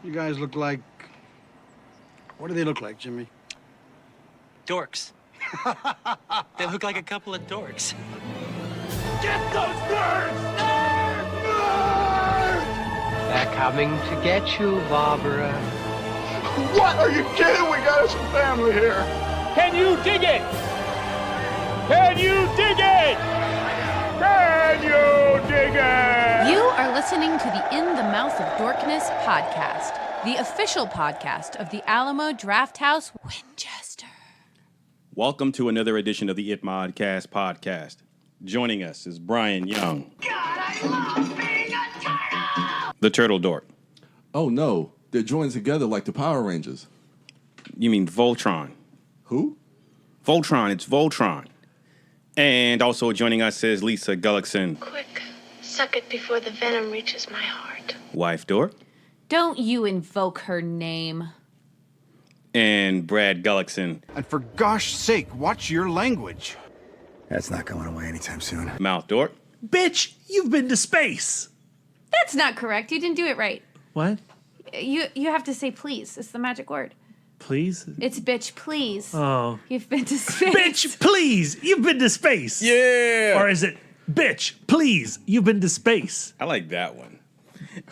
You guys look like... What do they look like, Jimmy? Dorks. They look like a couple of dorks. Get those birds! Nerds! Nerds! They're coming to get you, Barbara. What? Are you kidding? We got us some family here. Can you dig it? Can you dig it? Can you dig it? You are listening to the In the Mouth of Dorkness podcast, the official podcast of the Alamo Drafthouse, Winchester. Welcome to another edition of the It Modcast podcast. Joining us is Brian Young. God, I love being a turtle! The Turtle Dork. Oh no, they're joined together like the Power Rangers. You mean Voltron. Who? Voltron, it's Voltron. And also joining us is Lisa Gullickson. Quick, suck it before the venom reaches my heart. Wife Dork. Don't you invoke her name. And Brad Gullickson. And for gosh sake, watch your language. That's not going away anytime soon. Mouth Dork. Bitch, you've been to space. That's not correct. You didn't do it right. What? You have to say please. It's the magic word. Please? It's bitch, please. Oh. You've been to space. Bitch, please, you've been to space. Yeah. Or is it, bitch, please, you've been to space? I like that one.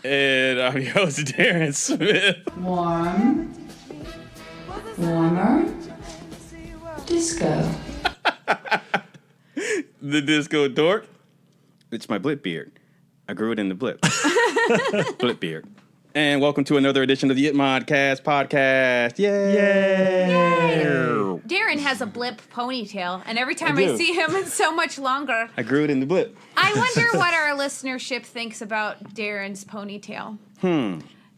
And I'm your host, Darren Smith. Warm. Warmer. Disco. The Disco Dork. It's my blip beard. I grew it in the blip. Blip beard. And welcome to another edition of the It Modcast podcast. Yay! Yay! Darren has a blip ponytail, and every time I see him, it's so much longer. I grew it in the blip. I wonder what our listenership thinks about Darren's ponytail.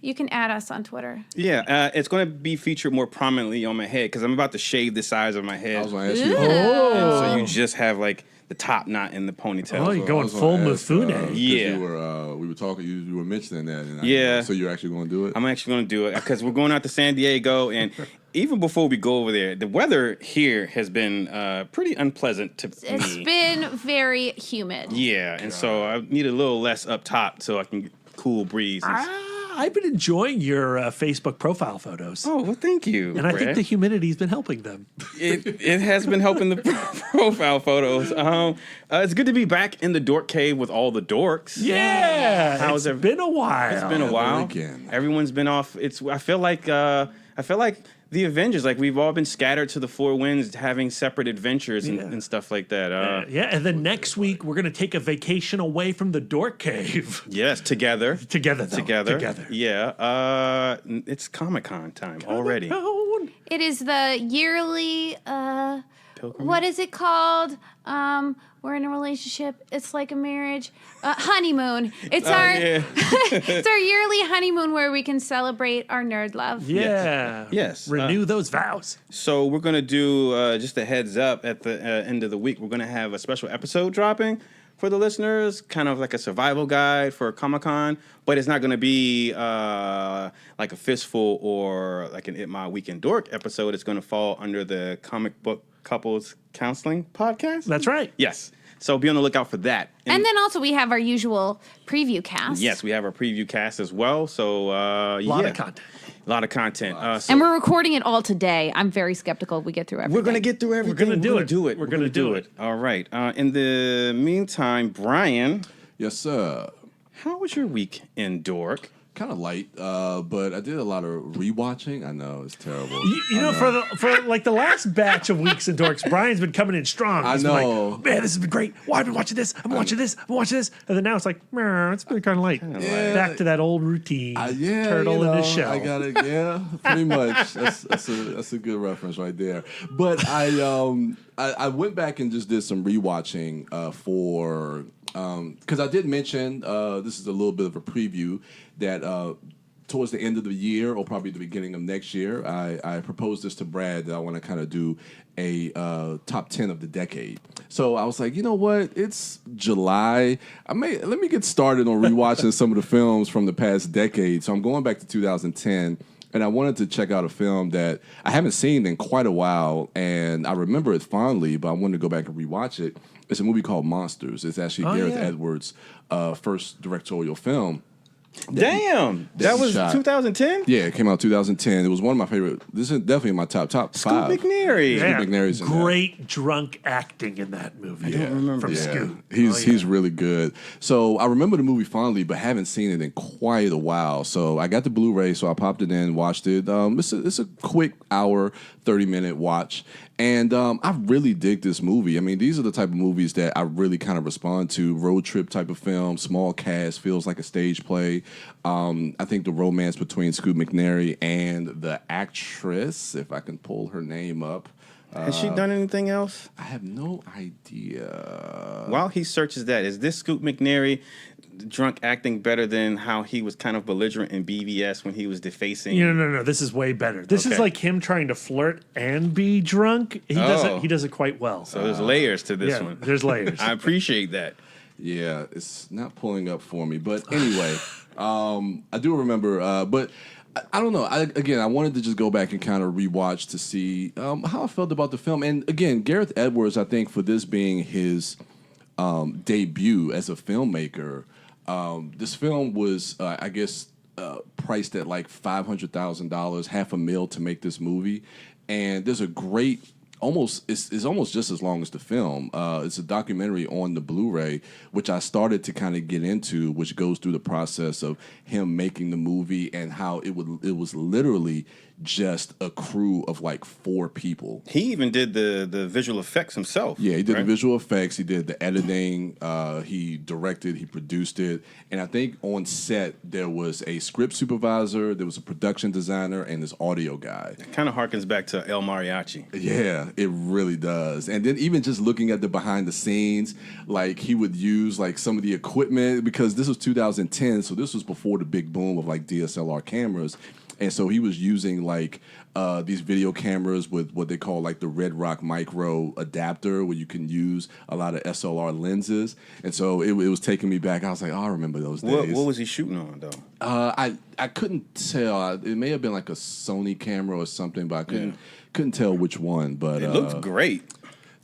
You can add us on Twitter. Yeah, it's going to be featured more prominently on my head because I'm about to shave the size of my head. I was going to ask you. And so you just have like the top knot in the ponytail. Oh, you're going full Mufune. Yeah. We were talking, you were mentioning that. And Yeah. So you're actually going to do it? I'm actually going to do it because we're going out to San Diego. And even before we go over there, the weather here has been pretty unpleasant to me. It's been very humid. Yeah, and so I need a little less up top so I can get cool breeze. I've been enjoying your Facebook profile photos. Oh, well, thank you, And I think the humidity's been helping them. It has been helping the profile photos. It's good to be back in the dork cave with all the dorks. Yeah, How's it's been a while. It's been a while. Weekend. Everyone's been off. I feel like the Avengers, like we've all been scattered to the four winds, having separate adventures and stuff like that. Yeah, and then next week we're gonna take a vacation away from the dork cave. Yes, together. Together. Yeah. It's Comic-Con time already. It is the yearly, Pilgrimage? what is it called? We're in a relationship. It's like a marriage. Honeymoon. It's it's our yearly honeymoon where we can celebrate our nerd love. Yeah. Yes. Renew those vows. So we're going to do, just a heads up, at the end of the week, we're going to have a special episode dropping for the listeners, kind of like a survival guide for Comic-Con, but it's not going to be like a fistful or like an It My Weekend Dork episode. It's going to fall under the Comic Book Couples Counseling podcast. That's right. Yes. So be on the lookout for that. And then also we have our usual preview cast. Yes, we have our preview cast as well. So, A lot of content. A lot of content. And we're recording it all today. I'm very skeptical we get through everything. We're going to get through everything. We're gonna do it. We're going to do it. All right. In the meantime, Brian. Yes, sir. How was your week in Dork? Kind of light, but I did a lot of rewatching. I know, it's terrible. You know, for like the last batch of weeks in Dorks, Brian's been coming in strong. I He's know. been like, man, this has been great. Well, I've been watching this. I'm watching this. And then now it's like, it's been kind of light. Yeah. Back to that old routine. Turtle in his shell. I got it. Yeah, pretty much. That's a good reference right there. But I went back and just did some rewatching for because I did mention this is a little bit of a preview that towards the end of the year or probably the beginning of next year, I proposed this to Brad that I want to kind of do a top 10 of the decade. So I was like, you know what? It's July. Let me get started on rewatching some of the films from the past decade. So I'm going back to 2010. And I wanted to check out a film that I haven't seen in quite a while, and I remember it fondly, but I wanted to go back and rewatch it. It's a movie called Monsters. It's actually Gareth Edwards' first directorial film. Damn, that was shot. 2010. Yeah, it came out 2010. It was one of my favorite. This is definitely in my top Scoot five. McNairy. Yeah. Scoot McNairy's in Great drunk acting in that movie. Yeah. From Yeah. Scoot. He's really good. So I remember the movie fondly, but haven't seen it in quite a while. So I got the Blu-ray, so I popped it in, watched it. It's a quick hour, 30-minute watch. And I really dig this movie. I mean, these are the type of movies that I really kind of respond to. Road trip type of film, small cast, feels like a stage play. I think the romance between Scoot McNairy and the actress, if I can pull her name up. Has she done anything else? I have no idea. While he searches that, is this Scoot McNairy drunk acting better than how he was kind of belligerent in BVS when he was defacing? No. This is way better. This is Okay. like him trying to flirt and be drunk. He does it quite well. So there's layers to this one. There's layers. I appreciate that. Yeah, it's not pulling up for me. But anyway, I do remember. But I don't know. I wanted to just go back and kind of rewatch to see how I felt about the film. And again, Gareth Edwards, I think for this being his debut as a filmmaker, this film was, I guess, priced at like $500,000, $500,000 to make this movie. And there's a great... it's almost just as long as the film. It's a documentary on the Blu-ray, which I started to kind of get into, which goes through the process of him making the movie and how it was literally just a crew of like 4 people. He even did the visual effects himself. Yeah, he did right? the visual effects. He did the editing. He directed. He produced it. And I think on set there was a script supervisor, there was a production designer, and this audio guy. It kind of harkens back to El Mariachi. Yeah, it really does. And then even just looking at the behind the scenes, like he would use like some of the equipment, because this was 2010, so this was before the big boom of like DSLR cameras. And so he was using like these video cameras with what they call like the Red Rock Micro adapter, where you can use a lot of SLR lenses. And so it was taking me back. I was like, oh, I remember those days. What was he shooting on though? I couldn't tell. It may have been like a Sony camera or something, but I couldn't tell which one. But it looked great.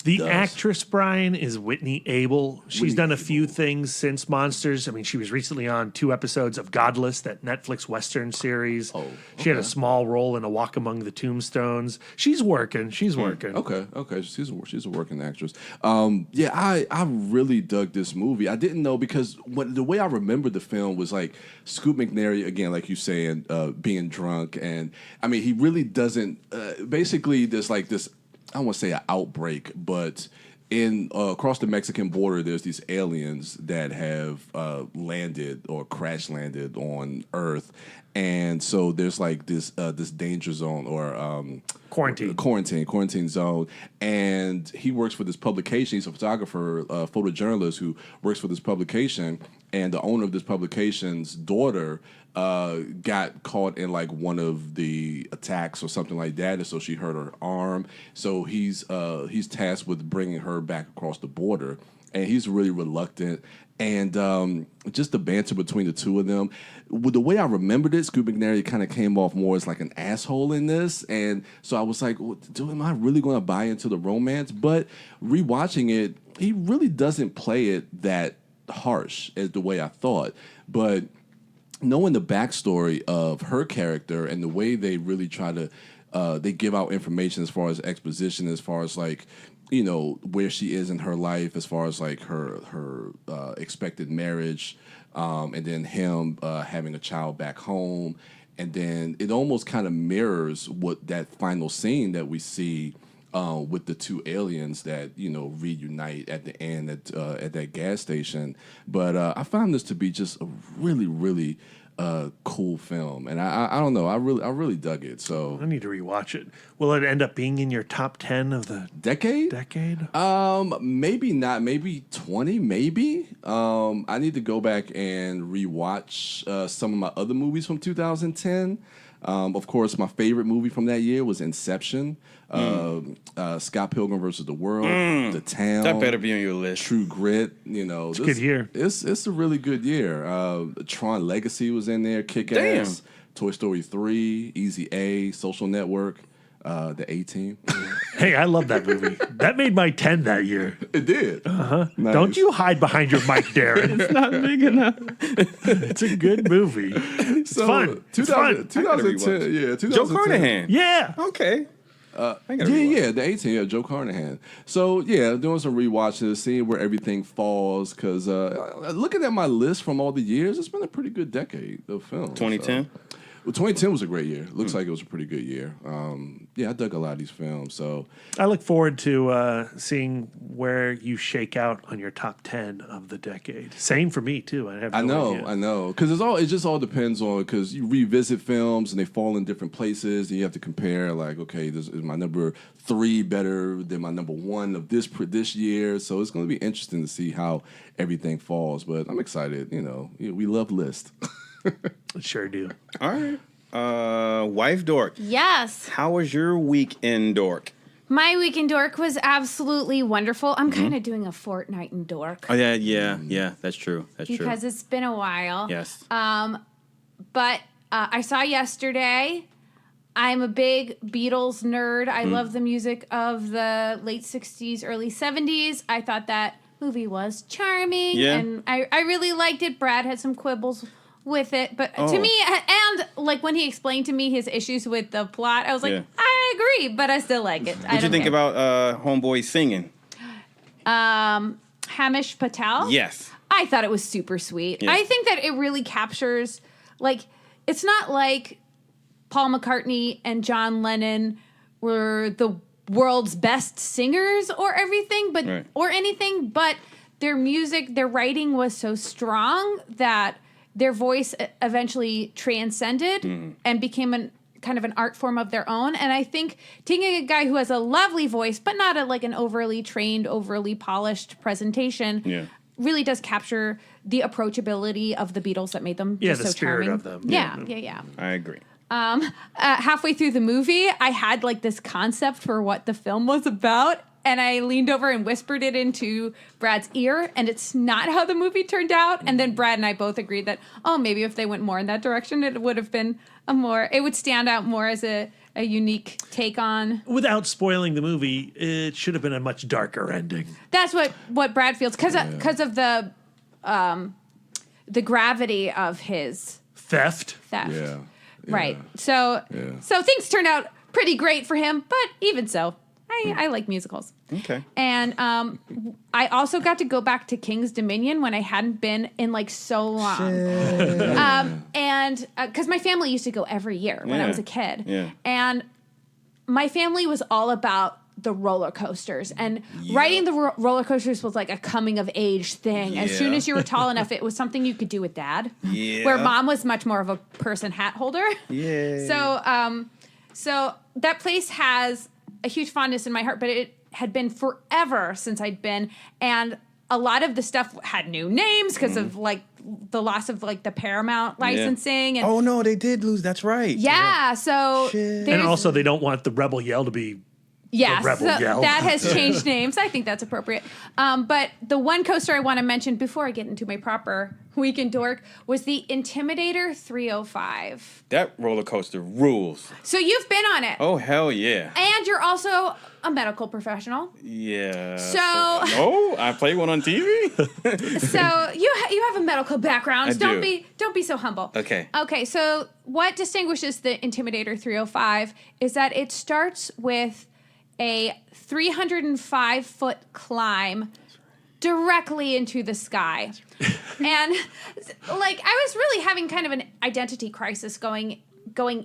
The actress, Brian, is Whitney Abel. She's done a few things since Monsters. I mean, she was recently on 2 episodes of Godless, that Netflix Western series. Oh, okay. She had a small role in A Walk Among the Tombstones. She's working. Okay. She's a working actress. I really dug this movie. I didn't know, because the way I remember the film was like Scoot McNairy, again, like you saying, being drunk. And I mean, he really doesn't, basically there's like this, I don't want to say an outbreak, but in across the Mexican border, there's these aliens that have landed or crash landed on Earth, and so there's like this danger zone or quarantine zone, and he works for this publication. He's a photographer, photojournalist who works for this publication, and the owner of this publication's daughter got caught in like one of the attacks or something like that, and so she hurt her arm. So he's tasked with bringing her back across the border, and he's really reluctant. And just the banter between the two of them, with the way I remembered it, Scoot McNairy kind of came off more as like an asshole in this, and so I was like, am I really going to buy into the romance? But rewatching it, he really doesn't play it that harsh as the way I thought, but knowing the backstory of her character and the way they really try to, they give out information as far as exposition, as far as like, you know, where she is in her life, as far as like her expected marriage, and then him having a child back home, and then it almost kind of mirrors what that final scene that we see with the 2 aliens that, you know, reunite at the end at that gas station. But I found this to be just a really, really cool film, and I don't know, I really dug it. So I need to rewatch it. Will it end up being in your top 10 of the decade? Maybe not. Maybe 20. Maybe. I need to go back and rewatch some of my other movies from 2010. Of course, my favorite movie from that year was Inception. Scott Pilgrim versus the World, The Town. That better be on your list. True Grit. You know, it's a good year. It's a really good year. Tron Legacy was in there. Kick-Ass. Toy Story 3, Easy A, Social Network, The A-Team. Hey, I love that movie. That made my 10 that year. It did. Uh-huh. Nice. Don't you hide behind your mic, Darren. It's not big enough. It's a good movie. It's fun. It's fun. 2010, yeah. 2010. Joe Carnahan. Yeah. Okay. The 18, Joe Carnahan. So, yeah, doing some rewatches, seeing where everything falls, because looking at my list from all the years, it's been a pretty good decade of films. 2010? Well, 2010 was a great year. Looks like it was a pretty good year. Yeah, I dug a lot of these films. So I look forward to seeing where you shake out on your top 10 of the decade. Same for me too. I know, because it just all depends on, because you revisit films and they fall in different places, and you have to compare. Like, okay, this is my number 3 better than my number 1 of this year. So it's going to be interesting to see how everything falls. But I'm excited. We love lists. Sure do. All right. Wife Dork. Yes. How was your weekend, Dork? My weekend Dork was absolutely wonderful. I'm kind of doing a fortnight in Dork. Oh, yeah. That's true. Because it's been a while. Yes. But I saw yesterday. I'm a big Beatles nerd. I love the music of the late 60s, early 70s. I thought that movie was charming. Yeah. And I really liked it. Brad had some quibbles with it, but to me, and like when he explained to me his issues with the plot, I was like, I agree, but I still like it. What did you think about Homeboy singing? Hamish Patel? Yes. I thought it was super sweet. Yeah. I think that it really captures, like, it's not like Paul McCartney and John Lennon were the world's best singers or everything, but or anything, but their music, their writing was so strong that their voice eventually transcended and became kind of an art form of their own. And I think taking a guy who has a lovely voice, but not an overly trained, overly polished presentation, really does capture the approachability of the Beatles that made them just the so spirit charming. of them. Yeah. I agree. Halfway through the movie, I had this concept for what the film was about. And I leaned over and whispered it into Brad's ear, and it's not how the movie turned out. And then Brad and I both agreed that, maybe if they went more in that direction, it would have been it would stand out more as a unique take on. Without spoiling the movie, it should have been a much darker ending. That's what Brad feels, because of the gravity of his theft. Yeah. Right. So things turned out pretty great for him, but even so. I like musicals. Okay. And I also got to go back to King's Dominion when I hadn't been in so long. And because my family used to go every year when I was a kid. Yeah. And my family was all about the roller coasters. And riding the roller coasters was like a coming of age thing. As soon as you were tall enough, it was something you could do with Dad. Yeah. Where Mom was much more of a person hat holder. Yeah. So that place has a huge fondness in my heart, but it had been forever since I'd been, and a lot of the stuff had new names because of the loss of the Paramount licensing. And oh no, they did lose. That's right. Yeah. So and also they don't want the Rebel Yell to be. Yes, Rebel Yell. That has changed names. I think that's appropriate. But the one coaster I want to mention before I get into my proper weekend dork was the Intimidator 305. That roller coaster rules. So you've been on it. Oh, hell yeah. And you're also a medical professional. Yeah. So I play one on TV? So you have a medical background. I do. Don't be so humble. Okay. Okay, so what distinguishes the Intimidator 305 is that it starts with a 305-foot climb directly into the sky. And I was really having kind of an identity crisis going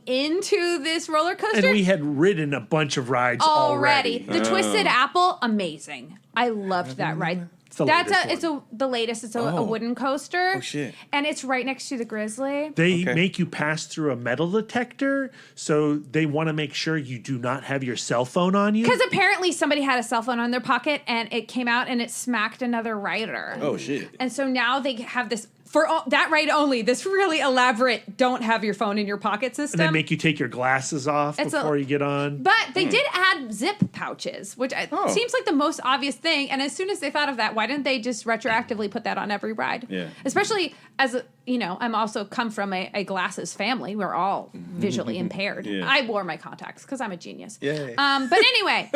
into this roller coaster. And we had ridden a bunch of rides already. The Twisted Apple, amazing. I loved that ride. It's the latest. It's a wooden coaster. Oh shit! And it's right next to the Grizzly. They make you pass through a metal detector, so they want to make sure you do not have your cell phone on you. Because apparently somebody had a cell phone on their pocket and it came out and it smacked another rider. Oh shit! And so now they have this for that ride only, this really elaborate don't have your phone in your pocket system. And they make you take your glasses off before you get on. But they did add zip pouches, which seems like the most obvious thing. And as soon as they thought of that, why didn't they just retroactively put that on every ride? Yeah. Especially as, I'm also come from a glasses family. We're all visually impaired. Yeah. I wore my contacts because I'm a genius. Yay. But anyway,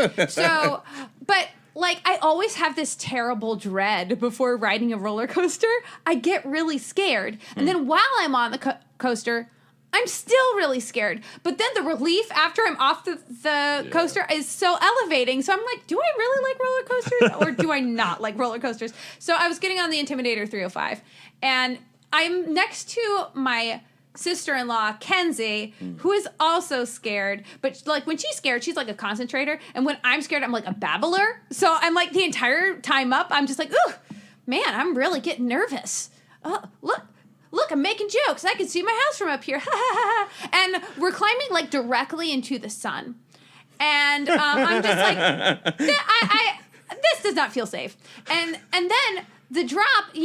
I always have this terrible dread before riding a roller coaster. I get really scared. And then while I'm on the coaster, I'm still really scared. But then the relief after I'm off the coaster is so elevating. So I'm like, do I really like roller coasters or do I not like roller coasters? So I was getting on the Intimidator 305 and I'm next to my sister-in-law, Kenzie, who is also scared. But like when she's scared, she's like a concentrator. And when I'm scared, I'm like a babbler. So I'm like the entire time up, I'm just like, ooh, man, I'm really getting nervous. Look, I'm making jokes. I can see my house from up here. And we're climbing like directly into the sun. And I'm just like, this does not feel safe. And then the drop,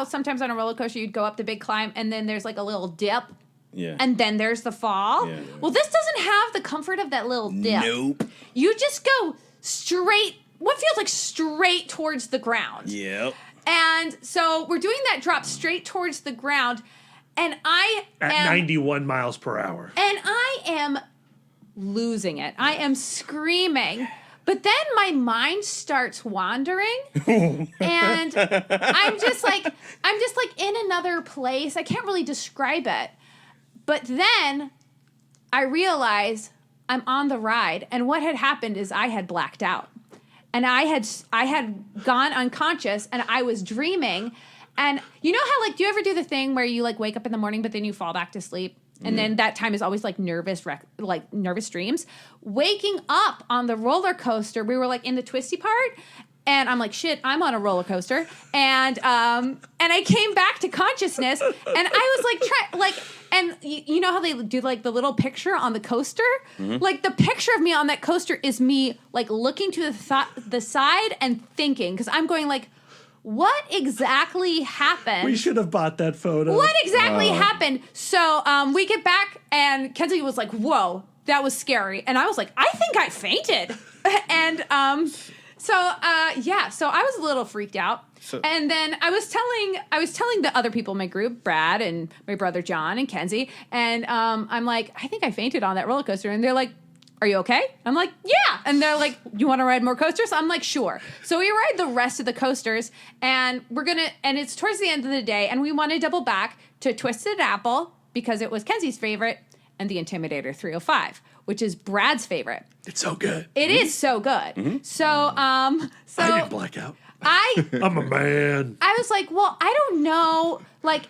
sometimes on a roller coaster you'd go up the big climb and then there's like a little dip. Yeah. And then there's the fall. Yeah. Well, this doesn't have the comfort of that little dip. Nope. You just go straight, what feels like straight towards the ground. Yep. And so we're doing that drop straight towards the ground. And At 91 miles per hour. And I am losing it. I am screaming. But then my mind starts wandering and I'm just like in another place. I can't really describe it. But then I realize I'm on the ride and what had happened is I had blacked out. And I had gone unconscious and I was dreaming. And you know how do you ever do the thing where you wake up in the morning but then you fall back to sleep? And then that time is always nervous dreams. Waking up on the roller coaster, we were in the twisty part, and I'm like, shit, I'm on a roller coaster, and I came back to consciousness, and I was and you know how they do the little picture on the coaster, the picture of me on that coaster is me looking to the side and thinking because I'm going what exactly happened? We should have bought that photo. What exactly happened? So we get back, and Kenzie was like, whoa, that was scary. And I was like, I think I fainted. And so I was a little freaked out. And then I was telling the other people in my group, Brad and my brother John and Kenzie, and I'm like, I think I fainted on that roller coaster. And they're like, are you okay? I'm like, yeah. And they're like, you want to ride more coasters? I'm like, sure. So we ride the rest of the coasters and and it's towards the end of the day and we want to double back to Twisted Apple because it was Kenzie's favorite and the Intimidator 305, which is Brad's favorite. It's so good. It is so good. Mm-hmm. So I didn't black out. I'm a man. I was like, well, I don't know.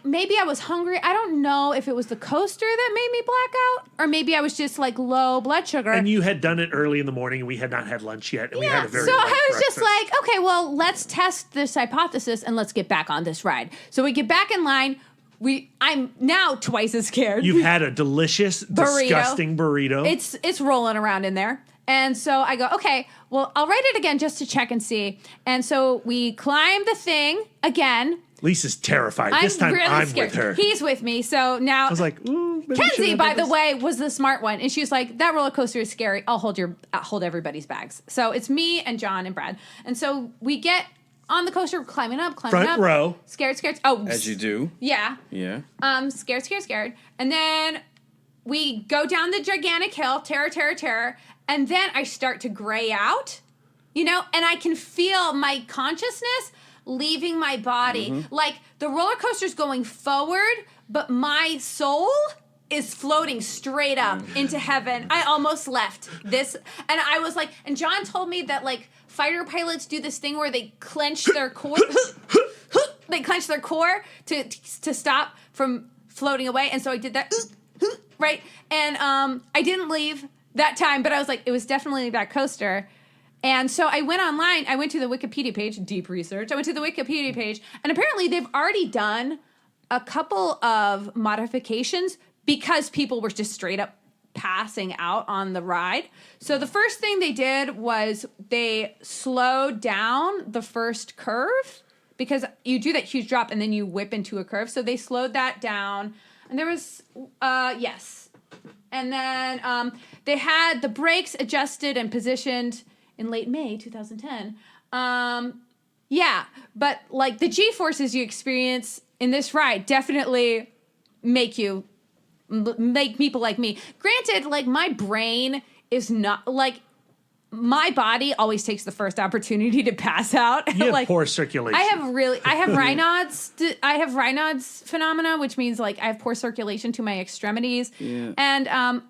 Maybe I was hungry. I don't know if it was the coaster that made me black out, or maybe I was just low blood sugar. And you had done it early in the morning, and we had not had lunch yet, and we had a very so light I was breakfast. just like, okay, well, let's test this hypothesis and let's get back on this ride. So we get back in line. I'm now twice as scared. You've had a delicious, disgusting burrito. It's rolling around in there. And so I go, okay, well, I'll write it again just to check and see. And so we climb the thing again. Lisa's terrified. I'm this time really I'm scared. with her. He's with me. So now I was like, Kenzie, by the way, was the smart one. And she was like, that roller coaster is scary. I'll hold everybody's bags. So it's me and John and Brad. And so we get on the coaster, climbing up. Front row. Scared. Oh, as you do. Yeah. Yeah. Scared. And then we go down the gigantic hill, terror. And then I start to gray out, and I can feel my consciousness leaving my body. Mm-hmm. The roller coaster's going forward, but my soul is floating straight up into heaven. I almost left this. And I was like, and John told me that fighter pilots do this thing where they clench their core. They clench their core to stop from floating away. And so I did that, right? And I didn't leave that time, but I was like, it was definitely that coaster. And so I went online, I went to the Wikipedia page, deep research. I went to the Wikipedia page, and apparently they've already done a couple of modifications because people were just straight up passing out on the ride. So the first thing they did was they slowed down the first curve because you do that huge drop and then you whip into a curve. So they slowed that down. And there was, yes. And then they had the brakes adjusted and positioned in late May 2010. Yeah, but like the G-forces you experience in this ride definitely make people like me. Granted, like my brain is not like my body always takes the first opportunity to pass out. You have like, poor circulation. I have Raynaud's phenomena, which means like I have poor circulation to my extremities. Yeah. And I'm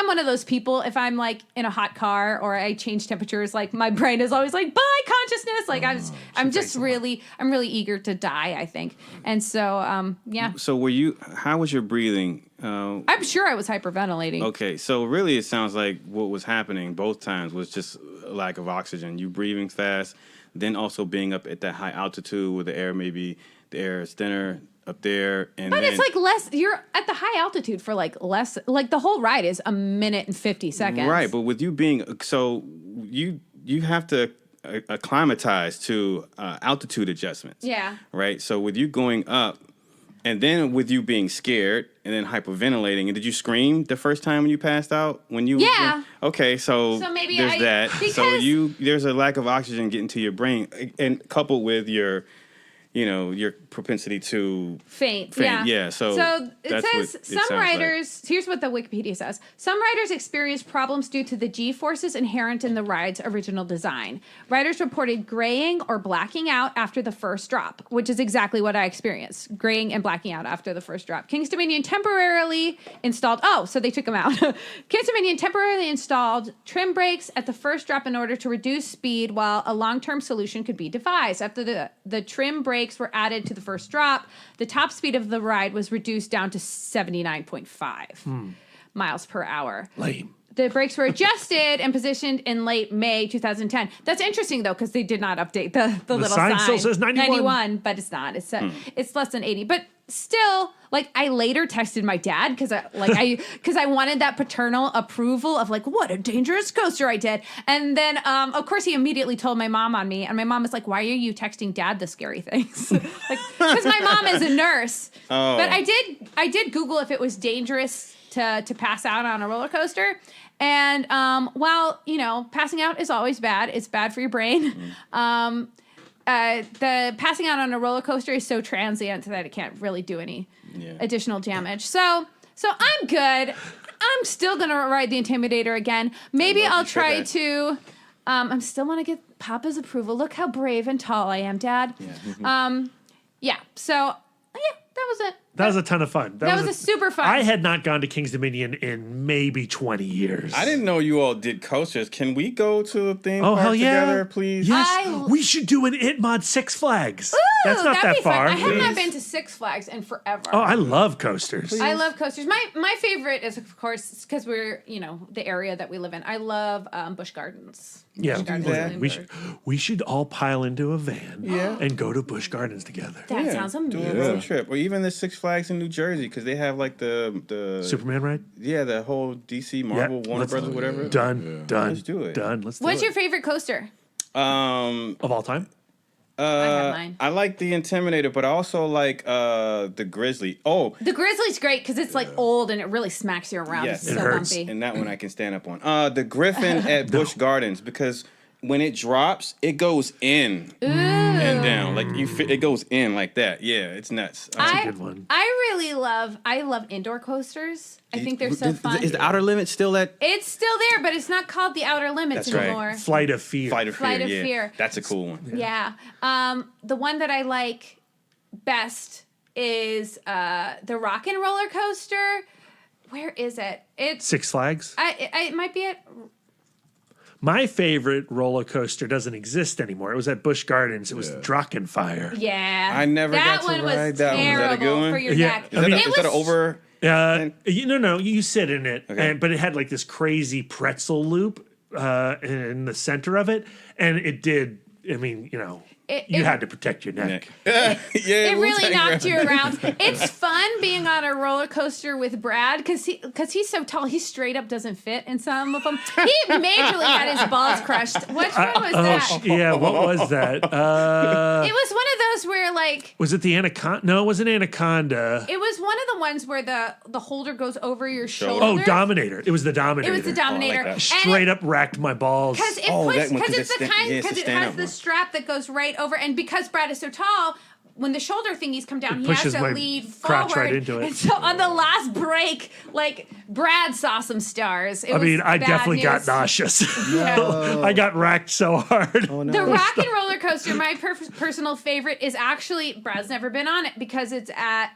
one of those people, if I'm like in a hot car or I change temperatures, like my brain is always like, bye consciousness. Like I'm really eager to die, I think. And so, yeah. So how was your breathing? I'm sure I was hyperventilating. Okay, so really it sounds like what was happening both times was just a lack of oxygen. You breathing fast, then also being up at that high altitude where the air is thinner up there. But it's like less, you're at the high altitude for like less, like the whole ride is 1 minute and 50 seconds. Right, but with you being, so you have to acclimatize to altitude adjustments. Yeah. Right, so with you going up, and then with you being scared and then hyperventilating, and did you scream the first time when you passed out? Yeah. Okay, so maybe there's that. So there's a lack of oxygen getting to your brain, and coupled with your propensity to faint. Yeah. So it says some riders. Like. Here's what the Wikipedia says: some riders experienced problems due to the G-forces inherent in the ride's original design. Riders reported graying or blacking out after the first drop, which is exactly what I experienced: graying and blacking out after the first drop. Kings Dominion temporarily installed. Oh, so they took them out. Kings Dominion temporarily installed trim brakes at the first drop in order to reduce speed, while a long-term solution could be devised. After the trim brakes were added to the first drop, the top speed of the ride was reduced down to 79.5 miles per hour. Lame. The brakes were adjusted and positioned in late May 2010. That's interesting, though, because they did not update the little sign. Still says 91. But it's not. It's less than 80. But still, like, I later texted my dad because I wanted that paternal approval of, like, what a dangerous coaster I did. And then, of course, he immediately told my mom on me. And my mom was like, why are you texting dad the scary things? Because my mom is a nurse. Oh. But I did Google if it was dangerous to pass out on a roller coaster. And while, passing out is always bad, it's bad for your brain. The passing out on a roller coaster is so transient that it can't really do any additional damage. So I'm good. I'm still going to ride the Intimidator again. Maybe I'll try to... I still want to get Papa's approval. Look how brave and tall I am, Dad. Yeah. So, that was it. That was a ton of fun. That was a super fun. I had not gone to Kings Dominion in maybe 20 years. I didn't know you all did coasters. Can we go to a theme park hell yeah. together, please? Yes. We should do an It-Mod Six Flags. Ooh, that's not that far. Fun. I have not been to Six Flags in forever. Oh, I love coasters. Please. I love coasters. My favorite is, of course, because we're, the area that we live in. I love Busch Gardens. Yeah, we should all pile into a van and go to Busch Gardens together. That sounds amazing. Do a road trip, or even the Six Flags in New Jersey, because they have like the Superman ride. Yeah, the whole DC Marvel Warner Brothers, whatever. Done. Let's do it. What's your favorite coaster? Of all time? I have mine. I like the Intimidator, but I also like the Grizzly. Oh, the Grizzly's great because it's like old and it really smacks you around. Yes, it's so bumpy. And that one I can stand up on. The Griffin at Busch Gardens, because when it drops, it goes in and down. Like it goes in like that. Yeah, it's nuts. That's a good one. I love indoor coasters. I think they're so fun. Is the Outer Limits still at? It's still there, but it's not called the Outer Limits anymore. Right. Flight of Fear. Flight of Fear. That's a cool one. Yeah. The one that I like best is the Rock and Roller Coaster. Where is it? It's Six Flags. It might be at. My favorite roller coaster doesn't exist anymore. It was at Busch Gardens. It was Drachenfire. Yeah. I never got to ride that one. Is that a good one? For your neck. Is that an over? No, you sit in it, but it had like this crazy pretzel loop in the center of it, and it did. I mean, You had to protect your neck. It really knocked you around. It's fun being on a roller coaster with Brad because he's so tall. He straight up doesn't fit in some of them. He majorly had his balls crushed. Which one was that? Yeah, what was that? It was one of those where like. Was it the Anaconda? No, it wasn't Anaconda. It was one of the ones where the holder goes over your shoulder. Oh, Dominator. It was the Dominator. It was the Dominator. Like straight up racked my balls. Because it has the strap that goes right over, and because Brad is so tall, when the shoulder thingies come down, he has to lead forward. Right into it. And so on the last break, like Brad saw some stars. I definitely got nauseous. Yeah. I got racked so hard. Oh, no. The rock and roller coaster, my personal favorite, is actually Brad's never been on it because it's at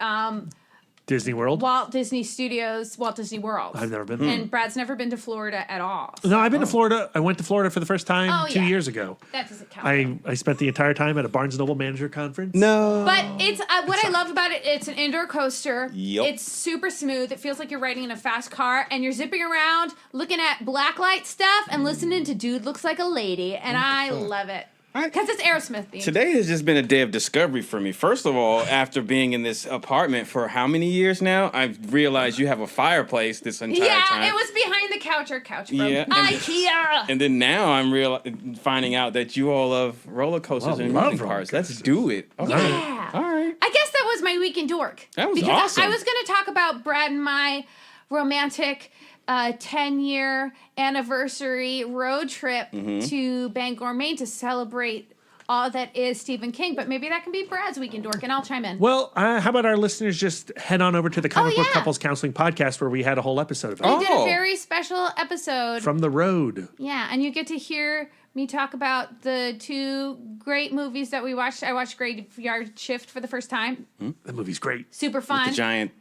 Disney World? Walt Disney Studios, Walt Disney World. I've never been there. And Brad's never been to Florida at all. So. No, I've been to Florida. I went to Florida for the first time 2 years ago. That doesn't count. I spent the entire time at a Barnes & Noble manager conference. No. But it's what I love about it, it's an indoor coaster. Yep. It's super smooth. It feels like you're riding in a fast car and you're zipping around looking at blacklight stuff and listening to Dude Looks Like a Lady. And I love it. Because it's Aerosmith themed. Today has just been a day of discovery for me. First of all, after being in this apartment for how many years now, I've realized you have a fireplace this entire time. Yeah, it was behind the couch from IKEA. And then now I'm finding out that you all love roller coasters and amusement parks. Let's do it. Okay. Yeah. All right. I guess that was my week in Dork. That was because awesome. I was going to talk about Brad and my romantic 10-year anniversary road trip to Bangor, Maine to celebrate all that is Stephen King. But maybe that can be Brad's Week in Dork, and I'll chime in. Well, how about our listeners just head on over to the Comic Book Couples Counseling Podcast where we had a whole episode of it. We did a very special episode. From the road. Yeah, and you get to hear me talk about the two great movies that we watched. I watched Graveyard Shift for the first time. That movie's great. Super fun. With the giant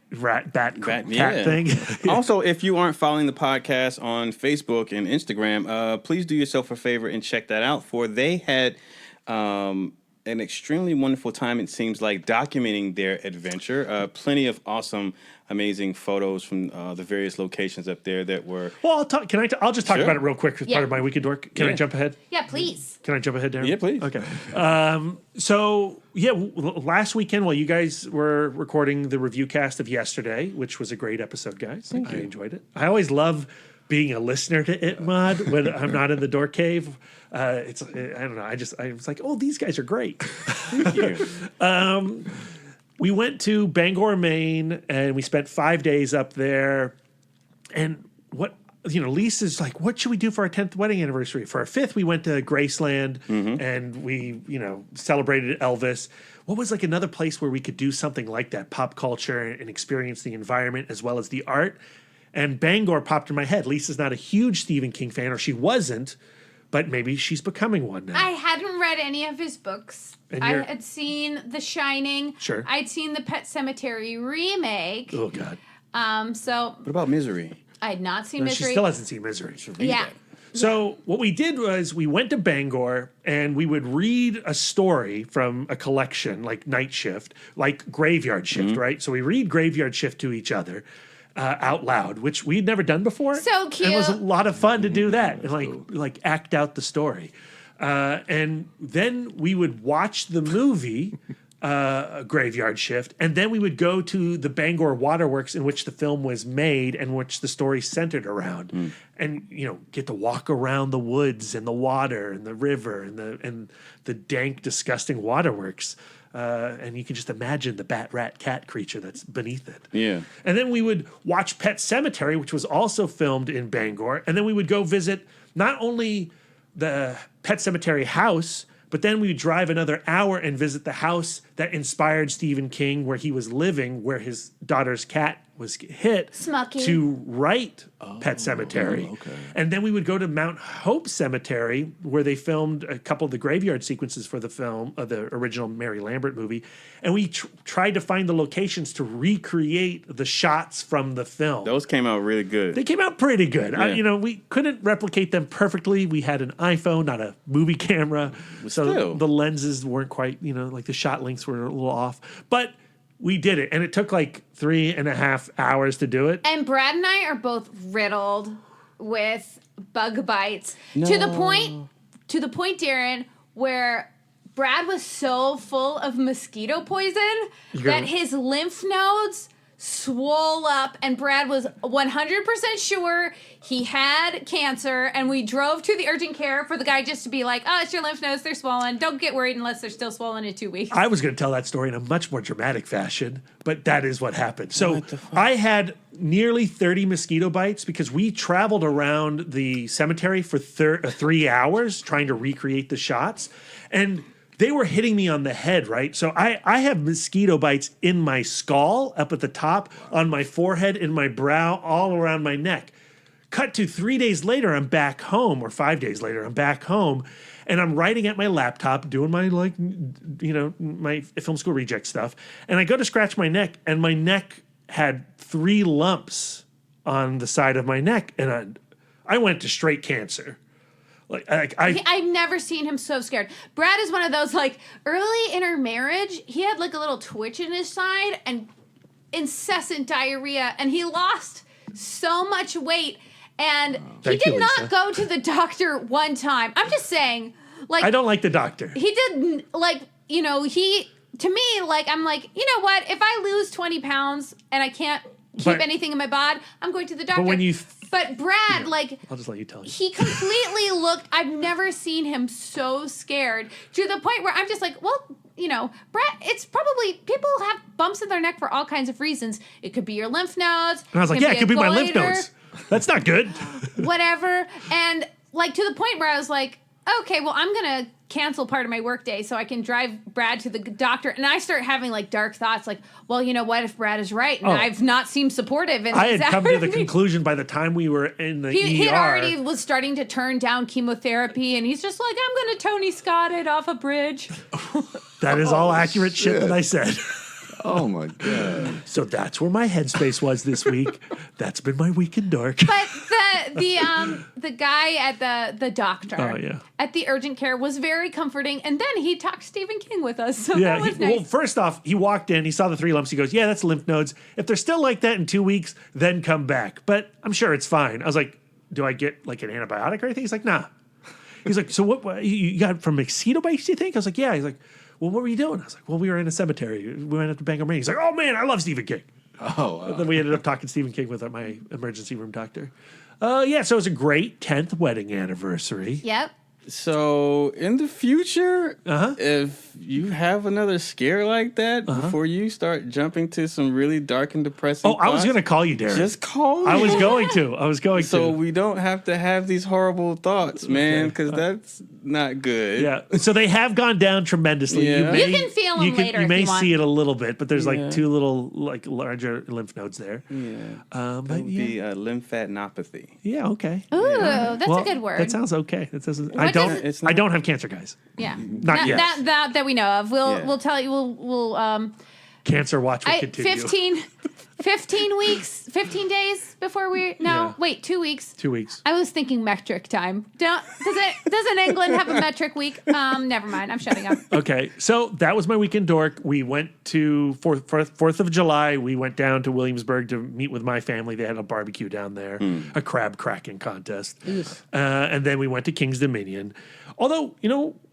cat thing. Also, if you aren't following the podcast on Facebook and Instagram, please do yourself a favor and check that out. For they had an extremely wonderful time, it seems like, documenting their adventure. Plenty of awesome, amazing photos from the various locations up there that were... Well, I'll just talk about it real quick as part of my Week in Dork. Can I jump ahead? Yeah, please. Can I jump ahead, Darren? Yeah, please. Okay. Last weekend while you guys were recording the Reviewcast of yesterday, which was a great episode, guys. I enjoyed it. I always love being a listener to It Mod when I'm not in the Dork Cave. I don't know. I was like, oh, these guys are great. Thank you. We went to Bangor, Maine, and we spent 5 days up there. And Lisa's like, what should we do for our 10th wedding anniversary? For our 5th, we went to Graceland and we, celebrated Elvis. What was like another place where we could do something like that, pop culture and experience the environment as well as the art? And Bangor popped in my head. Lisa's not a huge Stephen King fan, or she wasn't, but maybe she's becoming one now. I hadn't read any of his books. I had seen The Shining. Sure. I'd seen the Pet Sematary remake. Oh, God. What about Misery? I had not seen Misery. She still hasn't seen Misery. Yeah. So what we did was we went to Bangor and we would read a story from a collection like Night Shift, like Graveyard Shift, right? So we read Graveyard Shift to each other out loud, which we'd never done before. So cute. And it was a lot of fun to do that and like act out the story. And then we would watch the movie Graveyard Shift, and then we would go to the Bangor Waterworks in which the film was made and which the story centered around, and get to walk around the woods and the water and the river and the dank, disgusting waterworks, and you can just imagine the bat, rat, cat creature that's beneath it. Yeah. And then we would watch Pet Sematary, which was also filmed in Bangor, and then we would go visit not only the Pet Sematary house, but then we would drive another hour and visit the house that inspired Stephen King, where he was living, where his daughter's cat was hit, Smucky. to write Pet Sematary. Okay. And then we would go to Mount Hope Cemetery, where they filmed a couple of the graveyard sequences for the film, of the original Mary Lambert movie. And we tried to find the locations to recreate the shots from the film. Those came out really good. They came out pretty good. Yeah. We couldn't replicate them perfectly. We had an iPhone, not a movie camera. So the lenses weren't quite, like the shot lengths were a little off. But we did it, and it took like 3.5 hours to do it. And Brad and I are both riddled with bug bites to the point, Darren, where Brad was so full of mosquito poison that his lymph nodes swole up, and Brad was 100% sure he had cancer, and we drove to the urgent care for the guy just to be like, oh, it's your lymph nodes, they're swollen. Don't get worried unless they're still swollen in 2 weeks. I was going to tell that story in a much more dramatic fashion, but that is what happened. So I had nearly 30 mosquito bites because we traveled around the cemetery for 3 hours trying to recreate the shots, and they were hitting me on the head, right? So I have mosquito bites in my skull, up at the top, on my forehead, in my brow, all around my neck. Cut to 3 days later, I'm back home, or 5 days later, I'm back home, and I'm writing at my laptop, doing my, my film school reject stuff, and I go to scratch my neck, and my neck had 3 lumps on the side of my neck, and I went to straight cancer. I've never seen him so scared. Brad is one of those, early in our marriage, he had, a little twitch in his side and incessant diarrhea, and he lost so much weight, and he did not go to the doctor one time. I'm just saying, I don't like the doctor. He didn't, to me, I'm like, you know what? If I lose 20 pounds and I can't keep anything in my bod, I'm going to the doctor. But Brad, I'll just let you tell you. He completely looked, I've never seen him so scared, to the point where I'm just like, well, Brad, it's probably, people have bumps in their neck for all kinds of reasons. It could be your lymph nodes. And I was like, yeah, it could be my lymph nodes. That's not good. Whatever. And, to the point where I was like, okay, well, I'm going to cancel part of my work day so I can drive Brad to the doctor. And I start having dark thoughts well, you know what, if Brad is right, and I've not seemed supportive. And I had come to the conclusion by the time we were in the ER. He had already was starting to turn down chemotherapy, and he's just like, I'm going to Tony Scott it off a bridge. That is all accurate shit that I said. Oh my God. So that's where my headspace was this week. That's been my week in Dork. But the guy at the doctor at the urgent care was very comforting, and then he talked Stephen King with us. So that was nice. Well, first off, he walked in, he saw the 3 lumps, he goes, yeah, that's lymph nodes. If they're still like that in 2 weeks, then come back. But I'm sure it's fine. I was like, do I get an antibiotic or anything? He's like, nah. He's like, so what you got it from mosquito bites, do you think? I was like, yeah. He's like, well, what were you doing? I was like, well, we were in a cemetery. We went up to Bangor Maine. He's like, oh, man, I love Stephen King. Oh, And then we ended up talking Stephen King with my emergency room doctor. So it was a great 10th wedding anniversary. Yep. So in the future, if you have another scare like that, before you start jumping to some really dark and depressing I was going to call you, Darren. Just call me. I was going to. So we don't have to have these horrible thoughts, man, because that's not good. Yeah. So they have gone down tremendously. Yeah. You can feel them later. You may if you see it a little bit, but there's 2 little larger lymph nodes there. Yeah. But that would be lymphadenopathy. Yeah. Okay. Ooh, that's a good word. That sounds okay. That doesn't. It's not, I don't have cancer, guys. Yeah. Not yet. That we know of. We'll tell you. We'll Cancer watch will continue. 15 weeks, 15 days before wait, 2 weeks. 2 weeks. I was thinking metric time. Doesn't England have a metric week? Never mind. I'm shutting up. Okay, so that was my weekend Dork. We went to 4th of July. We went down to Williamsburg to meet with my family. They had a barbecue down there, a crab cracking contest. And then we went to King's Dominion. Although,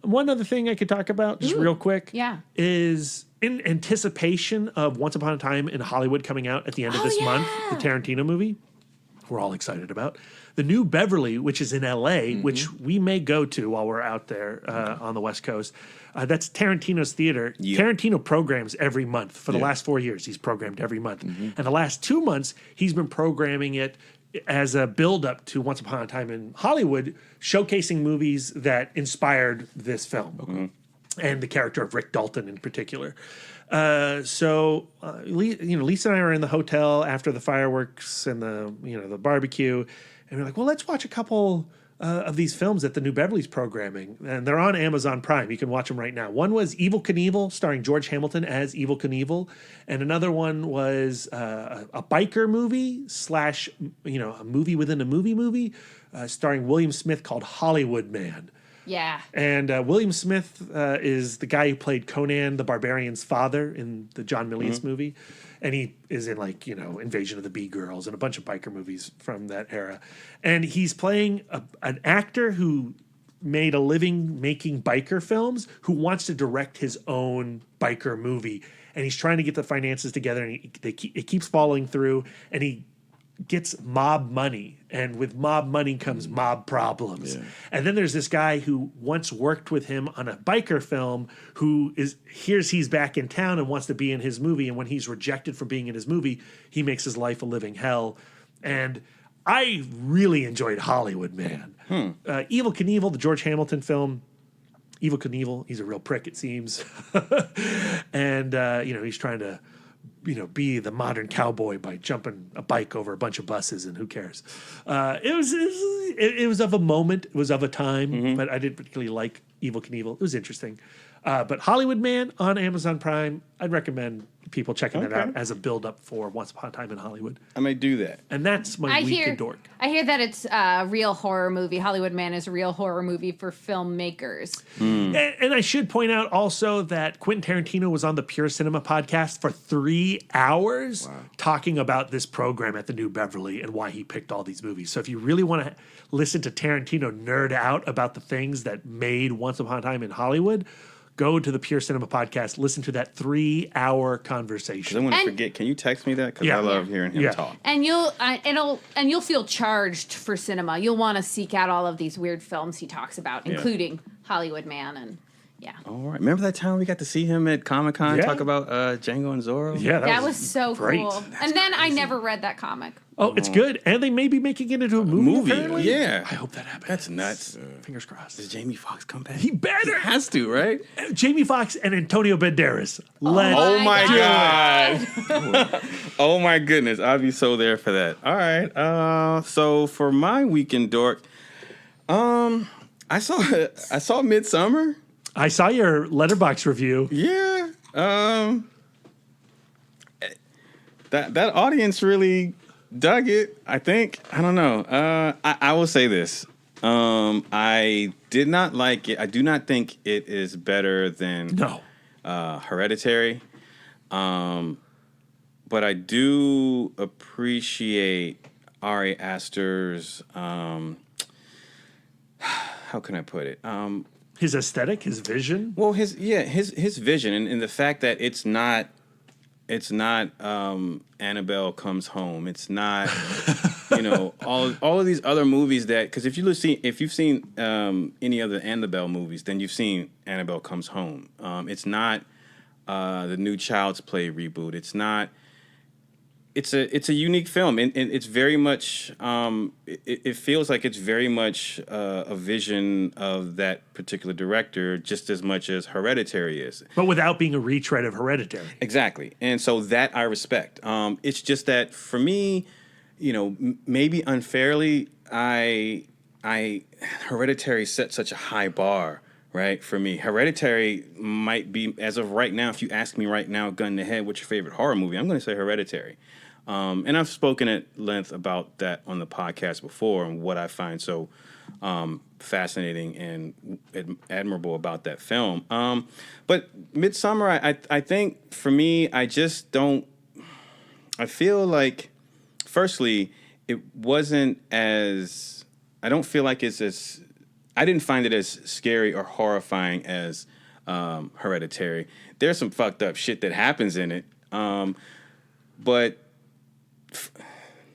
one other thing I could talk about just real quick is in anticipation of Once Upon a Time in Hollywood coming out at the end of this month, the Tarantino movie, we're all excited about. The New Beverly, which is in LA, which we may go to while we're out there on the West Coast. That's Tarantino's theater. Yep. Tarantino programs every month. For the last 4 years, he's programmed every month. And the last 2 months, he's been programming it as a build-up to Once Upon a Time in Hollywood, showcasing movies that inspired this film. And the character of Rick Dalton in particular. So Lisa and I are in the hotel after the fireworks and the barbecue, and we're like, well, let's watch a couple of these films that the New Beverly's programming, and they're on Amazon Prime. You can watch them right now. One was Evel Knievel, starring George Hamilton as Evel Knievel, and another one was a biker movie / a movie within a movie, starring William Smith called Hollywood Man. Yeah. And William Smith is the guy who played Conan the Barbarian's father in the John Milius movie. And he is in Invasion of the Bee Girls and a bunch of biker movies from that era. And he's playing an actor who made a living making biker films who wants to direct his own biker movie. And he's trying to get the finances together, and it keeps falling through, and he gets mob money, and with mob money comes mob problems. Yeah. And then there's this guy who once worked with him on a biker film who hears he's back in town and wants to be in his movie, and when he's rejected for being in his movie, he makes his life a living hell. And I really enjoyed Hollywood Man. Evel Knievel, the George Hamilton film. Evel Knievel, he's a real prick, it seems. And, he's trying to, be the modern cowboy by jumping a bike over a bunch of buses, and who cares? It was of a moment. It was of a time, but I didn't particularly like Evel Knievel. It was interesting. But Hollywood Man on Amazon Prime, I'd recommend people checking that out as a build-up for Once Upon a Time in Hollywood. I may do that. And that's my week in Dork. I hear that it's a real horror movie. Hollywood Man is a real horror movie for filmmakers. And I should point out also that Quentin Tarantino was on the Pure Cinema podcast for 3 hours talking about this program at the New Beverly and why he picked all these movies. So if you really want to listen to Tarantino nerd out about the things that made Once Upon a Time in Hollywood, go to the Pure Cinema podcast, listen to that 3-hour conversation. I want to forget. Can you text me that? Because I love hearing him talk. And you'll feel charged for cinema. You'll want to seek out all of these weird films he talks about, including Hollywood Man and All right. Remember that time we got to see him at Comic-Con talk about Django and Zorro? Yeah, that was so great. cool. And then I never read that comic. Oh, it's good. And they may be making it into a movie, apparently. Yeah. I hope that happens. That's nuts. Fingers crossed. Does Jamie Foxx come back? He better. He has to, right? Jamie Foxx and Antonio Banderas. Oh my God. Oh my goodness. I'll be so there for that. All right. So for my weekend dork, I saw Midsommar. I saw your Letterboxd review. Yeah. That audience really dug it, I think. I don't know. I will say this. I did not like it. I do not think it is better than Hereditary. But I do appreciate Ari Aster's how can I put it? His aesthetic, his vision. Well, his vision, and the fact that it's not Annabelle Comes Home. It's not all of these other movies that, because if you've seen any other Annabelle movies, then you've seen Annabelle Comes Home. It's not the new Child's Play reboot. It's not. It's a unique film, and it's very much. It feels like it's very much a vision of that particular director, just as much as Hereditary is. But without being a retread of Hereditary. Exactly, and so that I respect. It's just that for me, maybe unfairly, Hereditary set such a high bar. Right, for me, Hereditary might be, as of right now, if you ask me right now, gun to head, what's your favorite horror movie? I'm going to say Hereditary. And I've spoken at length about that on the podcast before and what I find so fascinating and admirable about that film. But Midsommar, I think for me, I just don't. I feel like, firstly, it wasn't as. I don't feel like it's as. I didn't find it as scary or horrifying as Hereditary. There's some fucked up shit that happens in it, but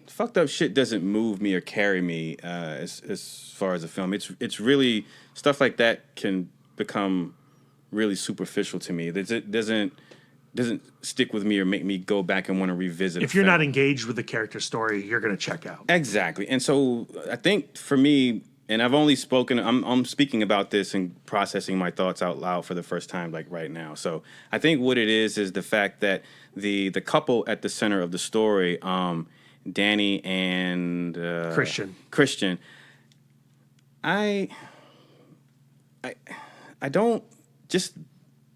fucked up shit doesn't move me or carry me as far as a film. It's really stuff like that can become really superficial to me. It doesn't stick with me or make me go back and want to revisit. If you're not engaged with the character story, you're going to check out. Exactly, and so I think for me. And I've only spoken. I'm speaking about this and processing my thoughts out loud for the first time, like right now. So I think what it is the fact that the couple at the center of the story, Danny and Christian. I don't just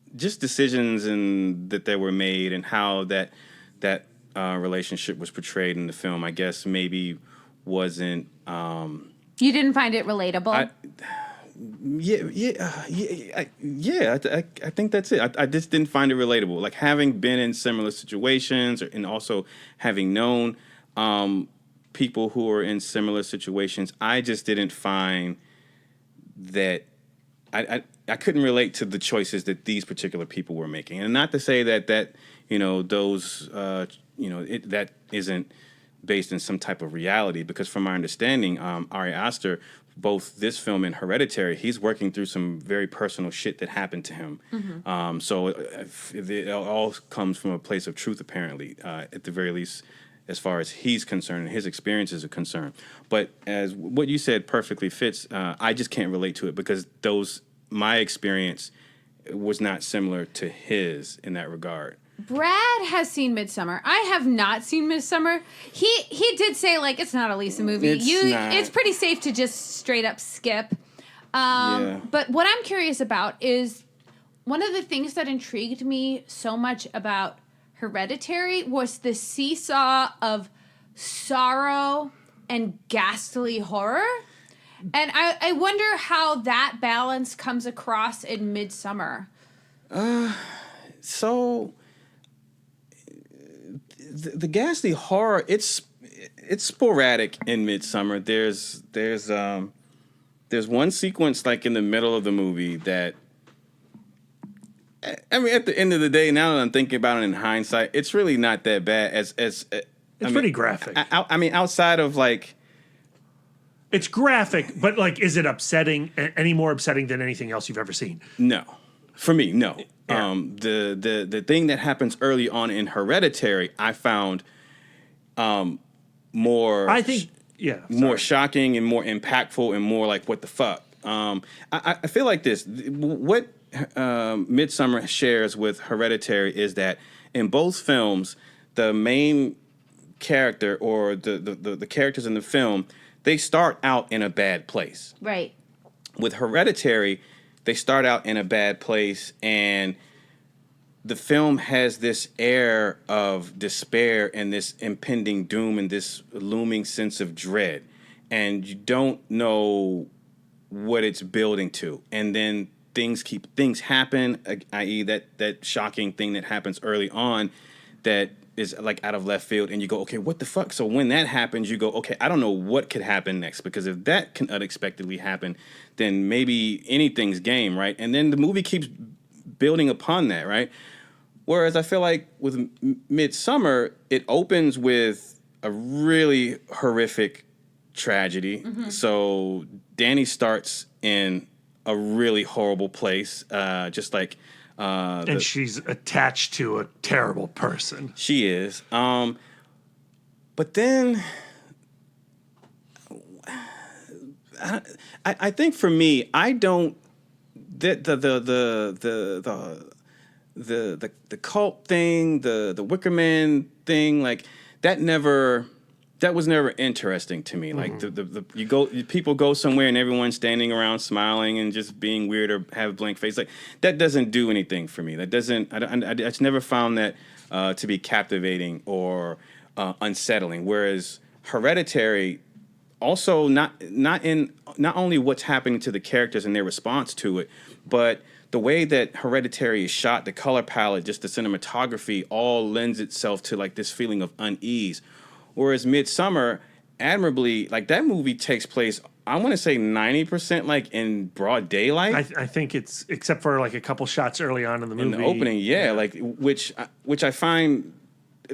decisions and that were made and how that relationship was portrayed in the film. I guess maybe wasn't. You didn't find it relatable? I think that's it. I just didn't find it relatable. Like, having been in similar situations and also having known people who are in similar situations, I just didn't find that I couldn't relate to the choices that these particular people were making. And not to say that those that isn't based in some type of reality, because from my understanding, Ari Aster, both this film and Hereditary, he's working through some very personal shit that happened to him. Mm-hmm. So it all comes from a place of truth, apparently, at the very least, as far as he's concerned and his experiences are concerned. But as what you said perfectly fits, I just can't relate to it because my experience was not similar to his in that regard. Brad has seen Midsommar. I have not seen Midsommar. He did say, like, it's not a Lisa movie. It's pretty safe to just straight up skip. But what I'm curious about is one of the things that intrigued me so much about Hereditary was the seesaw of sorrow and ghastly horror. And I wonder how that balance comes across in Midsommar. So the ghastly horror, it's sporadic in Midsommar. There's one sequence like in the middle of the movie that, I mean, at the end of the day, now that I'm thinking about it in hindsight, it's really not that bad. It's pretty graphic. I mean, outside of like, it's graphic, but like, is it upsetting? Any more upsetting than anything else you've ever seen? No, for me, no. Yeah. The thing that happens early on in Hereditary, I found more. I think, more shocking and more impactful and more like what the fuck. I feel like this. What Midsommar shares with Hereditary is that in both films, the main character or the characters in the film, they start out in a bad place. Right. With Hereditary, they start out in a bad place, and the film has this air of despair and this impending doom and this looming sense of dread, and you don't know what it's building to. And then things happen, i.e. that shocking thing that happens early on that is like out of left field, and you go, okay, what the fuck? So when that happens, you go, okay, I don't know what could happen next, because if that can unexpectedly happen, then maybe anything's game, right? And then the movie keeps building upon that, right? Whereas I feel like with Midsommar, it opens with a really horrific tragedy. Mm-hmm. So Danny starts in a really horrible place, just like... and she's attached to a terrible person. She is. But then... I think for me, I don't... The cult thing, the Wicker Man thing, like that was never interesting to me. Mm-hmm. Like people go somewhere and everyone's standing around smiling and just being weird or have a blank face. Like that doesn't do anything for me. That doesn't. I just never found that to be captivating or unsettling. Whereas Hereditary, also not only what's happening to the characters and their response to it, but the way that Hereditary is shot, the color palette, just the cinematography, all lends itself to like this feeling of unease. Whereas Midsommar, admirably, like that movie takes place, I want to say 90% like in broad daylight. I think it's, except for like a couple shots early on in the movie. In the opening, yeah. Like which I find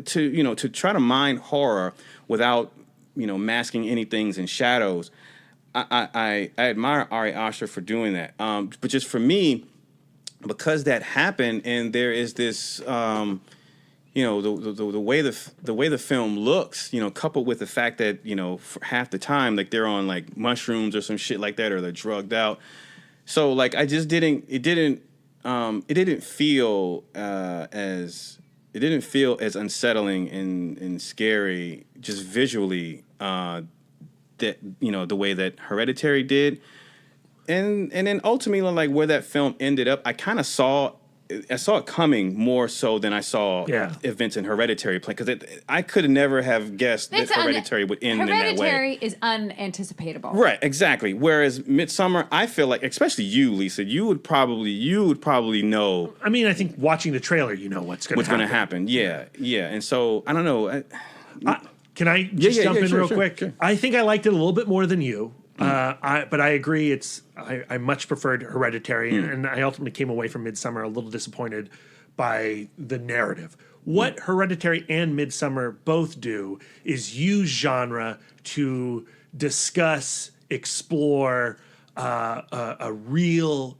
to try to mine horror without masking anything in shadows. I admire Ari Aster for doing that. But just for me, because that happened, and there is this, the way the film looks, coupled with the fact that for half the time, like they're on like mushrooms or some shit like that, or they're drugged out. So like I just didn't feel as unsettling and scary just visually that the way that Hereditary did. And then ultimately, like where that film ended up, I kind of saw it coming more so than I saw events in Hereditary playing, because I could never have guessed that Hereditary would end in that way. Hereditary is unanticipatable. Right, exactly. Whereas Midsommar, I feel like, especially you, Lisa, you would probably know. I mean, I think watching the trailer, what's going to happen. Yeah. And so I don't know. Can I just jump in real quick? Sure. I think I liked it a little bit more than you. But I agree. I much preferred Hereditary, and I ultimately came away from Midsommar a little disappointed by the narrative. What Hereditary and Midsommar both do is use genre to discuss, explore a real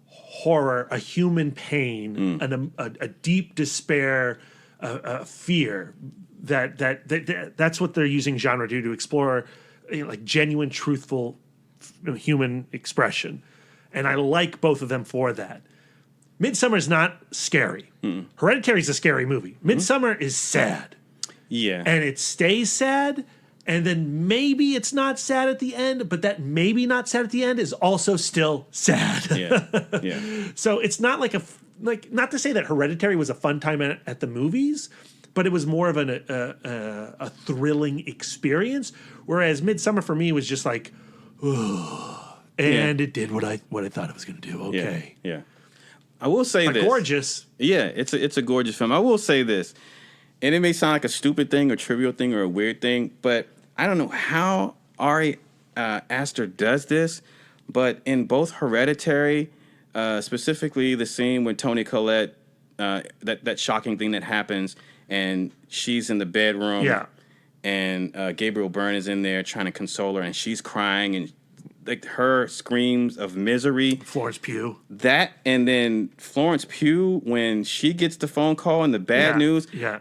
horror, a human pain, a deep despair, a fear. That's what they're using genre to explore, like genuine, truthful human expression. And I like both of them for that. Midsommar is not scary. Hereditary is a scary movie. Midsommar is sad. Yeah. And it stays sad, and then maybe it's not sad at the end, but that maybe not sad at the end is also still sad. Yeah. So it's not like not to say that Hereditary was a fun time at the movies, but it was more of a thrilling experience. Whereas Midsommar for me was just like, and it did what I thought it was going to do. Okay. Yeah. I will say this. Gorgeous. Yeah, it's a gorgeous film. I will say this, and it may sound like a stupid thing or trivial thing or a weird thing, but I don't know how Ari Aster does this, but in both Hereditary, specifically the scene when Toni Collette, that shocking thing that happens, and she's in the bedroom, and Gabriel Byrne is in there trying to console her, and she's crying, and like her screams of misery. Florence Pugh. That, and then Florence Pugh when she gets the phone call and the bad news. Yeah.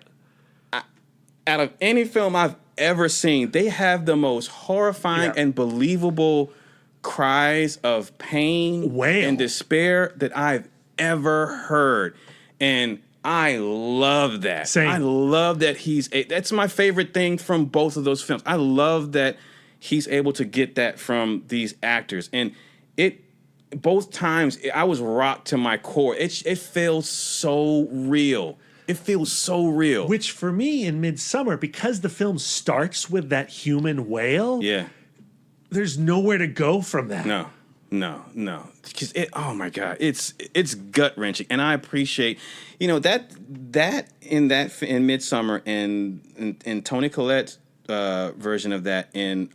Out of any film I've ever seen, they have the most horrifying and believable cries of pain and despair that I've ever heard. And I love that. Same. I love that that's my favorite thing from both of those films. I love that he's able to get that from these actors. And both times I was rocked to my core. It feels so real. It feels so real. Which for me in Midsommar, because the film starts with that human wail, there's nowhere to go from that. No. Because oh my God, it's gut wrenching, and I appreciate, that in Midsommar and Toni Collette's version of that in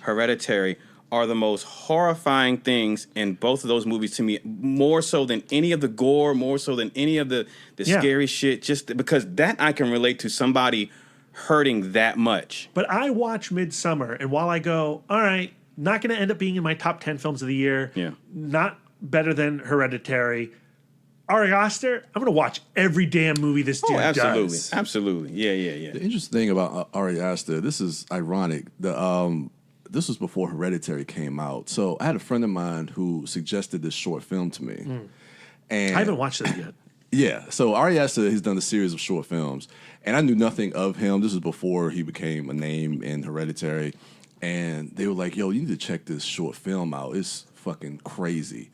Hereditary are the most horrifying things in both of those movies to me, more so than any of the gore, more so than any of the scary shit, just because that I can relate to somebody hurting that much. But I watch Midsommar, and while I go, all right, not going to end up being in my top 10 films of the year, not better than Hereditary, Ari Aster, I'm going to watch every damn movie this dude does. Absolutely. Yeah. The interesting thing about Ari Aster, this is ironic. This was before Hereditary came out. So I had a friend of mine who suggested this short film to me. And I haven't watched it yet. Yeah. So Ari Aster has done a series of short films. And I knew nothing of him. This was before he became a name in Hereditary. And they were like, yo, you need to check this short film out. It's fucking crazy.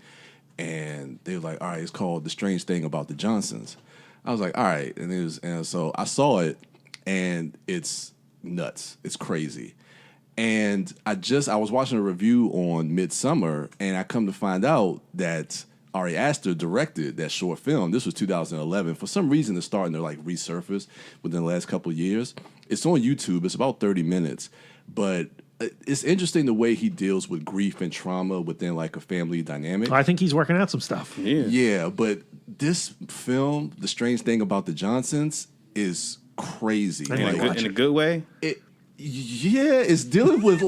And they were like, all right, it's called The Strange Thing About the Johnsons. I was like, all right. And so I saw it, and it's nuts. It's crazy. And I was watching a review on Midsommar, and I come to find out that Ari Aster directed that short film. This was 2011. For some reason, it's starting to like resurface within the last couple of years. It's on YouTube. It's about 30 minutes. But it's interesting the way he deals with grief and trauma within like a family dynamic. I think he's working out some stuff. Yeah, but this film, The Strange Thing About the Johnsons, is crazy. In a good way? It's dealing with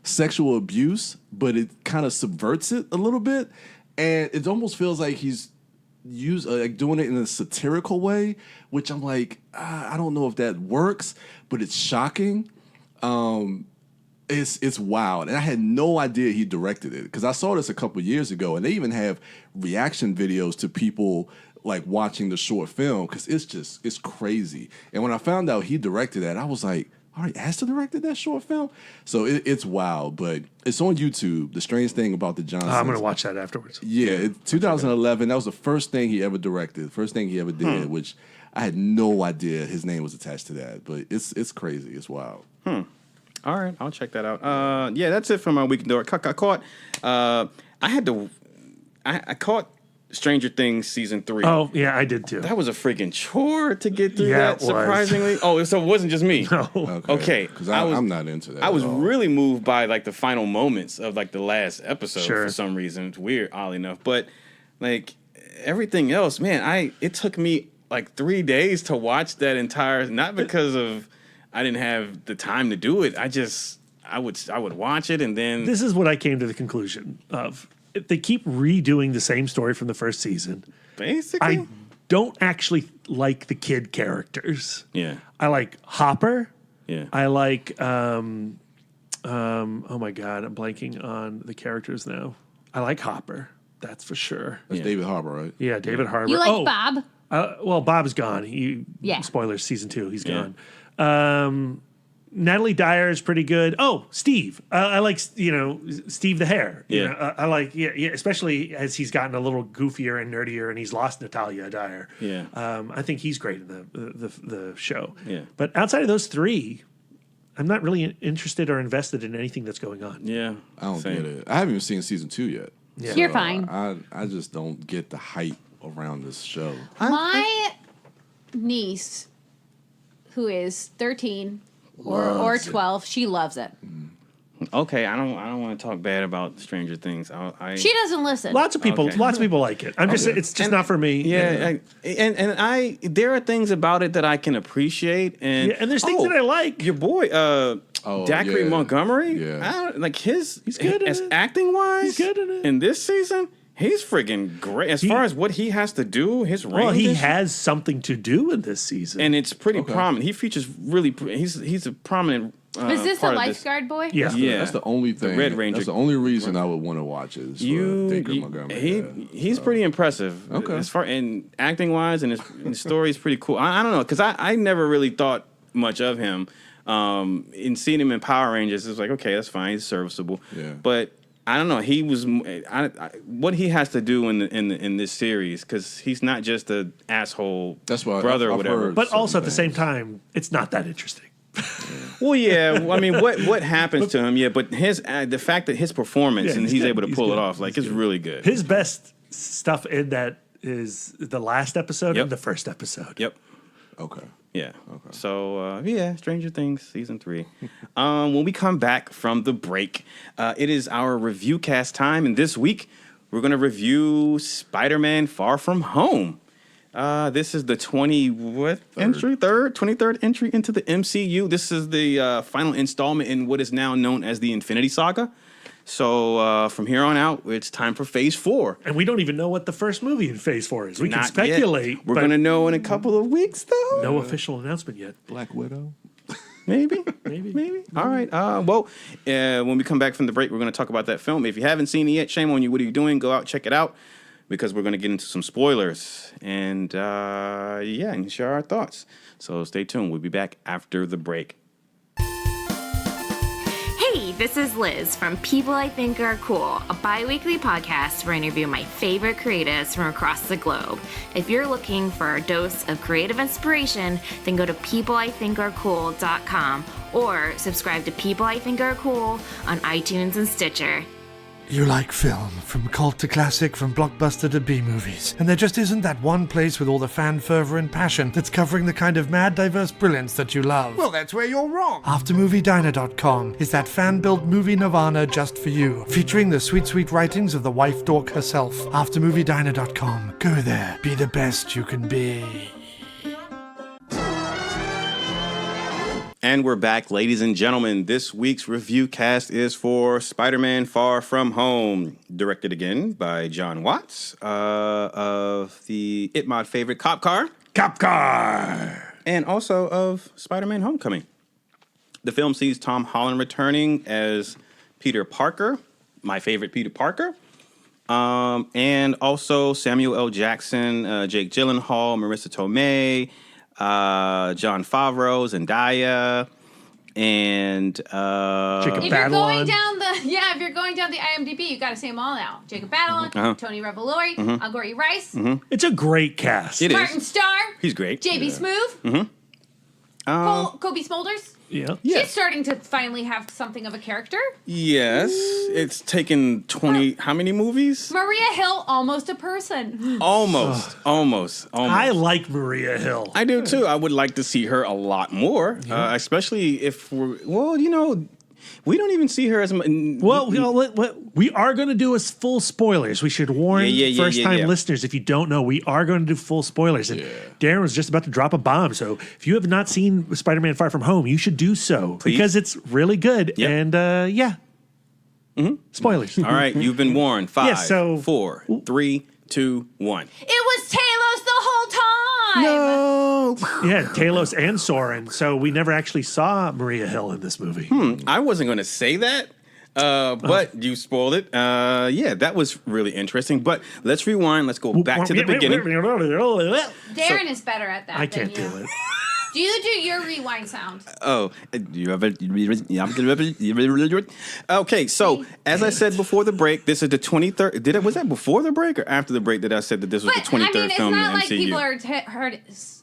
sexual abuse, but it kind of subverts it a little bit, and it almost feels like he's doing it in a satirical way, which I'm like, I don't know if that works, but it's shocking. It's wild, and I had no idea he directed it because I saw this a couple years ago, and they even have reaction videos to people like watching the short film because it's crazy. And when I found out he directed that, I was like, Ari Aster directed that short film? So it's wild, but it's on YouTube. The Strange Thing About the Johnsons. I'm going to watch that afterwards. Yeah, 2011. That was the first thing he ever directed, first thing he ever did, which I had no idea his name was attached to that. But it's crazy. It's wild. All right, I'll check that out. Yeah, that's it for my Week in Dork. I caught Stranger Things season 3. Oh yeah, I did too. That was a freaking chore to get through Yeah, that. Surprisingly, oh, so it wasn't just me. No. Okay, because I'm not into that. I was at all. really moved by like the final moments of like the last episode Sure. for some reason. It's weird, oddly enough, but like everything else, man, it took me like 3 days to watch that entire. Not because of I didn't have the time to do it. I would watch it and then This is what I came to the conclusion of. If they keep redoing the same story from the first season, basically I don't actually like the kid characters. Yeah. I like Hopper. Yeah. I like oh my God, I'm blanking on the characters now. I like Hopper. That's for sure. That's David Harbour, right? Yeah, David Harbour. You like Bob? Well, Bob's gone. Spoilers, season 2, he's gone. Natalie Dyer is pretty good. Oh, Steve. I like, Steve the Hare. Yeah. You know, I like, especially as he's gotten a little goofier and nerdier and he's lost Natalia Dyer. Yeah. I think he's great in the show. Yeah. But outside of those three, I'm not really interested or invested in anything that's going on. Yeah. I don't get it. I haven't even seen season 2 yet. Yeah. You're fine. I just don't get the hype around this show. My niece, who is 13 or 12, she loves it. Okay, I don't want to talk bad about Stranger Things. She doesn't listen. Lots of people like it. It's just not for me. Yeah, and there are things about it that I can appreciate, and there's things that I like. Your boy, Dacre Montgomery, Yeah. I don't, like he's good in as it. acting wise. He's good in it. In this season, he's freaking great. As far as what he has to do, his range. Well, he has something to do in this season, and it's pretty prominent. He features really. He's a prominent. Is this the part of lifeguard boy? Yeah. That's the only thing. Red Ranger. That's the only reason I would want to watch it. Is Dacre Montgomery. He's pretty impressive. Okay. As far and acting wise, and his story is pretty cool. I don't know because I never really thought much of him. In seeing him in Power Rangers, it's like okay, that's fine. He's serviceable. Yeah. But I don't know. He was what he has to do in this series because he's not just an asshole. That's why brother or I've whatever. heard but also at the things. same time, it's not that interesting. Well, yeah. I mean, what happens to him? Yeah, but the fact that his performance and he's good. able to He's pull good. it off, like it's really good. His best stuff in that is the last episode and the first episode. Yep. Okay. Yeah. Okay. So Stranger Things season 3. When we come back from the break, it is our review cast time, and this week we're gonna review Spider-Man: Far From Home. This is the 23rd entry into the MCU. This is the final installment in what is now known as the Infinity Saga. So from here on out, it's time for Phase 4. And we don't even know what the first movie in Phase 4 is. We can Not speculate. yet. We're but going to know in a couple of weeks, though. no official announcement yet. Black Widow. Maybe. All right. When we come back from the break, we're going to talk about that film. If you haven't seen it yet, shame on you. What are you doing? Go out, check it out, because we're going to get into some spoilers and and share our thoughts. So stay tuned. We'll be back after the break. Hey, this is Liz from People I Think Are Cool, a bi-weekly podcast where I interview my favorite creatives from across the globe. If you're looking for a dose of creative inspiration, then go to peopleithinkarecool.com or subscribe to People I Think Are Cool on iTunes and Stitcher. You like film, from cult to classic, from blockbuster to B-movies. And there just isn't that one place with all the fan fervor and passion that's covering the kind of mad, diverse brilliance that you love. Well, that's where you're wrong. AfterMovieDiner.com is that fan-built movie nirvana just for you, featuring the sweet, sweet writings of the Wife Dork herself. AfterMovieDiner.com. Go there. Be the best you can be. And we're back, ladies and gentlemen. This week's review cast is for Spider-Man: Far From Home, directed again by John Watts of the Itmod favorite Cop Car, and also of Spider-Man: Homecoming. The film sees Tom Holland returning as Peter Parker, my favorite Peter Parker, and also Samuel L. Jackson, Jake Gyllenhaal, Marissa Tomei, Jon Favreau, Zendaya, and Jacob if you're going down the IMDb, you got to say them all now. Jacob Batalon, Tony Revolori, Angourie Rice, It's a great cast. It is. Martin Starr, He's great. JB Smoove, Kobe Smulders. Yeah. She's starting to finally have something of a character. Yes. It's taken 20, how many movies? Maria Hill, almost a person. Almost. I like Maria Hill. I do too. I would like to see her a lot more, especially if we don't even see her as much. Well, we are going to do full spoilers. We should warn first-time listeners, if you don't know, we are going to do full spoilers. And Darren was just about to drop a bomb. So if you have not seen Spider-Man Far From Home, you should do so. Please. Because it's really good. Yep. And, spoilers. All right, you've been warned. 5, 4, 3, 2, 1. It was Talos the whole time. No. Yeah, Talos and Soren. So we never actually saw Maria Hill in this movie. I wasn't going to say that, but you spoiled it. That was really interesting. But let's rewind. Let's go back to the beginning. Darren is better at that. I can't than you. do it. Do you do your rewind sound? Okay, so as I said before the break, this is the 23rd. Was that before the break or after the break that I said that this was the 23rd film in the MCU? It's not like people are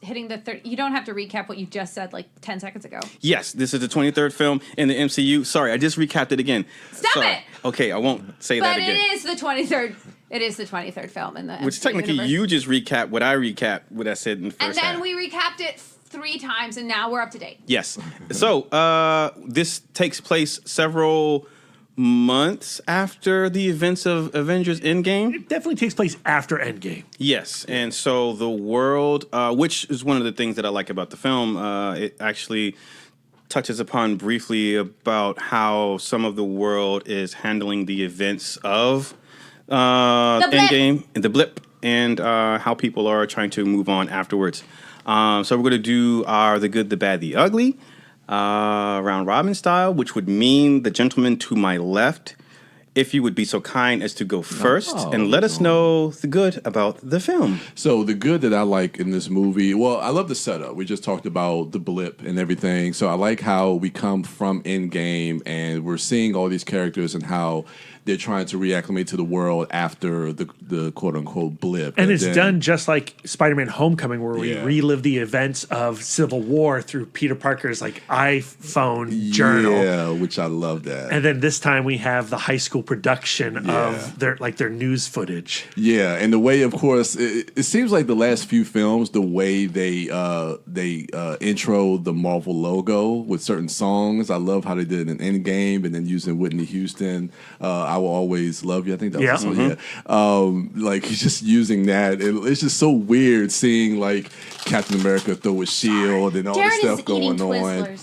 hitting the third. You don't have to recap what you just said like 10 seconds ago. Yes, this is the 23rd film in the MCU. Sorry, I just recapped it again. Stop it! Okay, I won't say that again. But it is the 23rd. It is the 23rd film in the Which MCU technically universe. you just recapped what I said in the first And then half. we recapped it 3 times, and now we're up to date. Yes. So this takes place several months after the events of Avengers Endgame. It definitely takes place after Endgame. Yes. And so the world, which is one of the things that I like about the film, it actually touches upon briefly about how some of the world is handling the events of Endgame and the blip and how people are trying to move on afterwards. So we're going to do the good, the bad, the ugly, round robin style, which would mean the gentleman to my left, if you would be so kind as to go first and let us know the good about the film. So the good that I like in this movie, well, I love the setup. We just talked about the blip and everything. So I like how we come from Endgame and we're seeing all these characters and how they're trying to reacclimate to the world after the quote-unquote blip. And it's done just like Spider-Man Homecoming, where we relive the events of Civil War through Peter Parker's iPhone journal. Yeah, which I love that. And then this time we have the high school production of their news footage. Yeah, and the way, of course, it seems like the last few films, the way they intro the Marvel logo with certain songs. I love how they did it in Endgame, and then using Whitney Houston. I Will Always Love You. I think that was the song. Like he's just using that. It's just so weird seeing like Captain America throw a shield and all this stuff going on.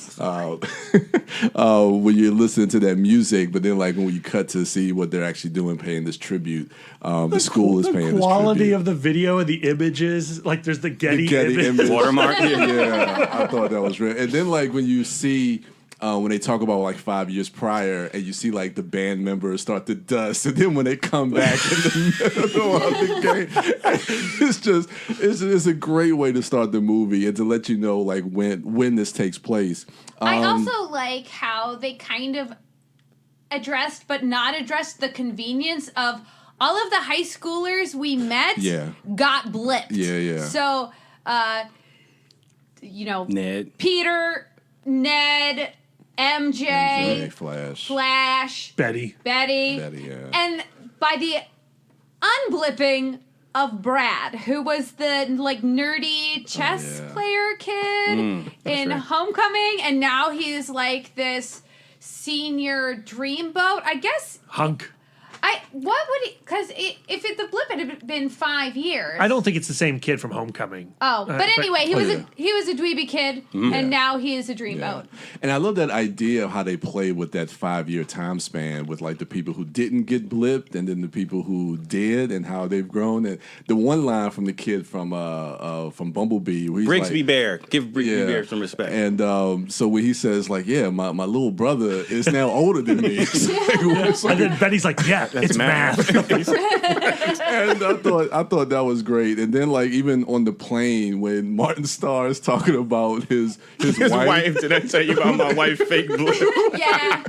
When you're listening to that music, but then like when you cut to see what they're actually doing, paying this tribute, the school is paying this tribute. The quality of the video and the images, like there's the Getty image. Watermark. Yeah, I thought that was real. And then like when you see when they talk about like 5 years prior, and you see like the band members start to dust, and then when they come back in the middle of the game, it's a great way to start the movie and to let you know like when this takes place. I also like how they kind of addressed but not addressed the convenience of all of the high schoolers we met got blipped. Yeah. So, Ned, Peter, Ned, MJ, Flash, Betty, yeah. And by the unblipping of Brad, who was the like nerdy chess player kid in Homecoming, and now he's like this senior dreamboat. I guess hunk. What would he? Because if the blip had been 5 years, I don't think it's the same kid from Homecoming. But anyway, he was a dweeby kid, and now he is a dreamboat. And I love that idea of how they play with that 5-year time span with like the people who didn't get blipped and then the people who did and how they've grown. And the one line from the kid from Bumblebee, where he's Brigsby like, Bear, give Brigsby Bear some respect. And so when he says like, my little brother is now older than me, and then Betty's like, it's math. And I thought that was great. And then like even on the plane when Martin Starr is talking about his wife. Did I tell you about my wife fake blip? Yeah.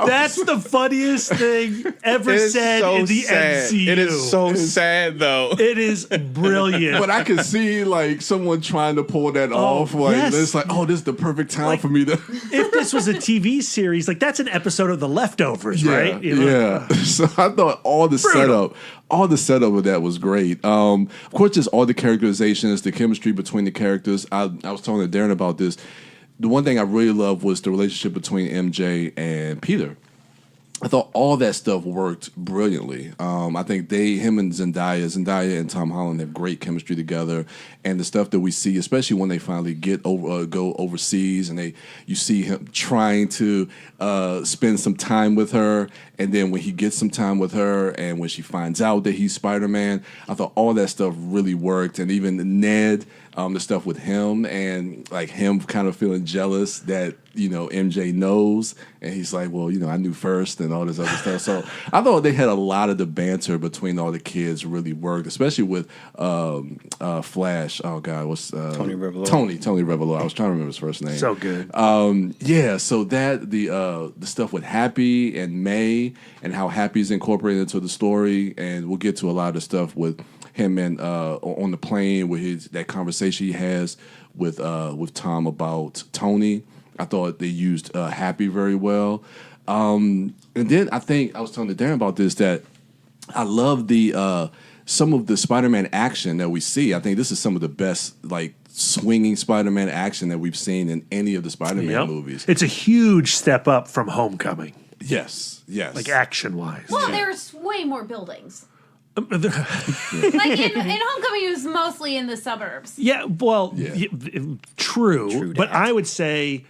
That's the funniest thing ever said in the MCU. It is so sad though. It is brilliant. But I can see like someone trying to pull that off. Like it's like, this is the perfect time for me to. If this was a TV series, like that's an episode of The Leftovers, right? You know? Yeah. So I thought all the setup of that was great. Of course, just all the characterizations, the chemistry between the characters. I was talking to Darren about this. The one thing I really loved was the relationship between MJ and Peter. I thought all that stuff worked brilliantly. I think him and Zendaya and Tom Holland have great chemistry together, and the stuff that we see, especially when they finally go overseas, and you see him trying to spend some time with her, and then when he gets some time with her, and when she finds out that he's Spider-Man, I thought all that stuff really worked, and even Ned. The stuff with him and like him kind of feeling jealous that MJ knows, and he's like, well, I knew first and all this other stuff. So I thought they had a lot of the banter between all the kids really worked, especially with Flash. Oh God, what's Tony Revolo? Tony Revolo. I was trying to remember his first name. So good. Yeah. So that the stuff with Happy and May and how Happy's incorporated into the story, and we'll get to a lot of the stuff with him and on the plane with that conversation he has with Tom about Tony. I thought they used Happy very well. And then I think I was telling Darren about this, that I love the some of the Spider-Man action that we see. I think this is some of the best like swinging Spider-Man action that we've seen in any of the Spider-Man movies. It's a huge step up from Homecoming. Yes. Like action-wise. Well, there's way more buildings. Like in Homecoming, it was mostly in the suburbs. Yeah, well, true. But I would say,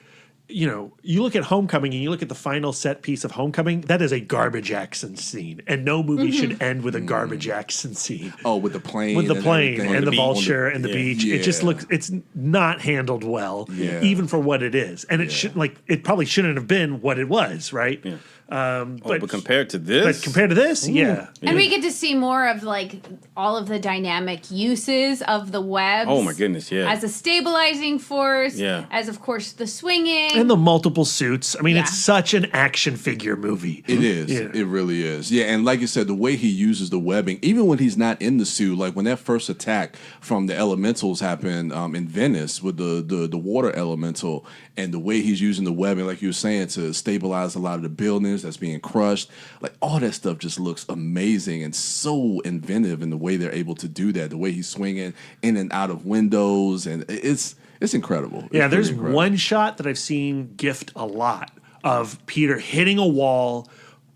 you look at Homecoming and you look at the final set piece of Homecoming, that is a garbage action scene. And no movie should end with a garbage action scene. Oh, with the plane. With the plane and the vulture and the yeah. beach. Yeah. It just looks, it's not handled well, even for what it is. And it should it probably shouldn't have been what it was, right? Yeah. But compared to this? But compared to this, yeah. And we get to see more of like all of the dynamic uses of the webs. Oh my goodness, yeah. As a stabilizing force. Yeah. As of course the swinging. And the multiple suits. I mean, it's such an action figure movie. It is. Yeah. It really is. Yeah, and like you said, the way he uses the webbing, even when he's not in the suit, like when that first attack from the elementals happened in Venice with the water elemental, and the way he's using the webbing, like you were saying, to stabilize a lot of the buildings that's being crushed, like all that stuff just looks amazing and so inventive in the way they're able to do that. The way he's swinging in and out of windows, and it's incredible. Yeah, there's one shot that I've seen gift a lot of Peter hitting a wall,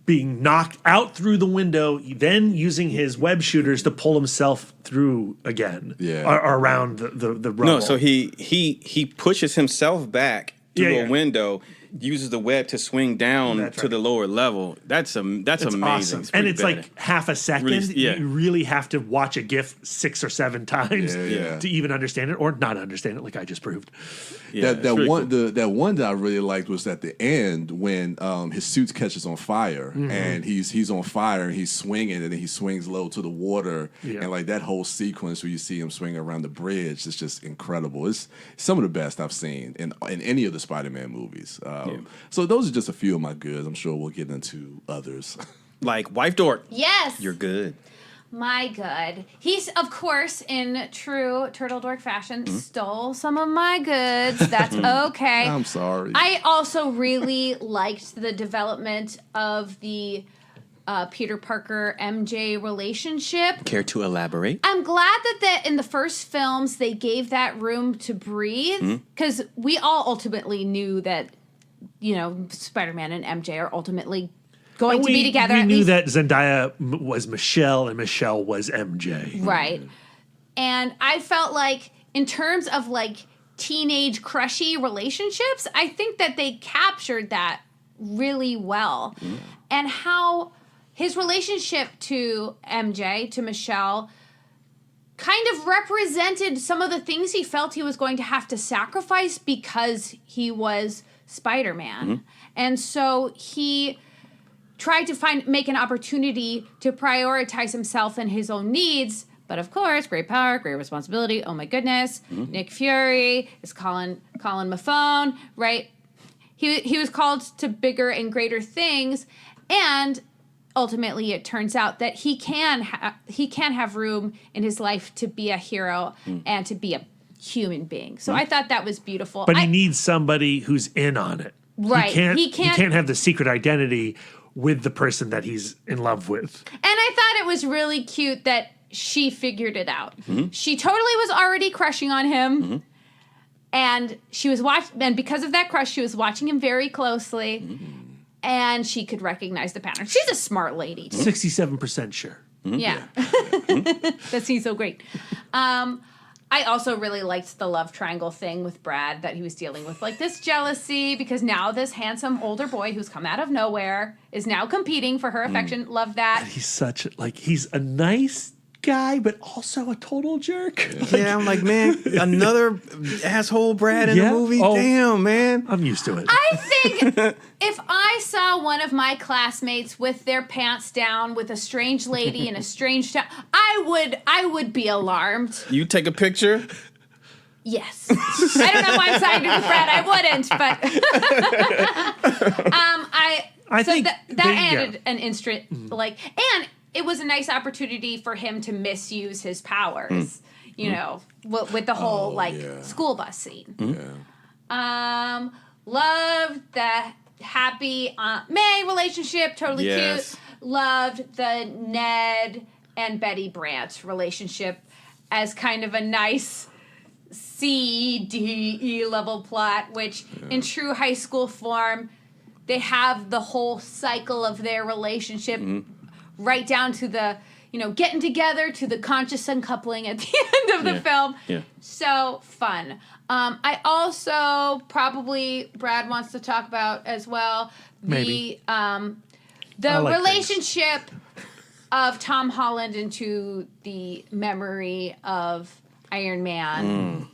being knocked out through the window, then using his web shooters to pull himself through again, around the rubble. No, so he pushes himself back through a window, uses the web to swing down to the lower level. That's amazing. Awesome. And it's like half a second. Really, You really have to watch a GIF 6 or 7 times to even understand it, or not understand it, like I just proved. Yeah, that one that I really liked was at the end when his suit catches on fire, and he's on fire and he's swinging, and then he swings low to the water, and like that whole sequence where you see him swinging around the bridge, it's just incredible. It's some of the best I've seen in any of the Spider-Man movies. So those are just a few of my goods. I'm sure we'll get into others. Like Wife Dork. Yes. You're good. My good. He's, of course, in true Turtle Dork fashion, stole some of my goods. That's okay. I'm sorry. I also really liked the development of the Peter Parker MJ relationship. Care to elaborate? I'm glad that in the first films they gave that room to breathe, because we all ultimately knew that, Spider-Man and MJ are ultimately going to be together. We knew that Zendaya was Michelle and Michelle was MJ. Right. And I felt like in terms of like teenage crushy relationships, I think that they captured that really well. And how his relationship to MJ, to Michelle, kind of represented some of the things he felt he was going to have to sacrifice because he was Spider-Man. And so he tried to make an opportunity to prioritize himself and his own needs. But of course, great power, great responsibility. Oh my goodness. Nick Fury is calling Mafone, right? He was called to bigger and greater things. And ultimately, it turns out that he can have room in his life to be a hero and to be a human being. So I thought that was beautiful. But he needs somebody who's in on it. Right. He can't have the secret identity with the person that he's in love with. And I thought it was really cute that she figured it out. She totally was already crushing on him. And she was and because of that crush, she was watching him very closely. And she could recognize the pattern. She's a smart lady. 67% sure. Yeah. That seems so great. I also really liked the love triangle thing with Brad that he was dealing with, like this jealousy, because now this handsome older boy who's come out of nowhere is now competing for her affection. Love that. And he's a nice guy, but also a total jerk. Yeah, I'm like, man, another asshole Brad in the movie? Oh, damn, man. I'm used to it. I think if I saw one of my classmates with their pants down with a strange lady in a strange town, I would be alarmed. You take a picture? Yes. I don't know why I'm siding with Brad. I wouldn't, but I think that added an instant and it was a nice opportunity for him to misuse his powers. You know, with the whole school bus scene. Loved the happy Aunt May relationship, totally cute. Loved the Ned and Betty Brant relationship as kind of a nice C, D, E level plot, which in true high school form, they have the whole cycle of their relationship right down to the, getting together to the conscious uncoupling at the end of the film. Yeah. So fun. I also probably Brad wants to talk about as well the relationship of Tom Holland into the memory of Iron Man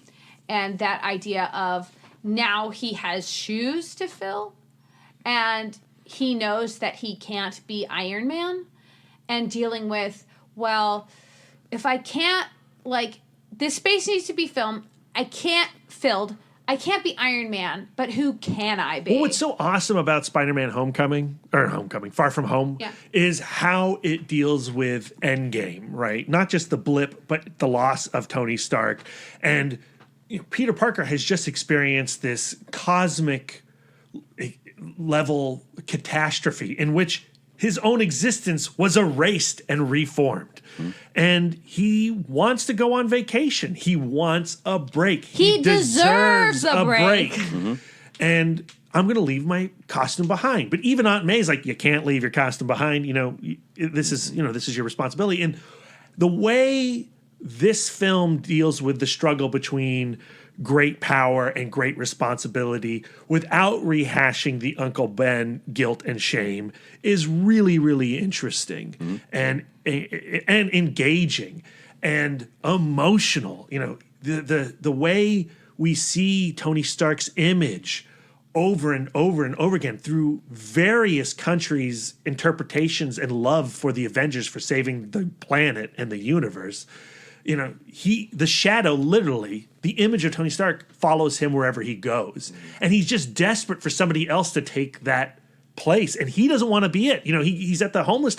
and that idea of now he has shoes to fill and he knows that he can't be Iron Man and dealing with, well, if I can't, this space needs to be filled. I can't be Iron Man, but who can I be? Well, what's so awesome about Spider-Man Far From Home, is how it deals with Endgame, right? Not just the blip, but the loss of Tony Stark. And Peter Parker has just experienced this cosmic level catastrophe in which his own existence was erased and reformed. And he wants to go on vacation. He wants a break. He deserves a break. And I'm going to leave my costume behind. But even Aunt May's like, you can't leave your costume behind. This is your responsibility. And the way this film deals with the struggle between great power and great responsibility without rehashing the Uncle Ben guilt and shame is really, really interesting and engaging and emotional. The way we see Tony Stark's image over and over and over again through various countries' interpretations and love for the Avengers for saving the planet and the universe. The shadow, literally, the image of Tony Stark follows him wherever he goes. And he's just desperate for somebody else to take that place. And he doesn't want to be it. He's at the homeless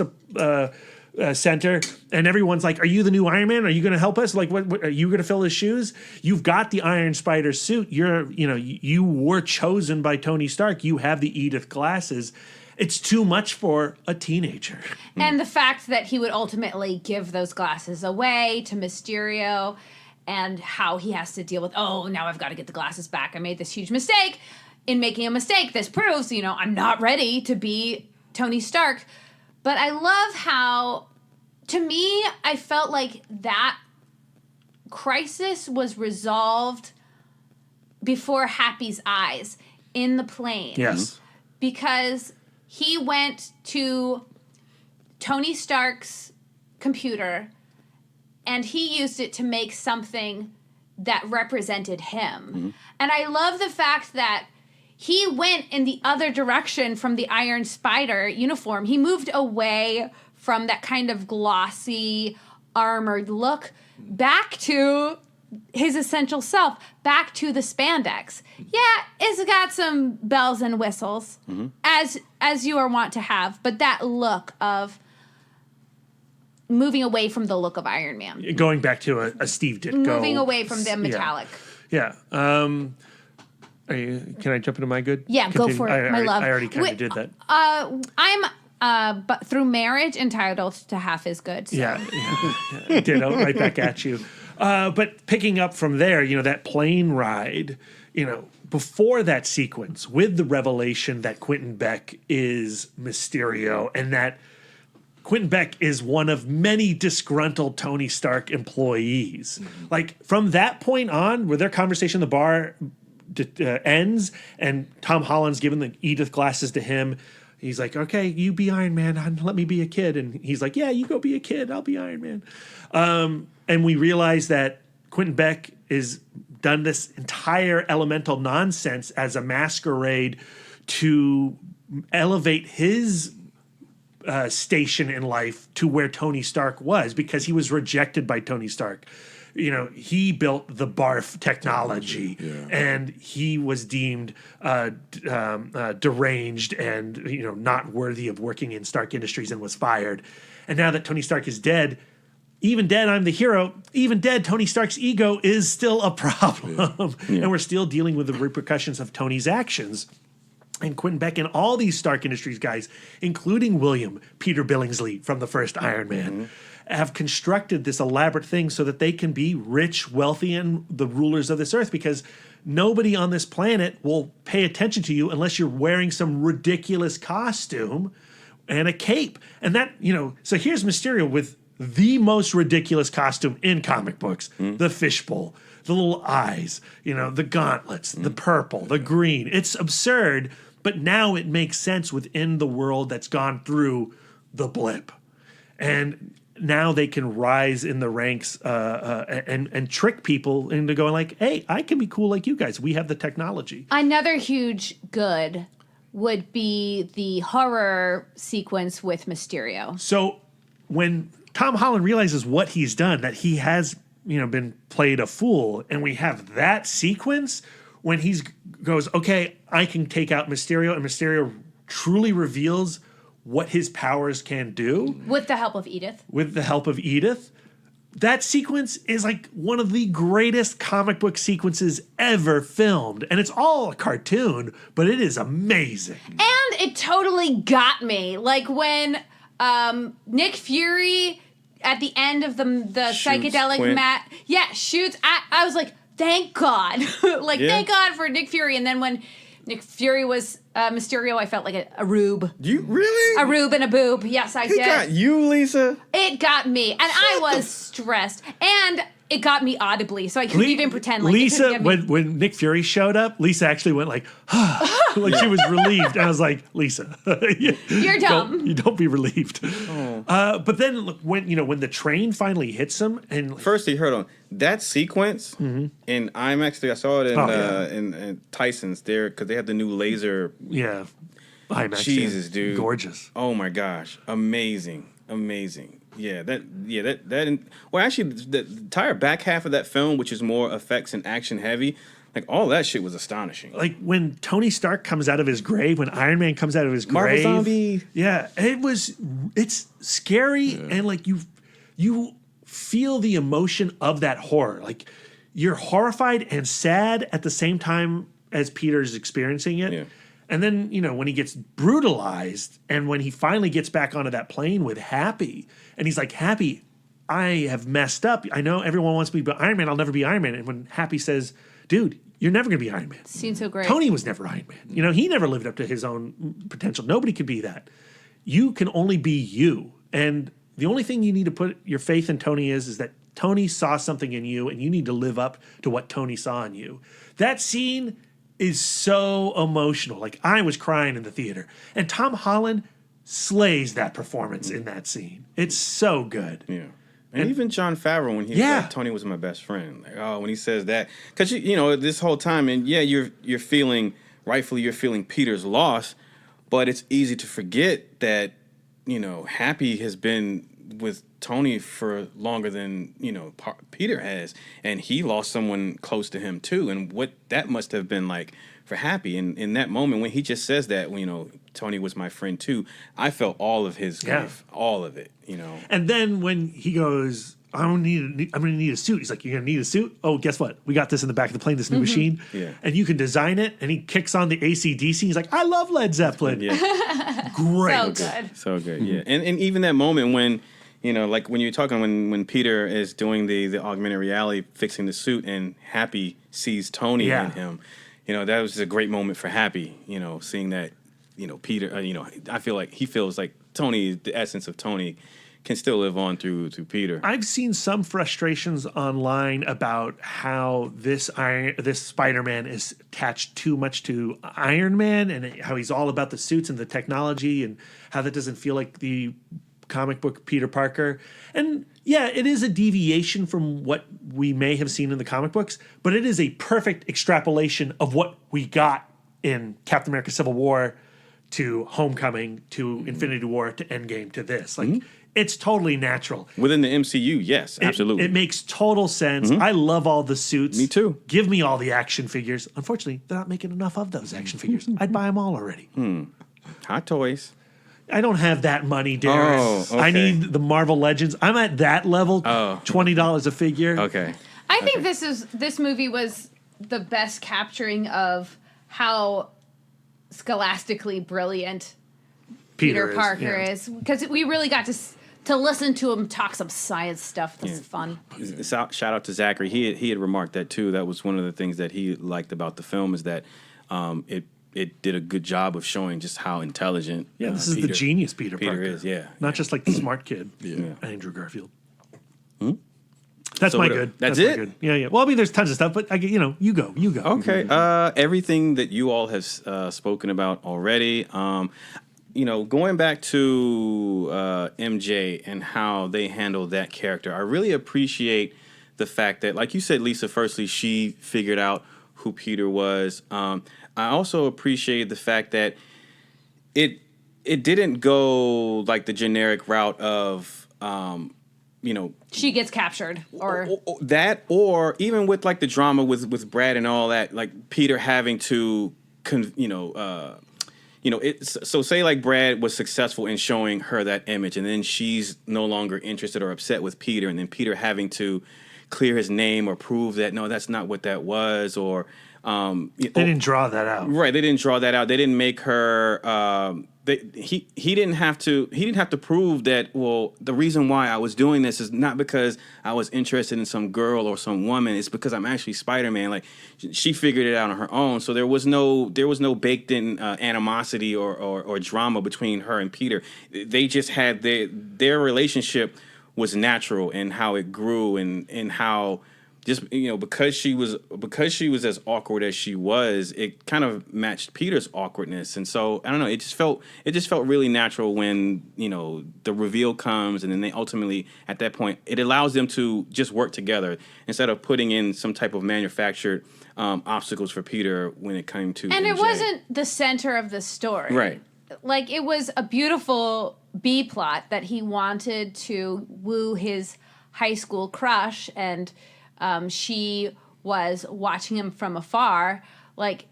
center and everyone's like, are you the new Iron Man? Are you going to help us? Like, what are you going to fill his shoes? You've got the Iron Spider suit. You were chosen by Tony Stark. You have the Edith glasses. It's too much for a teenager. And the fact that he would ultimately give those glasses away to Mysterio and how he has to deal with, now I've got to get the glasses back. I made this huge mistake. In making a mistake, this proves, I'm not ready to be Tony Stark. But I love how, to me, I felt like that crisis was resolved before Happy's eyes in the plane. Yes. Because he went to Tony Stark's computer and he used it to make something that represented him. And I love the fact that he went in the other direction from the Iron Spider uniform. He moved away from that kind of glossy, armored look back to his essential self, back to the spandex. Yeah, it's got some bells and whistles, as you are wont to have, but that look of moving away from the look of Iron Man. Going back to a Steve Ditko. Moving away from the metallic. Yeah. Can I jump into my good? Yeah, go for it, my love. I already kind of did that. I'm but through marriage entitled to half as good. So. Yeah. Ditto, right back at you. But picking up from there, that plane ride, before that sequence with the revelation that Quentin Beck is Mysterio and that Quentin Beck is one of many disgruntled Tony Stark employees. Mm-hmm. Like from that point on, where their conversation in the bar ends and Tom Holland's giving the Edith glasses to him, he's like, okay, you be Iron Man. Let me be a kid. And he's like, yeah, you go be a kid. I'll be Iron Man. And we realize that Quentin Beck is done this entire elemental nonsense as a masquerade to elevate his station in life to where Tony Stark was, because he was rejected by Tony Stark. He built the barf technology, and he was deemed deranged and not worthy of working in Stark Industries and was fired. And now that Tony Stark is dead, even dead, I'm the hero. Even dead, Tony Stark's ego is still a problem, and we're still dealing with the repercussions of Tony's actions. And Quentin Beck and all these Stark Industries guys, including William Peter Billingsley from the first Iron Man, have constructed this elaborate thing so that they can be rich, wealthy, and the rulers of this earth, because nobody on this planet will pay attention to you unless you're wearing some ridiculous costume and a cape. And that, so here's Mysterio with the most ridiculous costume in comic books, the fishbowl, the little eyes, the gauntlets, the purple, the green. It's absurd, but now it makes sense within the world that's gone through the blip. And now they can rise in the ranks and trick people into going like, hey, I can be cool like you guys. We have the technology. Another huge good would be the horror sequence with Mysterio. So when Tom Holland realizes what he's done, that he has been played a fool, and we have that sequence when he goes, okay, I can take out Mysterio, and Mysterio truly reveals what his powers can do. With the help of Edith. That sequence is like one of the greatest comic book sequences ever filmed. And it's all a cartoon, but it is amazing. And it totally got me. Like when Nick Fury at the end of the psychedelic mat, shoots. I was like, thank God. Thank God for Nick Fury. And then when Nick Fury was Mysterio, I felt like a rube. You really? A rube and a boob. Yes, I did. It got you, Lisa? It got me. And I was stressed. And it got me audibly, so I couldn't even pretend like Lisa, when Nick Fury showed up, Lisa actually went like, like she was relieved. And I was like, Lisa, you're dumb. You don't be relieved. But then when the train finally hits him, and first he heard on that sequence in IMAX. I saw it in Tyson's there because they had the new laser. Yeah, IMAX. Jesus, dude, gorgeous. Oh my gosh, amazing. Yeah, well, actually, the entire back half of that film, which is more effects and action heavy, like all that shit was astonishing. Like when Tony Stark comes out of his grave, when Iron Man comes out of his grave, Marvel Zombie. Yeah, it's scary, and like you feel the emotion of that horror. Like you're horrified and sad at the same time as Peter's experiencing it. Yeah. And then, when he gets brutalized and when he finally gets back onto that plane with Happy, and he's like, Happy, I have messed up. I know everyone wants me to be Iron Man. I'll never be Iron Man. And when Happy says, dude, you're never going to be Iron Man. Seems so great. Tony was never Iron Man. He never lived up to his own potential. Nobody could be that. You can only be you. And the only thing you need to put your faith in Tony is that Tony saw something in you, and you need to live up to what Tony saw in you. That scene is so emotional. Like I was crying in the theater, and Tom Holland slays that performance in that scene. It's so good. Yeah. And even Jon Favreau, when he was like, Tony was my best friend. Like, when he says that, because this whole time, and you're feeling rightfully you're feeling Peter's loss, but it's easy to forget that Happy has been with Tony for longer than Peter has, and he lost someone close to him too, and what that must have been like for Happy. And in that moment when he just says that, Tony was my friend too, I felt all of his grief, all of it. And then when he goes, I'm gonna need a suit. He's like, you're gonna need a suit? Oh, guess what? We got this in the back of the plane, this new machine. Yeah. And you can design it. And he kicks on the AC/DC. He's like, I love Led Zeppelin. Yeah. Great. So good. Yeah. And even that moment when, like when you're talking when Peter is doing the augmented reality, fixing the suit, and Happy sees Tony in him, that was a great moment for Happy, seeing that, Peter, I feel like he feels like Tony, the essence of Tony, can still live on through Peter. I've seen some frustrations online about how this Spider-Man is attached too much to Iron Man and how he's all about the suits and the technology and how that doesn't feel like the comic book Peter Parker. And yeah, it is a deviation from what we may have seen in the comic books, but it is a perfect extrapolation of what we got in Captain America Civil War to Homecoming to Infinity War to Endgame to this. Like, it's totally natural. Within the MCU, yes, absolutely. It makes total sense. I love all the suits. Me too. Give me all the action figures. Unfortunately, they're not making enough of those action figures. I'd buy them all already. Hot toys. I don't have that money, Darren. Oh, okay. I need the Marvel Legends. I'm at that level. $20 a figure. Okay. I think this movie was the best capturing of how scholastically brilliant Peter Parker is, because we really got to listen to him talk some science stuff. That's fun. Shout out to Zachary. He had remarked that too. That was one of the things that he liked about the film, is that it did a good job of showing just how intelligent. This is the genius Peter Parker is. Yeah, not just like the smart kid. Andrew Garfield. That's So my what- good. that's my it? good. Yeah. Well, I mean, there's tons of stuff, but you go. Okay. Everything that you all have spoken about already. Going back to MJ and how they handled that character, I really appreciate the fact that, like you said, Lisa, firstly, she figured out who Peter was. I also appreciate the fact that it didn't go like the generic route of, she gets captured, or or even with like the drama with Brad and all that, like Peter having to, so say like Brad was successful in showing her that image, and then she's no longer interested or upset with Peter, and then Peter having to clear his name or prove that no, that's not what that was, or they didn't draw that out. Right, they didn't draw that out. They didn't make her. He didn't have to prove that. Well, the reason why I was doing this is not because I was interested in some girl or some woman. It's because I'm actually Spider-Man. Like, she figured it out on her own. So there was no baked in animosity or drama between her and Peter. They just had their relationship was natural, and how it grew, and how. Just because she was as awkward as she was, it kind of matched Peter's awkwardness, and so I don't know. It just felt really natural when the reveal comes, and then they ultimately at that point it allows them to just work together instead of putting in some type of manufactured obstacles for Peter when it came to. And MJ. it wasn't the center of the story, right? Like, it was a beautiful B plot that he wanted to woo his high school crush, and. She was watching him from afar, like.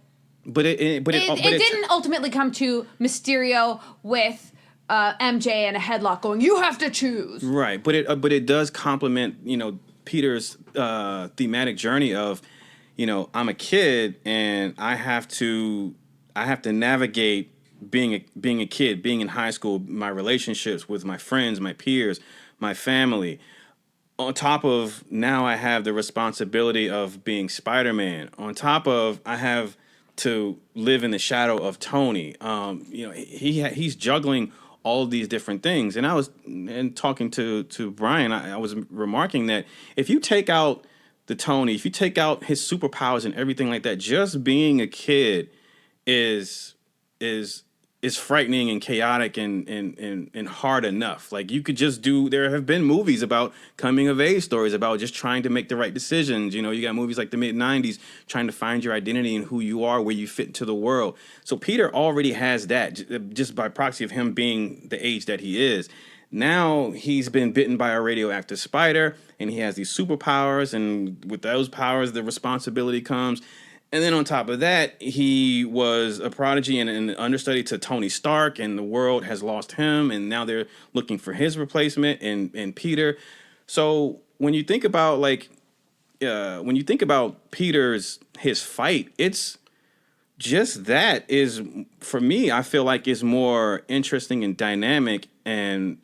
But it didn't ultimately come to Mysterio with MJ and a headlock going, "You have to choose." Right, but it does complement Peter's thematic journey of, I'm a kid and I have to navigate being a kid, being in high school, my relationships with my friends, my peers, my family. On top of now, I have the responsibility of being Spider-Man. On top of, I have to live in the shadow of Tony. He's juggling all of these different things. And I was talking to Brian, I was remarking that if you take out the Tony, if you take out his superpowers and everything like that, just being a kid is frightening and chaotic and hard enough. Like, you could just there have been movies about coming of age stories about just trying to make the right decisions. You got movies like the mid-90s trying to find your identity and who you are, where you fit into the world. So Peter already has that just by proxy of him being the age that he is. Now he's been bitten by a radioactive spider and he has these superpowers, and with those powers, the responsibility comes. And then on top of that, he was a prodigy and an understudy to Tony Stark, and the world has lost him, and now they're looking for his replacement and Peter. So when you think about Peter's his fight, it's just that is, for me, I feel like is more interesting and dynamic and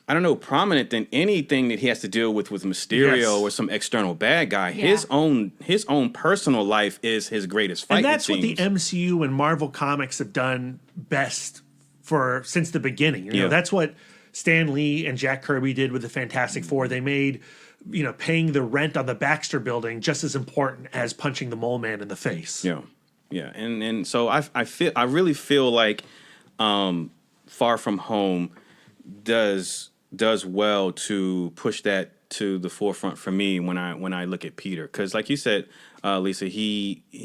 I don't know, prominent than anything that he has to deal with Mysterio or some external bad guy. Yeah. His own personal life is his greatest fight. And that's what the MCU and Marvel Comics have done best since the beginning. You know, that's what Stan Lee and Jack Kirby did with the Fantastic Four. They made, paying the rent on the Baxter Building just as important as punching the Mole Man in the face. Yeah, yeah, and so I really feel like Far From Home does well to push that to the forefront for me when I look at Peter, because like you said, Lisa,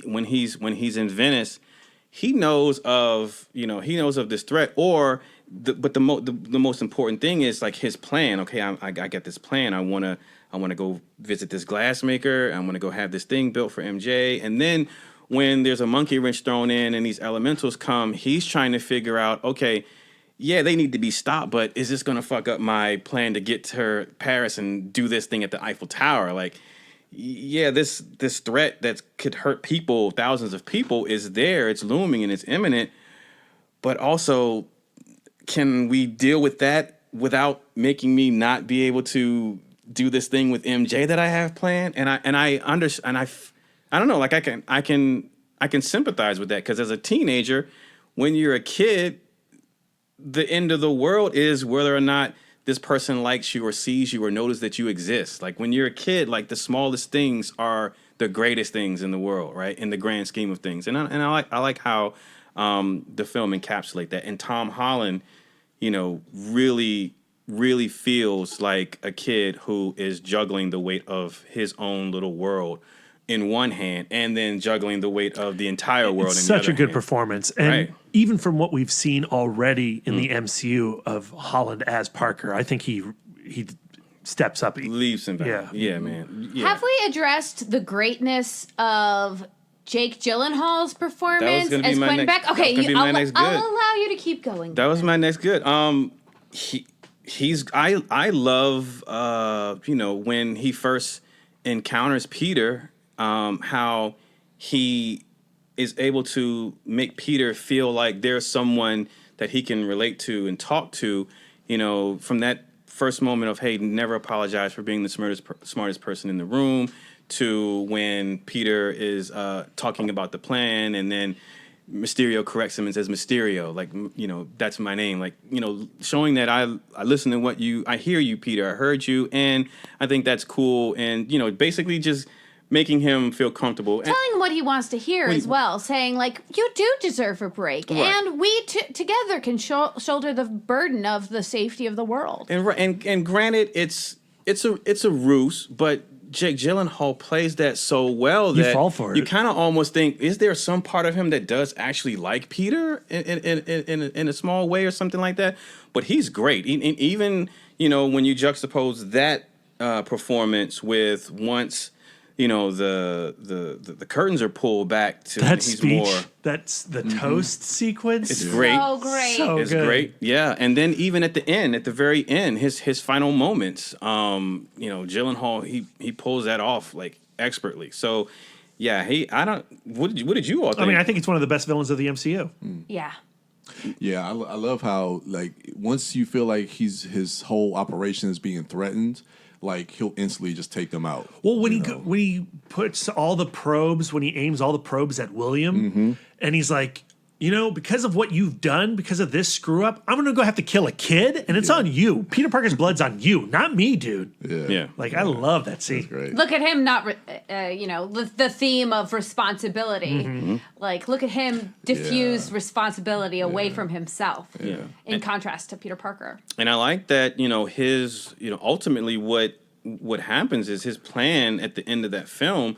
when he's in Venice, he knows of this threat, but the most important thing is like his plan. Okay, I got this plan. I wanna go visit this glassmaker. I wanna go have this thing built for MJ, and then when there's a monkey wrench thrown in and these elementals come, he's trying to figure out, okay, yeah, they need to be stopped, but is this going to fuck up my plan to get to Paris and do this thing at the Eiffel Tower? Like, yeah, this threat that could hurt people, thousands of people, is there. It's looming and it's imminent. But also, can we deal with that without making me not be able to do this thing with MJ that I have planned? And I don't know, like I can sympathize with that, because as a teenager, when you're a kid, the end of the world is whether or not this person likes you or sees you or notices that you exist. Like when you're a kid, like the smallest things are the greatest things in the world, right? In the grand scheme of things. And I like how the film encapsulates that. And Tom Holland, really, really feels like a kid who is juggling the weight of his own little world in one hand, and then juggling the weight of the entire world. It's in such the a other good hand. performance, and even from what we've seen already in the MCU of Holland as Parker, I think he steps up. Leaves him back. Yeah, man. Yeah. Have we addressed the greatness of Jake Gyllenhaal's performance as Quentin Beck? Okay, I'll allow you to keep going. That was my next good. I love when he first encounters Peter, how he is able to make Peter feel like there's someone that he can relate to and talk to, from that first moment of, hey, never apologize for being the smartest person in the room, to when Peter is talking about the plan, and then Mysterio corrects him and says, Mysterio, like, that's my name. Like, showing that I listen to I hear you, Peter, I heard you. And I think that's cool. And, basically just making him feel comfortable. Telling him what he wants to hear as well. Saying, like, you do deserve a break. Right. And we together can shoulder the burden of the safety of the world. And granted, it's a ruse, but Jake Gyllenhaal plays that so well that you fall for it. You kind of almost think, is there some part of him that does actually like Peter in a small way or something like that? But he's great. Even when you juxtapose that performance with once the curtains are pulled back to that he's speech. More. That's the toast sequence. It's great. So great. It's great. Yeah. And then even at the very end, his final moments, Gyllenhaal, he pulls that off like expertly. So yeah, what did you all think? I mean, I think it's one of the best villains of the MCU. Yeah. Yeah, I love how, like, once you feel like his whole operation is being threatened, like, he'll instantly just take them out. Well, when he puts all the probes, when he aims all the probes at William, and he's like, because of what you've done, because of this screw up, I'm gonna go have to kill a kid, and it's on you. Peter Parker's blood's on you, not me, dude. Yeah. Like, I love that scene. That's great. Look at him, not the theme of responsibility. Like, look at him diffuse responsibility away from himself. Yeah. In contrast to Peter Parker. And I like that, his, ultimately what happens is his plan at the end of that film,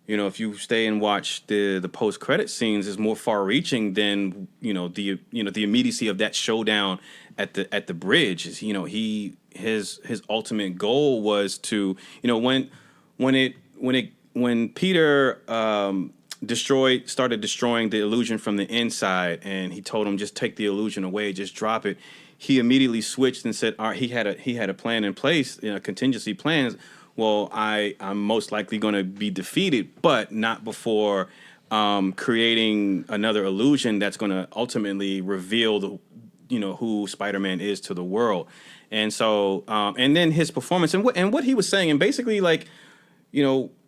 if you stay and watch the post-credit scenes, is more far-reaching than the immediacy of that showdown at the bridge. Is his ultimate goal was to when Peter started destroying the illusion from the inside, and he told him, just take the illusion away, just drop it. He immediately switched and said, all right, he had a plan in place, contingency plans. Well, I'm most likely going to be defeated, but not before creating another illusion that's going to ultimately reveal who Spider-Man is to the world. And so, and then his performance and what he was saying, and basically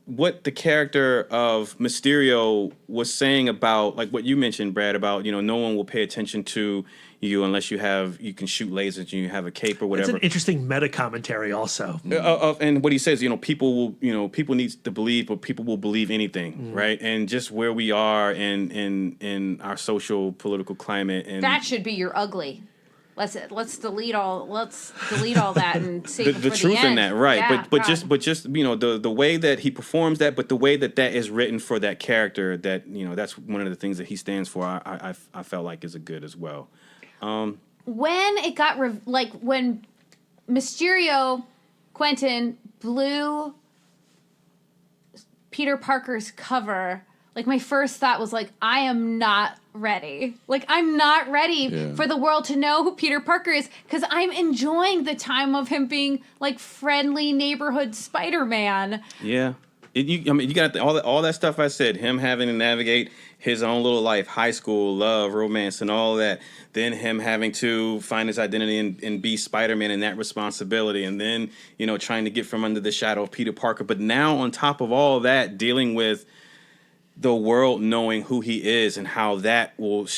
what the character of Mysterio was saying about, like what you mentioned, Brad, about, no one will pay attention to you unless you can shoot lasers and you have a cape or whatever. It's an interesting meta commentary also. And what he says, people need to believe, but people will believe anything, right? And just where we are in our social political climate, and that should be your ugly. Let's delete all that and save it for the truth end. in that, right? Yeah, but just the way that he performs that, but the way that is written for that character, that that's one of the things that he stands for. I felt like is a good as well. When it got when Mysterio, Quentin blew Peter Parker's cover, my first thought was I am not ready. I'm not ready for the world to know who Peter Parker is, because I'm enjoying the time of him being friendly neighborhood Spider-Man. Yeah. You got all that stuff I said, him having to navigate his own little life, high school, love, romance, and all that. Then him having to find his identity and be Spider-Man and that responsibility. And then, trying to get from under the shadow of Peter Parker. But now on top of all that, dealing with the world knowing who he is and how that will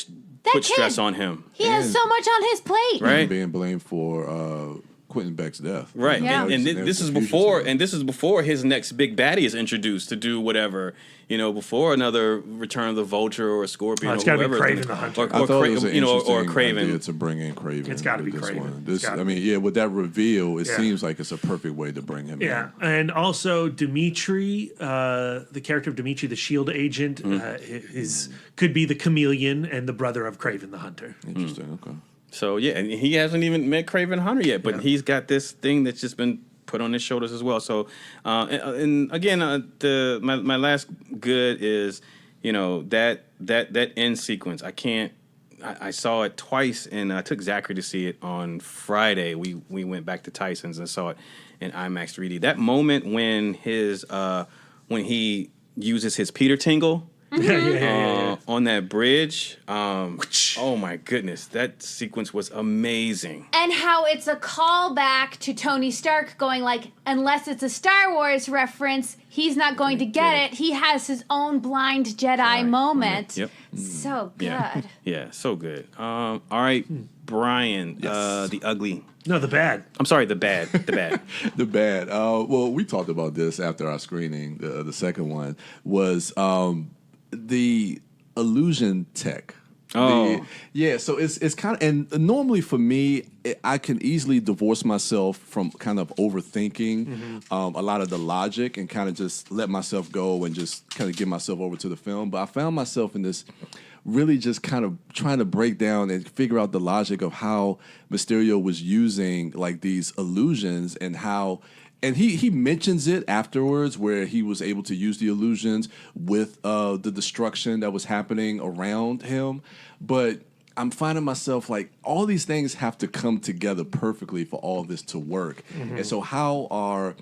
put stress on him. He has so much on his plate. Right. Being blamed for Quentin Beck's death. Right. Yeah. And this is before his next big baddie is introduced to do whatever, before another Return of the Vulture or a Scorpion or whoever. Be Kraven the Hunter. I thought it was an interesting Kraven. idea to bring in Kraven. It's got to be Kraven. With that reveal, it seems like it's a perfect way to bring him in. Yeah, and also Dimitri, the character of Dimitri, the S.H.I.E.L.D. agent, could be the chameleon and the brother of Kraven the Hunter. Interesting, okay. So, yeah, and he hasn't even met Kraven Hunter yet, but he's got this thing that's just been put on his shoulders as well. So, and again, my last good is, that end sequence. I saw it twice, and I took Zachary to see it on Friday. We went back to Tyson's and saw it in IMAX 3D. That moment when when he uses his Peter Tingle. On that bridge, oh my goodness, that sequence was amazing. And how it's a callback to Tony Stark going unless it's a Star Wars reference, he's not going to get it. He has his own blind Jedi moment. Yep. So good. Yeah, so good. All right, Brian, Yes. the ugly. No, the bad. I'm sorry, the bad. The bad. The bad. Well, we talked about this after our screening. The second one was the illusion tech. So it's kind of, and normally for me, I can easily divorce myself from kind of overthinking a lot of the logic and kind of just let myself go and just kind of give myself over to the film. But I found myself in this really just kind of trying to break down and figure out the logic of how Mysterio was using these illusions and how. And he mentions it afterwards where he was able to use the illusions with the destruction that was happening around him. But I'm finding myself all these things have to come together perfectly for all this to work. And so how are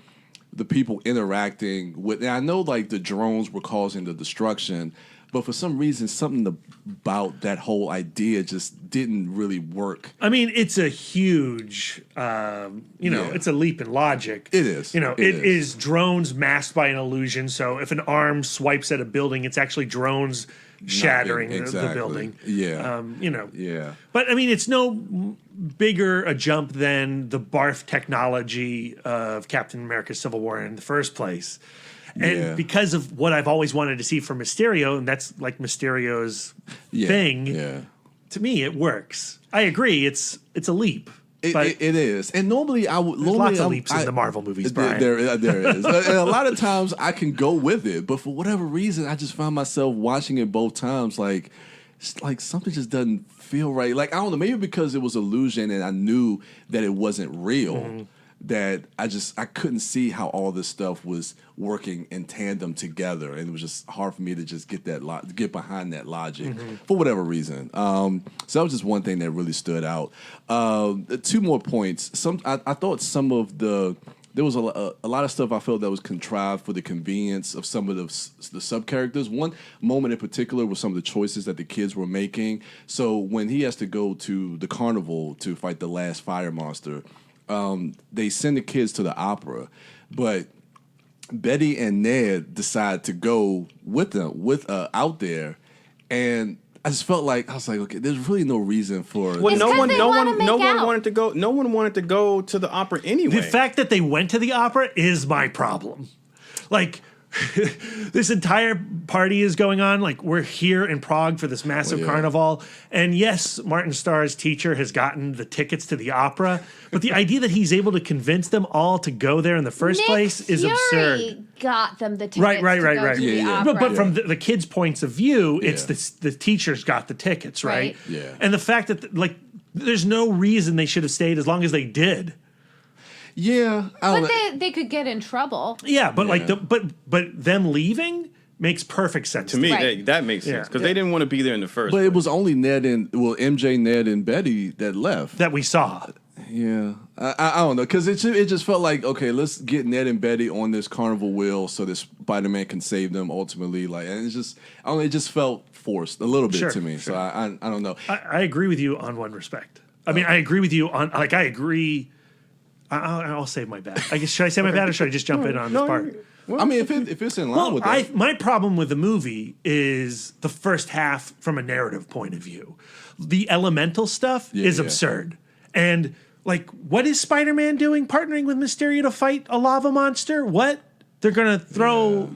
the people interacting with, and I know the drones were causing the destruction, but for some reason, something about that whole idea just didn't really work. I mean, it's a huge, it's a leap in logic. It is. It is drones masked by an illusion. So if an arm swipes at a building, it's actually drones shattering the building. Yeah. Yeah. But I mean, it's no bigger a jump than the barf technology of Captain America: Civil War in the first place. And because of what I've always wanted to see from Mysterio, and that's Mysterio's thing, to me it works. I agree, it's a leap. It is. And normally I would... There's lots of leaps in the Marvel movies, Brian. There is. And a lot of times I can go with it, but for whatever reason, I just found myself watching it both times like something just doesn't feel right. I don't know, maybe because it was illusion and I knew that it wasn't real. that I couldn't see how all this stuff was working in tandem together, and it was just hard for me to just get behind that logic for whatever reason. So that was just one thing that really stood out. 2 more points. I thought there was a lot of stuff I felt that was contrived for the convenience of some of the sub characters. One moment in particular was some of the choices that the kids were making. So when he has to go to the carnival to fight the last fire monster, they send the kids to the opera, but Betty and Ned decide to go with them out there, and I just felt like I was like, okay, there's really no reason for. Well, no one wanted to go. No one wanted to go to the opera anyway. The fact that they went to the opera is my problem. Like, this entire party is going on. Like, we're here in Prague for this massive carnival. And yes, Martin Starr's teacher has gotten the tickets to the opera. But the idea that he's able to convince them all to go there in the first place is absurd. Got them the tickets Right. to go to the opera. But from the kids' points of view, it's the teachers got the tickets, right? Yeah. And the fact that, like, there's no reason they should have stayed as long as they did. Yeah, but they could get in trouble. Yeah, but like but them leaving makes perfect sense to me. That makes sense because they didn't want to be there in the first. But it was only MJ, Ned, and Betty that left that we saw. Yeah, I don't know because it just felt like okay, let's get Ned and Betty on this carnival wheel so that Spider-Man can save them ultimately. Like, and it just felt forced a little bit to me. Sure. So I don't know. I agree with you on one respect. I mean, I agree with you on I agree. I'll save my bat. I guess should I say my bat or should I just jump in on this part? Well, I mean, if it's in line with that. My problem with the movie is the first half from a narrative point of view. The elemental stuff is absurd. And, like, what is Spider-Man doing partnering with Mysterio to fight a lava monster? What? They're going to throw...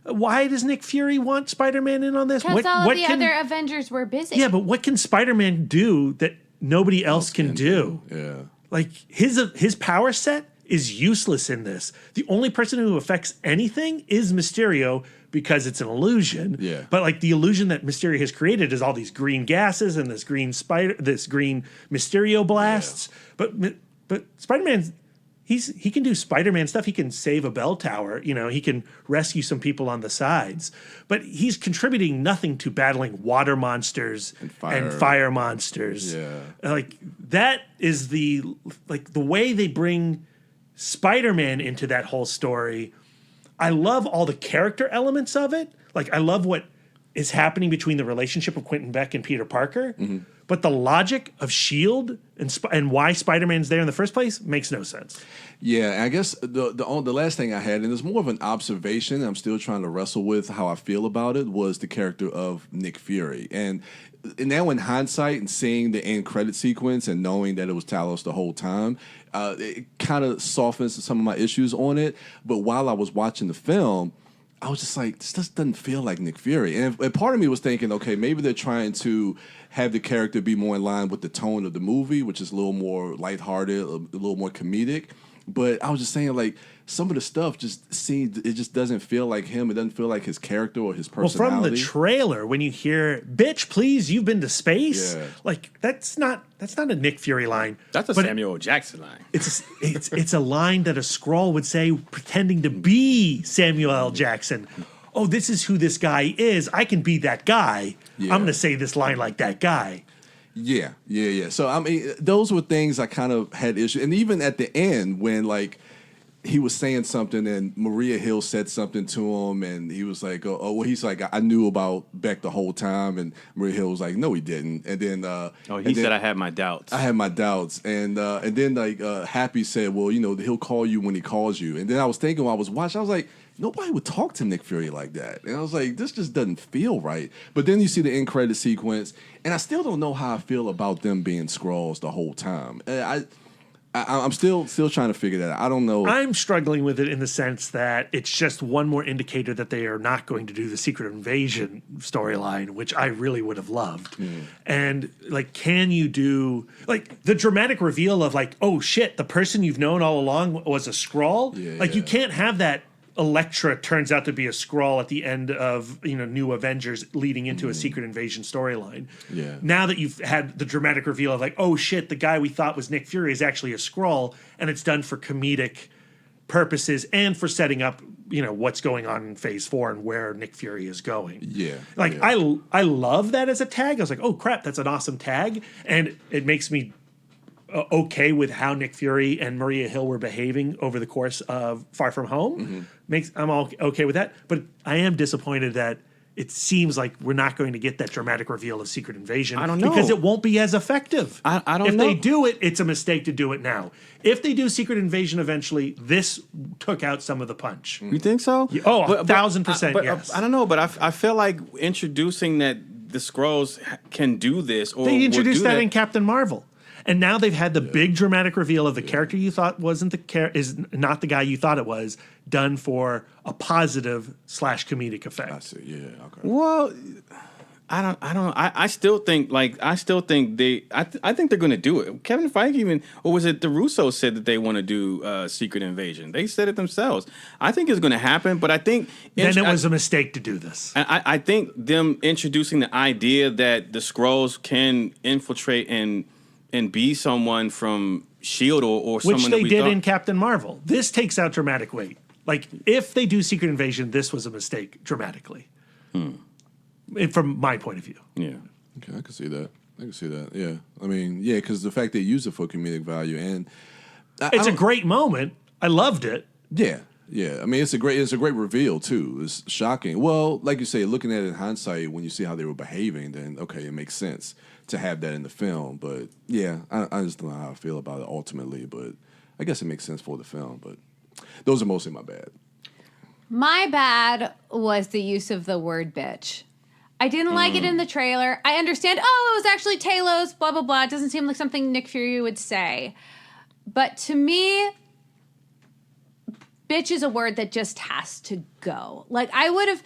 why does Nick Fury want Spider-Man in on this? Because all of the other Avengers were busy. Yeah, but what can Spider-Man do that nobody else can do? Yeah. Like, his power set is useless in this. The only person who affects anything is Mysterio because it's an illusion. Yeah. But, like, the illusion that Mysterio has created is all these green gases and this green Mysterio blasts. Yeah. But Spider-Man, he can do Spider-Man stuff. He can save a bell tower. You know, he can rescue some people on the sides. But he's contributing nothing to battling water monsters and fire monsters. Yeah. Like, that is the way they bring Spider-Man into that whole story. I love all the character elements of it. Like, I love what is happening between the relationship of Quentin Beck and Peter Parker. Mm-hmm. But the logic of S.H.I.E.L.D. and why Spider-Man's there in the first place makes no sense. Yeah, I guess the last thing I had, and it's more of an observation, I'm still trying to wrestle with how I feel about it, was the character of Nick Fury. And now in hindsight and seeing the end credit sequence and knowing that it was Talos the whole time, it kind of softens some of my issues on it. But while I was watching the film, I was just like, this just doesn't feel like Nick Fury. And part of me was thinking, okay, maybe they're trying to have the character be more in line with the tone of the movie, which is a little more lighthearted, a little more comedic. But I was just saying, like, some of the stuff it just doesn't feel like him. It doesn't feel like his character or his personality. Well, from the trailer, when you hear, bitch, please, you've been to space. Yeah. Like, that's not a Nick Fury line. That's a Samuel L. Jackson line. It's a line that a Skrull would say pretending to be Samuel L. Jackson. Oh, this is who this guy is. I can be that guy. Yeah. I'm going to say this line like that guy. Yeah. So, I mean, those were things I kind of had issues. And even at the end, when, like, he was saying something and Maria Hill said something to him and he was like, he's like, I knew about Beck the whole time. And Maria Hill was like, no, he didn't. And then... he said, I had my doubts. I had my doubts. And then, like, Happy said, well, you know, he'll call you when he calls you. And then I was thinking while I was watching, I was like, nobody would talk to Nick Fury like that. And I was like, this just doesn't feel right. But then you see the end credit sequence, and I still don't know how I feel about them being Skrulls the whole time. I'm still trying to figure that out. I don't know. I'm struggling with it in the sense that it's just one more indicator that they are not going to do the Secret Invasion storyline, which I really would have loved. Mm. And, like, can you do, like, the dramatic reveal of, like, oh shit, the person you've known all along was a Skrull? You can't have that Elektra turns out to be a Skrull at the end of New Avengers, leading into a Secret Invasion storyline. Yeah. Now that you've had the dramatic reveal of like, oh shit, the guy we thought was Nick Fury is actually a Skrull, and it's done for comedic purposes and for setting up what's going on in Phase 4 and where Nick Fury is going. Yeah. Like I love that as a tag. I was like, oh crap, that's an awesome tag, and it makes me okay with how Nick Fury and Maria Hill were behaving over the course of Far From Home. I'm all okay with that, but I am disappointed that it seems like we're not going to get that dramatic reveal of Secret Invasion. I don't know. Because it won't be as effective. I don't if know. If they do it, it's a mistake to do it now. If they do Secret Invasion eventually, this took out some of the punch. You think so? Yeah, 1,000% yes. I don't know, but I feel like introducing that the Skrulls can do this, or they introduced will do that in Captain Marvel. And now they've had the big dramatic reveal of the character you thought wasn't is not the guy you thought it was, done for a positive / comedic effect. I see. Yeah. Okay. Well, I don't. I still think I think they're going to do it. Kevin Feige or was it the Russos said that they want to do Secret Invasion? They said it themselves. I think it's going to happen, but I think then it was a mistake to do this. I think them introducing the idea that the Skrulls can infiltrate and be someone from S.H.I.E.L.D. or someone which they that did in Captain Marvel. This takes out dramatic weight. Like, if they do Secret Invasion, this was a mistake dramatically. From my point of view. Yeah. Okay, I can see that. Yeah. I mean, yeah, because the fact they use it for comedic value, and it's a great moment. I loved it. Yeah. Yeah, I mean, it's a great reveal too. It's shocking. Well, like you say, looking at it in hindsight, when you see how they were behaving, then okay, it makes sense to have that in the film. But yeah, I just don't know how I feel about it ultimately. But I guess it makes sense for the film. But those are mostly my bad. My bad was the use of the word bitch. I didn't like it in the trailer. I understand, it was actually Talos, blah, blah, blah. It doesn't seem like something Nick Fury would say. But to me, bitch is a word that just has to go. Like, I would have,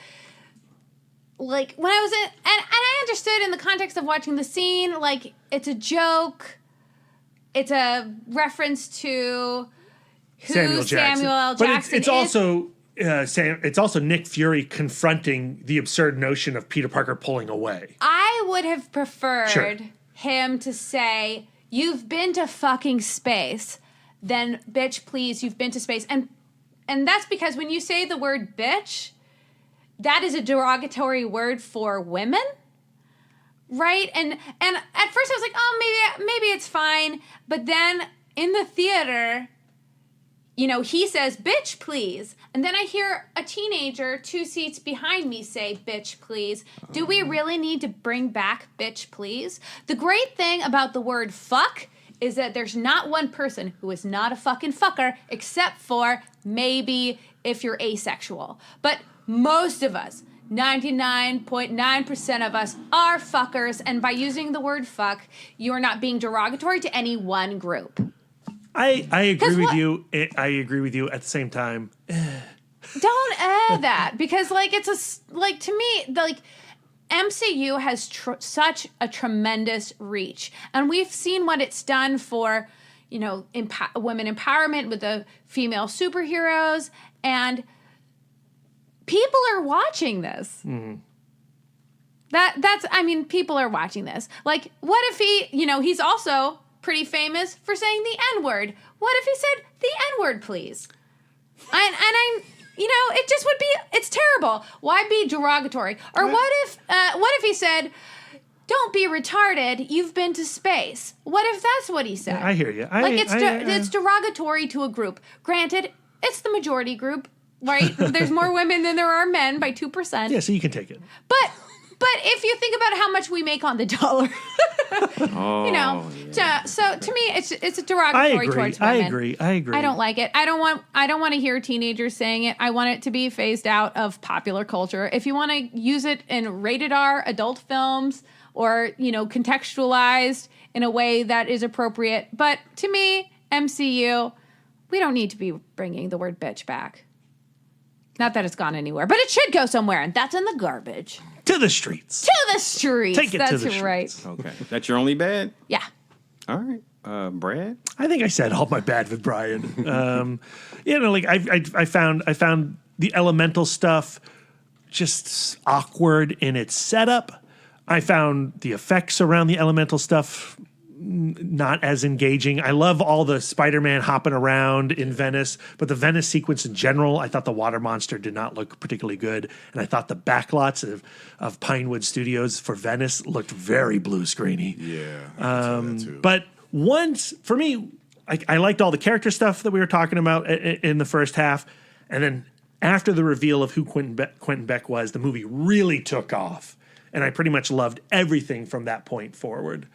like, when I was in, and I understood in the context of watching the scene, like, it's a joke. It's a reference to who Samuel L. Jackson but it's also it's also Nick Fury confronting the absurd notion of Peter Parker pulling away. I would have preferred him to say, "You've been to fucking space," then "Bitch, please, you've been to space." And that's because when you say the word bitch, that is a derogatory word for women, right? And at first I was like, oh, maybe it's fine. But then in the theater, he says, "Bitch, please." And then I hear a teenager 2 seats behind me say, "Bitch, please." Do we really need to bring back "bitch, please"? The great thing about the word fuck is that there's not one person who is not a fucking fucker, except for maybe if you're asexual. But most of us, 99.9% of us, are fuckers. And by using the word fuck, you are not being derogatory to any one group. I agree with you. I agree with you at the same time. Don't add that, because to me, MCU has such a tremendous reach, and we've seen what it's done for, women empowerment with the female superheroes, and people are watching this. Mm-hmm. People are watching this. Like, what if he's also pretty famous for saying the N-word. What if he said the N-word, please? It just would be, it's terrible. Why be derogatory? Or what if he said, "Don't be retarded, you've been to space"? What if that's what he said? I hear you. It's derogatory to a group. Granted, it's the majority group, right? There's more women than there are men by 2%. Yeah, so you can take it. But if you think about how much we make on the dollar, so to me, it's a derogatory towards women. I agree. I don't like it. I don't want to hear teenagers saying it. I want it to be phased out of popular culture. If you want to use it in rated R adult films or contextualized in a way that is appropriate, but to me, MCU, we don't need to be bringing the word bitch back. Not that it's gone anywhere, but it should go somewhere, and that's in the garbage. To the streets. To the streets. Take it that's to the right. streets. Okay. That's your only bad? Yeah. All right. Brad? I think I said all my bad with Brian. I found the elemental stuff just awkward in its setup. I found the effects around the elemental stuff not as engaging. I love all the Spider-Man hopping around in Venice, but the Venice sequence in general, I thought the water monster did not look particularly good. And I thought the backlots of Pinewood Studios for Venice looked very blue screeny. Yeah. But once, for me, I liked all the character stuff that we were talking about in the first half. And then after the reveal of who Quentin Beck was, the movie really took off. And I pretty much loved everything from that point forward.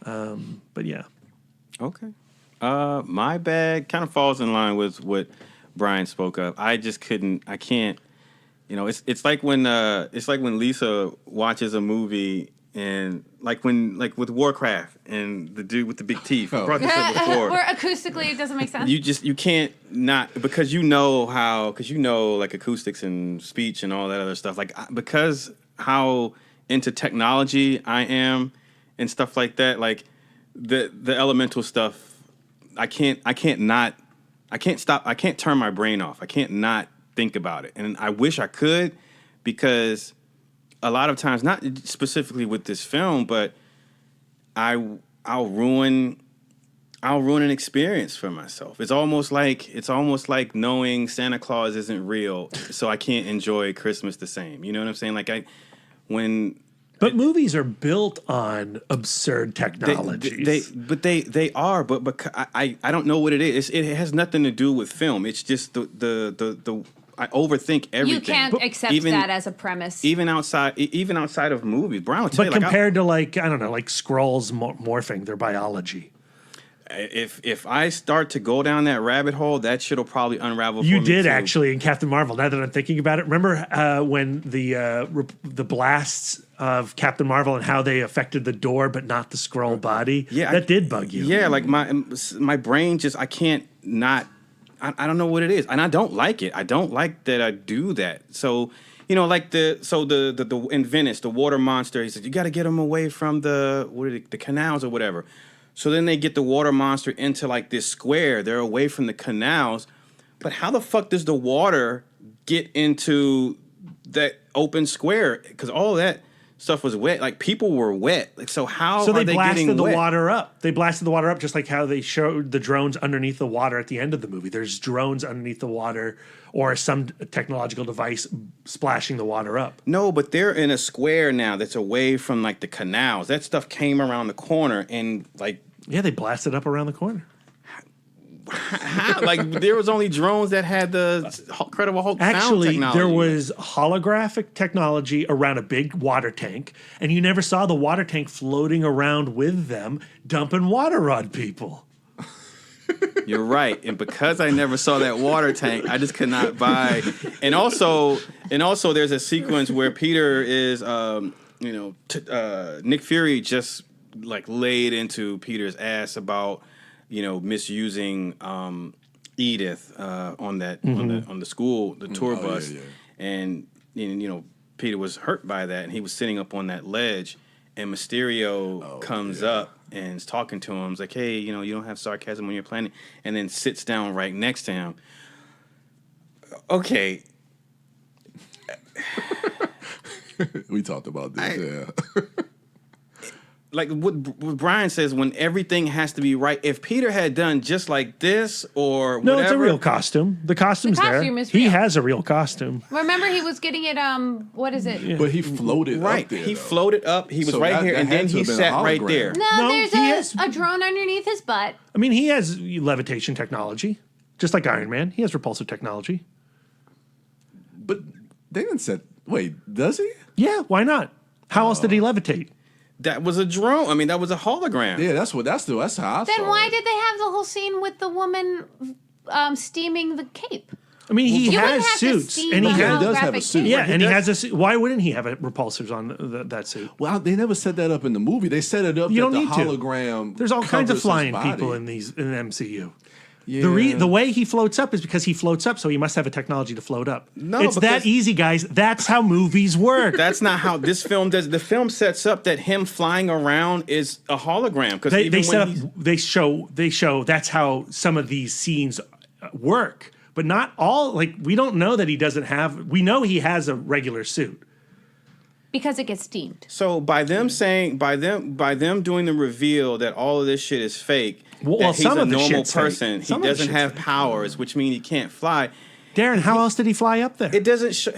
But yeah. Okay. My bag kind of falls in line with what Brian spoke of. I can't, it's like when Lisa watches a movie and like with Warcraft and the dude with the big teeth. I brought this up before. Where acoustically it doesn't make sense. You can't not, because like acoustics and speech and all that other stuff. Like, because how into technology I am and stuff like that, like the elemental stuff, I can't turn my brain off. I can't not think about it. And I wish I could, because a lot of times, not specifically with this film, but I'll ruin an experience for myself. It's almost like knowing Santa Claus isn't real, so I can't enjoy Christmas the same. You know what I'm saying? But movies are built on absurd technologies. They are, but I don't know what it is. It has nothing to do with film. It's just the I overthink everything. You can't accept that as a premise. Even outside of movies. Brian will tell you, compared to Skrulls morphing their biology. If I start to go down that rabbit hole, that shit'll probably unravel for me. You did too. actually in Captain Marvel. Now that I'm thinking about it, remember when the blasts of Captain Marvel and how they affected the door but not the Skrull body? Yeah, that did bug you. Yeah, like my brain just, I can't not. I don't know what it is, and I don't like it. I don't like that I do that. So like the in Venice, the water monster. He said you got to get him away from the canals or whatever. So then they get the water monster into like this square. They're away from the canals. But how the fuck does the water get into that open square? Because all that stuff was wet. Like, people were wet. Like, so how are they getting wet? So they blasted the water up. They blasted the water up just like how they showed the drones underneath the water at the end of the movie. There's drones underneath the water or some technological device splashing the water up. No, but they're in a square now that's away from like the canals. That stuff came around the corner and like... Yeah, they blasted up around the corner. How? Like, there was only drones that had the Incredible Hulk sound technology. Actually, there was holographic technology around a big water tank, and you never saw the water tank floating around with them, dumping water on people. You're right, and because I never saw that water tank, I just could not buy. And also, there's a sequence where Peter is, Nick Fury just like laid into Peter's ass about, misusing Edith on that on the school tour bus, and Peter was hurt by that, and he was sitting up on that ledge, and Mysterio comes up and is talking to him. He's like, "Hey, you don't have sarcasm on your planet," and then sits down right next to him. Okay. We talked about this, Like what Brian says, when everything has to be right. If Peter had done just like this or whatever. No, it's a real costume. The costume's there. Is he real. has a real costume. Remember, he was getting it, what is it? Yeah. But he floated up there. He floated up. He was right here, and then he sat right there. No, there's a drone underneath his butt. I mean, he has levitation technology, just like Iron Man. He has repulsive technology. But they didn't say, wait, does he? Yeah, why not? How else did he levitate? That was a drone. I mean, that was a hologram. Yeah, that's how I saw it. Then why did they have the whole scene with the woman steaming the cape? I mean, he has suits, and he does have a suit. Yeah, and he has a suit. Why wouldn't he have repulsors on that suit? Well, they never set that up in the movie. They set it up that the hologram. There's all kinds of flying people in the MCU. Yeah. The way he floats up is because he floats up, so he must have a technology to float up. No, it's that easy, guys. That's how movies work. That's not how this film does. The film sets up that him flying around is a hologram. Because they show that's how some of these scenes work. but not all. Like, we don't know that he doesn't have. We know he has a regular suit because it gets steamed. So by them saying, by them doing the reveal that all of this shit is fake, that he's a normal person, he doesn't have powers, which means he can't fly. Darren, how else did he fly up there? It doesn't show.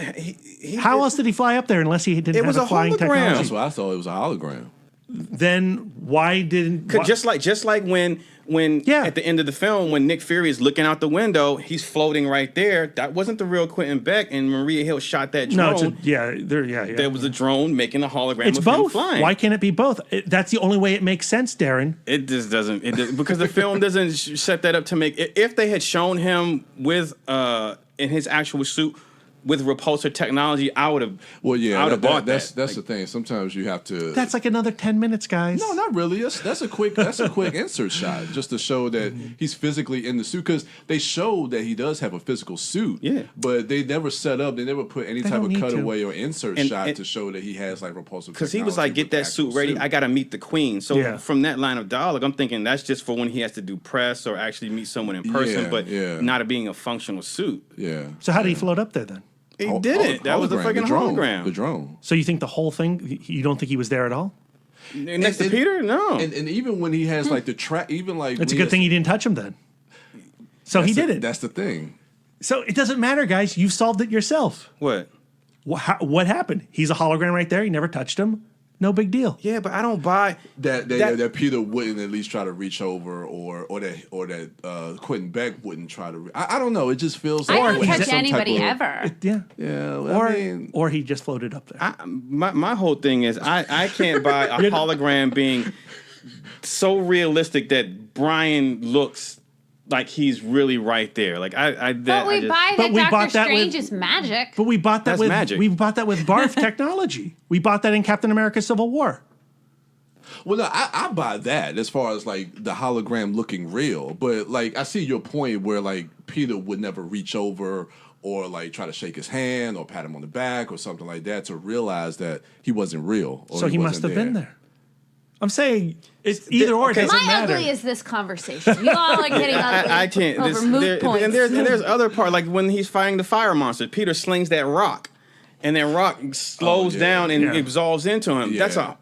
How else did he fly up there unless he didn't have a flying technology? That's what I thought. It was a hologram. Then why didn't? Just like when at the end of the film, when Nick Fury is looking out the window, he's floating right there. That wasn't the real Quentin Beck, and Maria Hill shot that drone. No, there was a drone making a hologram. It's of him both. flying. Why can't it be both? That's the only way it makes sense, Darren. It just doesn't. Because the film doesn't set that up to make. If they had shown him with in his actual suit with repulsor technology, I would have. Well, yeah, I would have bought that. That's the thing. Sometimes you have to. That's like another 10 minutes, guys. No, not really. That's a quick insert shot just to show that he's physically in the suit, because they show that he does have a physical suit. Yeah, but they never set up. They never put any type of cutaway or insert shot to show that he has like repulsive. Because he was like, "Get that suit ready. I got to meet the queen." So from that line of dialogue, I'm thinking that's just for when he has to do press or actually meet someone in person, but not being a functional suit. Yeah. So how did he float up there then? He didn't. That was the fucking hologram. The drone. So you think the whole thing? You don't think he was there at all? Next to Peter, no. And even when he has like the track, even like it's a good thing he didn't touch him then. So he did it. That's the thing. So it doesn't matter, guys. You've solved it yourself. What? What happened? He's a hologram right there. He never touched him. No big deal. Yeah, but I don't buy that Peter wouldn't at least try to reach over, or that Quentin Beck wouldn't try to. I don't know. It just feels like I don't touch anybody ever. Or he just floated up there. My whole thing is I can't buy a hologram being so realistic that Brian looks like he's really right there. Like but we buy that Doctor Strange is magic. But we bought that with magic. We bought that with barf technology. We bought that in Captain America: Civil War. Well, no, I buy that as far as like the hologram looking real. But like I see your point where like Peter would never reach over or like try to shake his hand or pat him on the back or something like that to realize that he wasn't real. Or so he must have been there. I'm saying it's either or. It doesn't matter. My ugly is this conversation. You all are getting ugly. I can't. Over moot points. And there's other part, like when he's fighting the fire monster, Peter slings that rock, and that rock slows down and absolves into him. Yeah.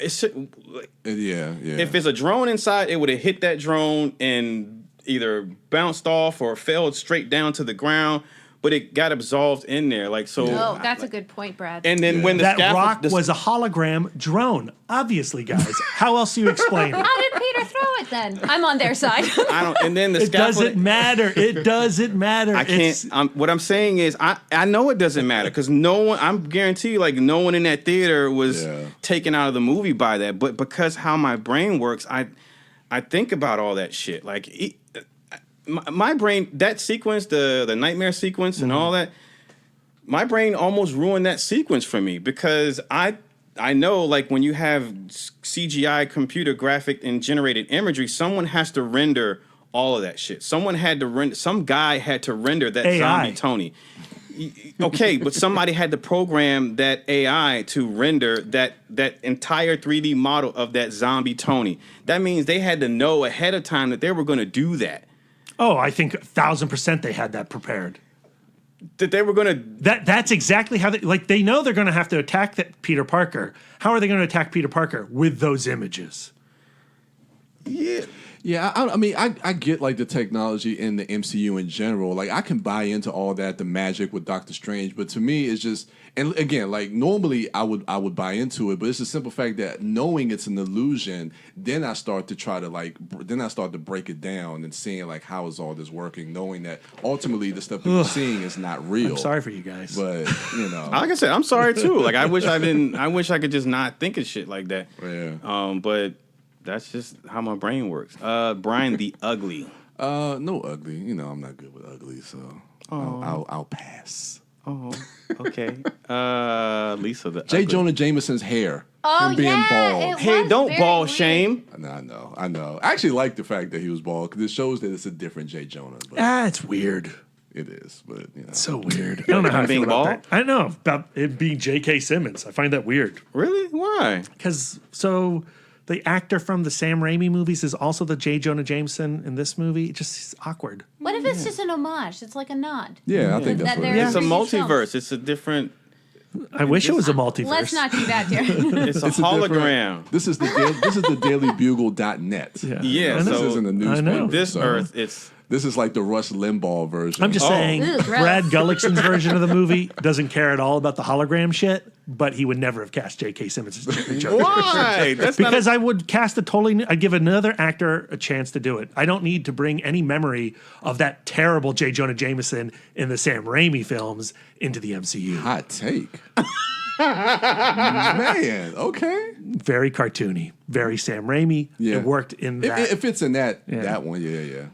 If it's a drone inside, it would have hit that drone and either bounced off or fell straight down to the ground. But it got absolved in there, like so. Oh, that's a good point, Brad. And then when that rock was a hologram drone, obviously, guys. How else do you explain it? How did Peter throw it then? I'm on their side. I don't. And then the it doesn't matter. It doesn't matter. I can't. What I'm saying is, I know it doesn't matter because no one. I'm guarantee you, like no one in that theater was taken out of the movie by that. But because how my brain works, I think about all that shit. Like. My brain, that sequence, the nightmare sequence and all that, my brain almost ruined that sequence for me because I know like when you have CGI computer graphic and generated imagery, someone has to render all of that shit. Some guy had to render that AI. zombie Tony. Okay, but somebody had to program that AI to render that entire 3D model of that zombie Tony. That means they had to know ahead of time that they were going to do that. Oh, I think 1,000% they had that prepared. That they were going to. That's exactly how they know they're going to have to attack that Peter Parker. How are they going to attack Peter Parker with those images? Yeah. Yeah, I mean, I get like the technology in the MCU in general. Like, I can buy into all that, the magic with Doctor Strange, but to me, it's just, and again, like normally I would buy into it, but it's the simple fact that knowing it's an illusion, then I start to break it down and seeing like how is all this working, knowing that ultimately the stuff that we're seeing is not real. I'm sorry for you guys, but you know, like I said, I'm sorry too. Like I wish I could just not think of shit like that. Yeah. But. That's just how my brain works. Brian the Ugly. No ugly. You know, I'm not good with ugly, so I'll pass. Oh, okay. Lisa the J. Ugly. Jonah Jameson's hair. Oh, him being bald. Hey, don't bald shame. I know. I actually like the fact that he was bald because it shows that it's a different J. Jonah. But it's weird. It is, but you know, it's so weird. I don't know how I feel about that. I don't know about it being J.K. Simmons. I find that weird. Really? Why? Because the actor from the Sam Raimi movies is also the J. Jonah Jameson in this movie. It just is awkward. What if it's just an homage? It's like a nod. Yeah, I think that's what it is. It's a multiverse. It's a different. I wish it was a multiverse. Let's not do that, dear. It's a hologram. This is the dailybugle.net. Yeah, this so isn't a newspaper. This Earth, it's. This is like the Rush Limbaugh version. I'm just saying, Ew, gross. Brad Gullickson's version of the movie doesn't care at all about the hologram shit, but he would never have cast J.K. Simmons as Jerry Jones. Why? That's because I would cast I'd give another actor a chance to do it. I don't need to bring any memory of that terrible J. Jonah Jameson in the Sam Raimi films into the MCU. Hot take. Man, okay. Very cartoony, very Sam Raimi. Yeah. It worked in that. If it's in that one, yeah.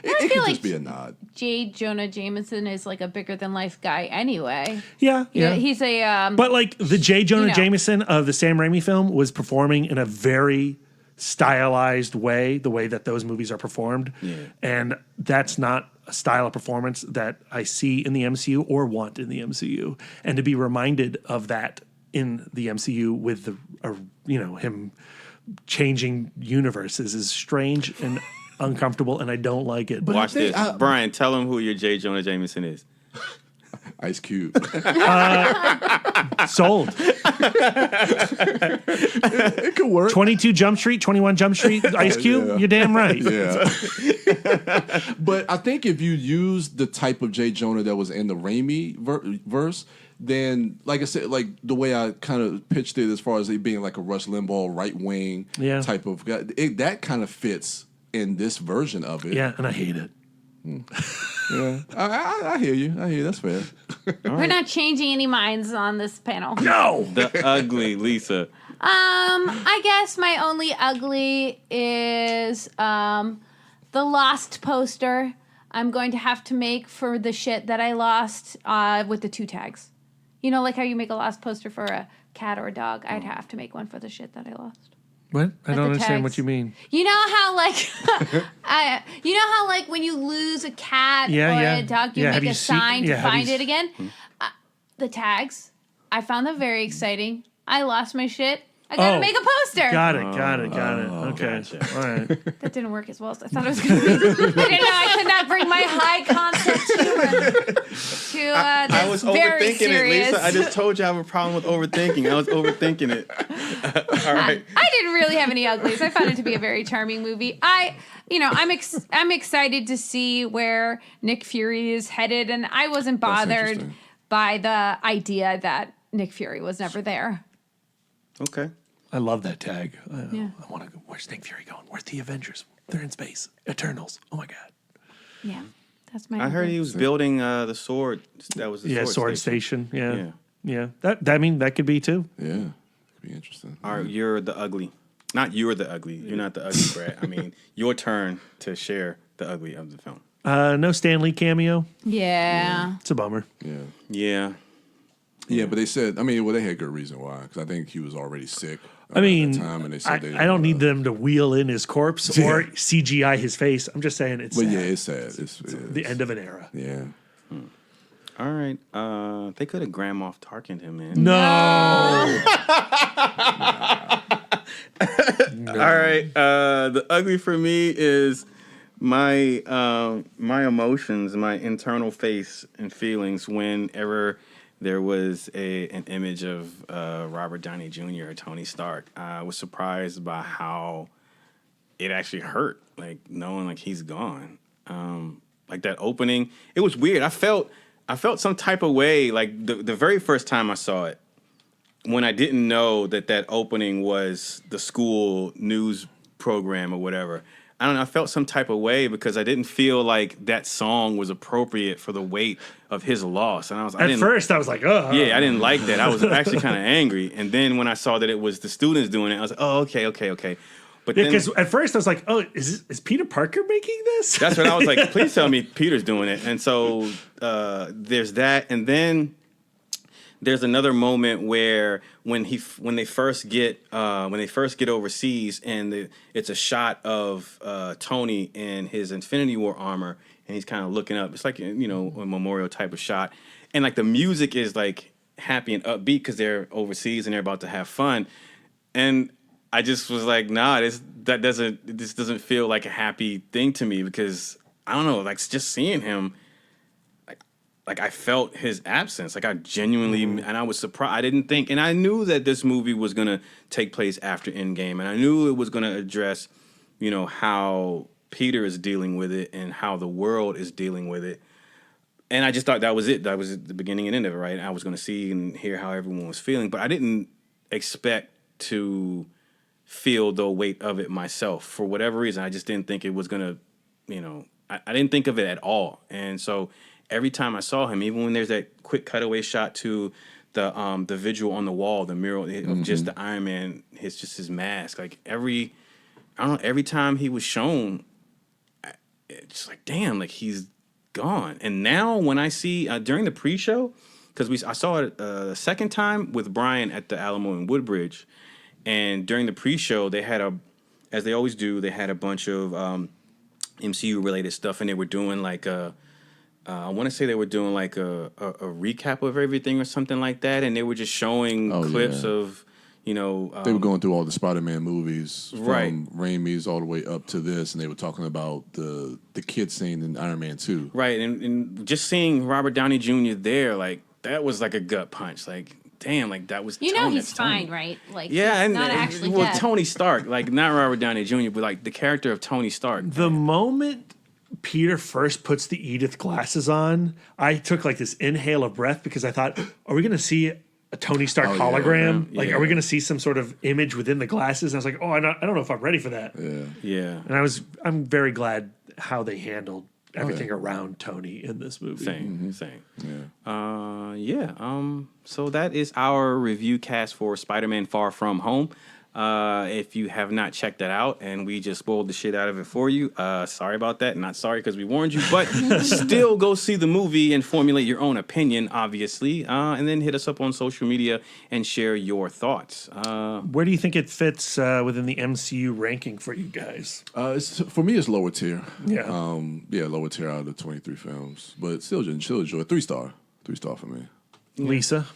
It could just be a nod. J. Jonah Jameson is like a bigger than life guy anyway. Yeah. He's a. But like the J. Jonah Jameson of the Sam Raimi film was performing in a very stylized way, the way that those movies are performed. Yeah. And that's not a style of performance that I see in the MCU or want in the MCU. And to be reminded of that in the MCU with him changing universes is strange and uncomfortable, and I don't like it. Watch this. Brian, tell him who your J. Jonah Jameson is. Ice Cube. Sold. It could work. 22 Jump Street, 21 Jump Street, Ice Cube. Yeah. You're damn right. Yeah. But I think if you use the type of J. Jonah that was in the Raimi verse, then, like I said, like the way I kind of pitched it as far as it being like a Rush Limbaugh right-wing type of guy, that kind of fits in this version of it. Yeah, and I hate it. Yeah, I hear you. That's fair. We're not changing any minds on this panel. No. The ugly Lisa. I guess my only ugly is the lost poster I'm going to have to make for the shit that I lost with the 2 tags. You know, like how you make a lost poster for a cat or a dog? I'd have to make one for the shit that I lost. What? I don't understand tags. what you mean. You know how like when you lose a cat or a dog, you make a sign to find it again? The tags, I found them very exciting. I lost my shit. I gotta make a poster. Got it. Okay. Gotcha. All right. That didn't work as well as I thought it was going to be. I didn't know I could not bring my high concept humor to I was very overthinking serious. it, Lisa. I just told you I have a problem with overthinking. I was overthinking it. All right. I didn't really have any uglies. I found it to be a very charming movie. I'm excited to see where Nick Fury is headed, and I wasn't bothered by the idea that Nick Fury was never there. Okay. I love that tag. I want to go. Where's Nick Fury going? Where's the Avengers? They're in space. Eternals. Oh my God. Yeah, that's my. I heard he was building the sword. That was the sword station. Yeah. That could be too. Yeah, could be interesting. All right, you're the ugly. Not you're the ugly. You're not the ugly, Brad. I mean, your turn to share the ugly of the film. No Stan Lee cameo. Yeah. It's a bummer. Yeah. Yeah, but they said, they had good reason why, because I think he was already sick. I mean, at the time, and they said I don't need them to wheel in his corpse or CGI his face. I'm just saying it's sad. But yeah, it's sad. It's the end of an era. Yeah. All right. They could have Grand Moff Tarkined him, man. No. All right. The ugly for me is my emotions, my internal face and feelings whenever there was an image of Robert Downey Jr. or Tony Stark. I was surprised by how it actually hurt, like knowing like he's gone. Like that opening, it was weird. I felt some type of way, like the very first time I saw it, when I didn't know that opening was the school news program or whatever. I don't know, I felt some type of way because I didn't feel like that song was appropriate for the weight of his loss. And I was I was like, oh. Yeah, I didn't like that. I was actually kind of angry. And then when I saw that it was the students doing it, I was like, oh, okay. But yeah, because at first I was like, oh, is Peter Parker making this? That's what I was like, please tell me Peter's doing it. And so there's that. And then there's another moment where when they first get overseas and it's a shot of Tony in his Infinity War armor and he's kind of looking up. It's like a memorial type of shot, and like the music is like happy and upbeat because they're overseas and they're about to have fun. And I just was like, nah, this doesn't feel like a happy thing to me because I don't know, like just seeing him, like I felt his absence. Like I genuinely, and I was surprised. I didn't think, and I knew that this movie was gonna take place after Endgame, and I knew it was gonna address, how Peter is dealing with it and how the world is dealing with it. And I just thought that was it. That was the beginning and end of it, right? I was gonna see and hear how everyone was feeling, but I didn't expect to feel the weight of it myself. For whatever reason, I just didn't think it was gonna, I didn't think of it at all. And so every time I saw him, even when there's that quick cutaway shot to the visual on the wall, the mural of just the Iron Man, his mask, like every time he was shown, it's just like, damn, like he's gone. And now when I see during the pre-show, because I saw it the second time with Brian at the Alamo in Woodbridge, and during the pre-show they had as they always do, they had a bunch of MCU related stuff, and they were doing like I want to say they were doing like a recap of everything or something like that, and they were just showing clips of, they were going through all the Spider-Man movies from right. Raimi's all the way up to this, and they were talking about the kid scene in Iron Man 2. Right, and just seeing Robert Downey Jr. there, like that was like a gut punch. Like, damn, like that was Tony. He's fine, right? Like, yeah, he's not actually dead. Tony Stark, like not Robert Downey Jr., but like the character of Tony Stark. The moment Peter first puts the Edith glasses on, I took like this inhale of breath because I thought, are we going to see a Tony Stark hologram? Yeah. Like, are we going to see some sort of image within the glasses? And I was like, I don't know if I'm ready for that. Yeah. And I'm very glad how they handled everything around Tony in this movie. Same. So that is our review cast for Spider-Man Far From Home. If you have not checked that out and we just spoiled the shit out of it for you, sorry about that. Not sorry because we warned you, but still go see the movie and formulate your own opinion, obviously, and then hit us up on social media and share your thoughts. Where do you think it fits within the MCU ranking for you guys? For me, it's lower tier. Yeah. Lower tier out of the 23 films, but still enjoy it. 3-star. 3-star for me. Lisa?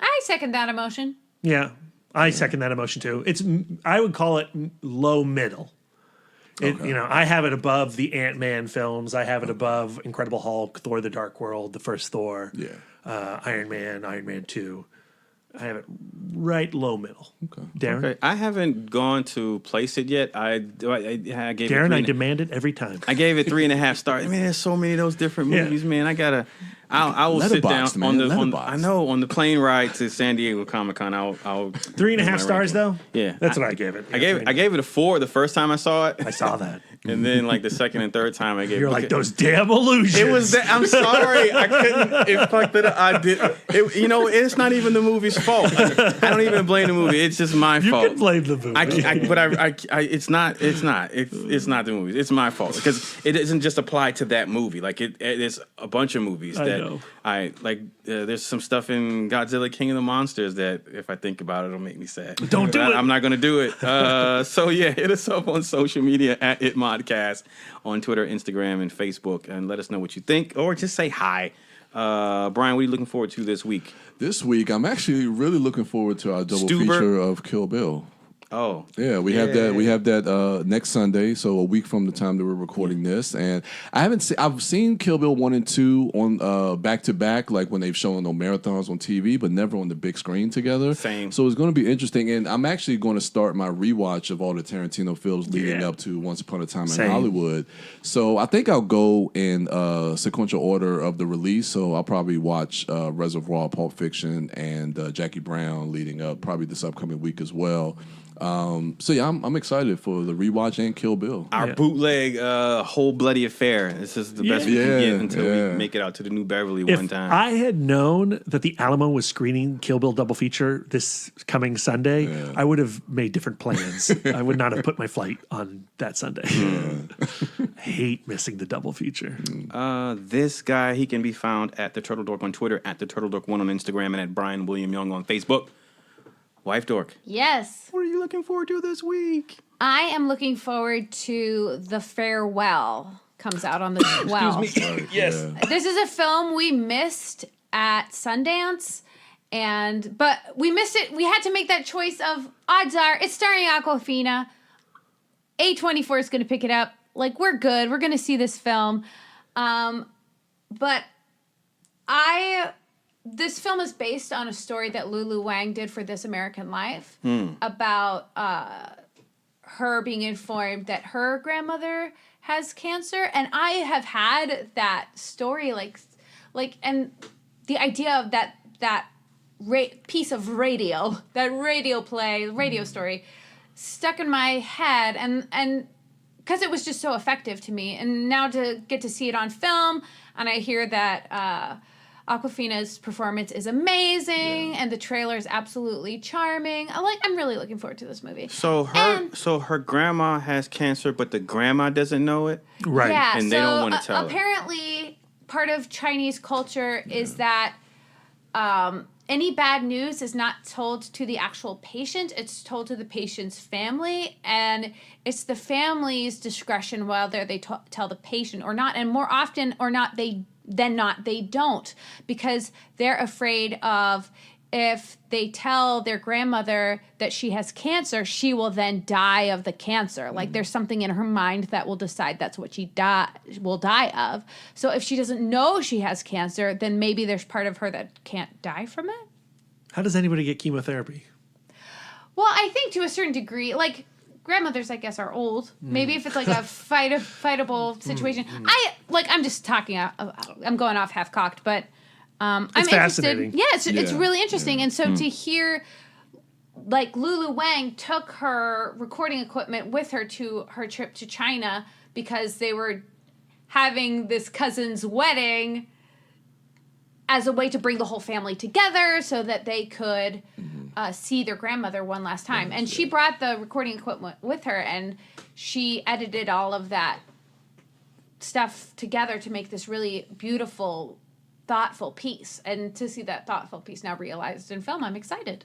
I second that emotion. Yeah. I second that emotion too. I would call it low middle. I have it above the Ant-Man films. I have it above Incredible Hulk, Thor: The Dark World, the first Thor, Iron Man 2. I have it right low middle. Okay. Darren? Okay. I haven't gone to place it yet. I gave Darren, I demand it every time. I gave it 3.5 stars. I mean, there's so many of those different movies, man. I will sit down on the plane ride to San Diego Comic-Con. I'll 3.5 stars though? Yeah. That's what I gave it. I gave it a 4 the first time I saw it. I saw that. And then like the second and third time I gave You're like those damn illusions. It was that I'm sorry. I couldn't it fucked it up. I did it's not even the movie's fault. I don't even blame the movie. It's just my fault. You can blame the movie. It's not the movie. It's my fault because it doesn't just apply to that movie. Like it is a bunch of movies that I like. There's some stuff in Godzilla King of the Monsters that if I think about it, it'll make me sad. Don't do it. I'm not gonna do it. So yeah, hit us up on social media at @itmodcast on Twitter, Instagram, and Facebook, and let us know what you think, or just say hi. Brian, what are you looking forward to this week? This week, I'm actually really looking forward to our double feature of Kill Bill. Oh, yeah, we have that. We have that next Sunday, so a week from the time that we're recording this. And I've seen Kill Bill 1 and 2 on back to back, like when they've shown on marathons on TV, but never on the big screen together. Same. So it's going to be interesting, and I'm actually going to start my rewatch of all the Tarantino films leading up to Once Upon a Time in Hollywood. So I think I'll go in sequential order of the release. So I'll probably watch Reservoir, Pulp Fiction, and Jackie Brown leading up probably this upcoming week as well. So yeah, I'm excited for the rewatch and Kill Bill. Our bootleg Whole Bloody Affair. This is the best we can get until we make it out to the New Beverly one time. If I had known that the Alamo was screening Kill Bill double feature this coming Sunday, I would have made different plans. I would not have put my flight on that Sunday. I hate missing the double feature. This guy, he can be found at the Turtle Dork on Twitter, at the Turtle Dork 1 on Instagram, and at Brian William Young on Facebook. Wife Dork. Yes. What are you looking forward to this week? I am looking forward to The Farewell. Comes out on the 12th. Excuse me. Yes. This is a film we missed at Sundance, But we missed it. We had to make that choice of, odds are it's starring Awkwafina. A24 is going to pick it up. Like, we're good. We're going to see this film. But this film is based on a story that Lulu Wang did for This American Life about her being informed that her grandmother has cancer. And I have had that story, and the idea of that piece of radio, that radio story, stuck in my head, and because it was just so effective to me. And now to get to see it on film, and I hear that Awkwafina's performance is amazing, and the trailer is absolutely charming. I'm really looking forward to this movie. So her grandma has cancer, but the grandma doesn't know it, right? Yeah, and they don't want to tell her. Apparently, part of Chinese culture is that any bad news is not told to the actual patient. It's told to the patient's family, and it's the family's discretion whether they tell the patient or not. And more often than not, they don't, because they're afraid of, if they tell their grandmother that she has cancer, she will then die of the cancer. Like, there's something in her mind that will decide that's what she will die of. So if she doesn't know she has cancer, then maybe there's part of her that can't die from it. How does anybody get chemotherapy? Well, I think to a certain degree, like, grandmothers, I guess, are old. Maybe if it's like a fightable situation. I'm just talking, I'm going off half-cocked, but I'm fascinating. interested. Yeah, it's really interesting. And so to hear, like, Lulu Wang took her recording equipment with her to her trip to China because they were having this cousin's wedding as a way to bring the whole family together so that they could see their grandmother one last time. And she brought the recording equipment with her, and she edited all of that stuff together to make this really beautiful, thoughtful piece. And to see that thoughtful piece now realized in film, I'm excited.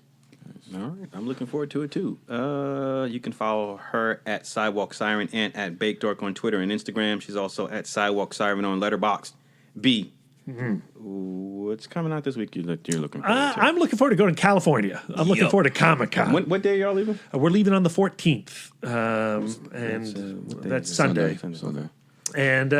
All right, I'm looking forward to it too. You can follow her at Sidewalk Siren and at Bake Dork on Twitter and Instagram. She's also at Sidewalk Siren on Letterboxd. B. What's coming out this week? You're looking forward to? I'm looking forward to going to California. I'm looking forward to Comic-Con. What day are y'all leaving? We're leaving on the 14th, that's Sunday. Sunday. And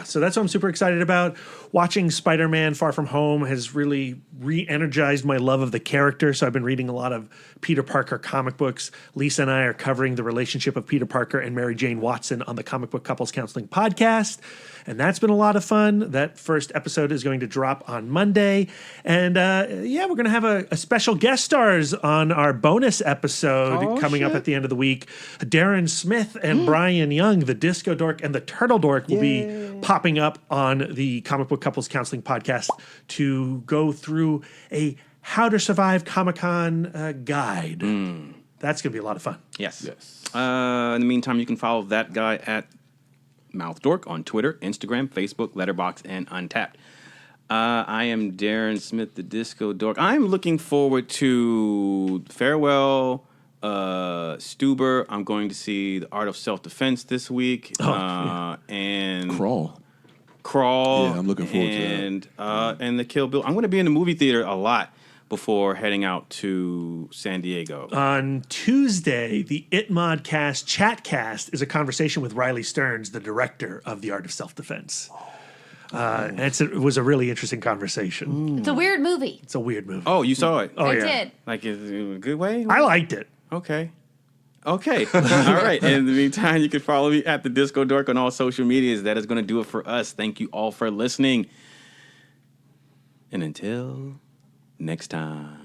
so that's what I'm super excited about. Watching Spider-Man Far From Home has really re-energized my love of the character. So I've been reading a lot of Peter Parker comic books. Lisa and I are covering the relationship of Peter Parker and Mary Jane Watson on the Comic Book Couples Counseling podcast. And that's been a lot of fun. That first episode is going to drop on Monday. And we're going to have a special guest stars on our bonus episode coming up at the end of the week. Darren Smith and Brian Young, the Disco Dork and the Turtle Dork, will be popping up on the Comic Book Couples Counseling podcast to go through a How to Survive Comic-Con guide. That's going to be a lot of fun. Yes. In the meantime, you can follow that guy at Mouth Dork on Twitter, Instagram, Facebook, Letterboxd, and Untapped. I am Darren Smith, the Disco Dork. I'm looking forward to Farewell, Stuber. I'm going to see The Art of Self-Defense this week. And Crawl. Yeah, I'm looking forward to that. And the Kill Bill. I'm going to be in the movie theater a lot before heading out to San Diego. On Tuesday, the It Modcast Chatcast is a conversation with Riley Stearns, the director of The Art of Self-Defense. And it was a really interesting conversation. It's a weird movie. It's a weird movie. Oh, you saw it? I did. Like, in a good way? I liked it. Okay. All right. In the meantime, you can follow me at the Disco Dork on all social medias. That is going to do it for us. Thank you all for listening. And until next time.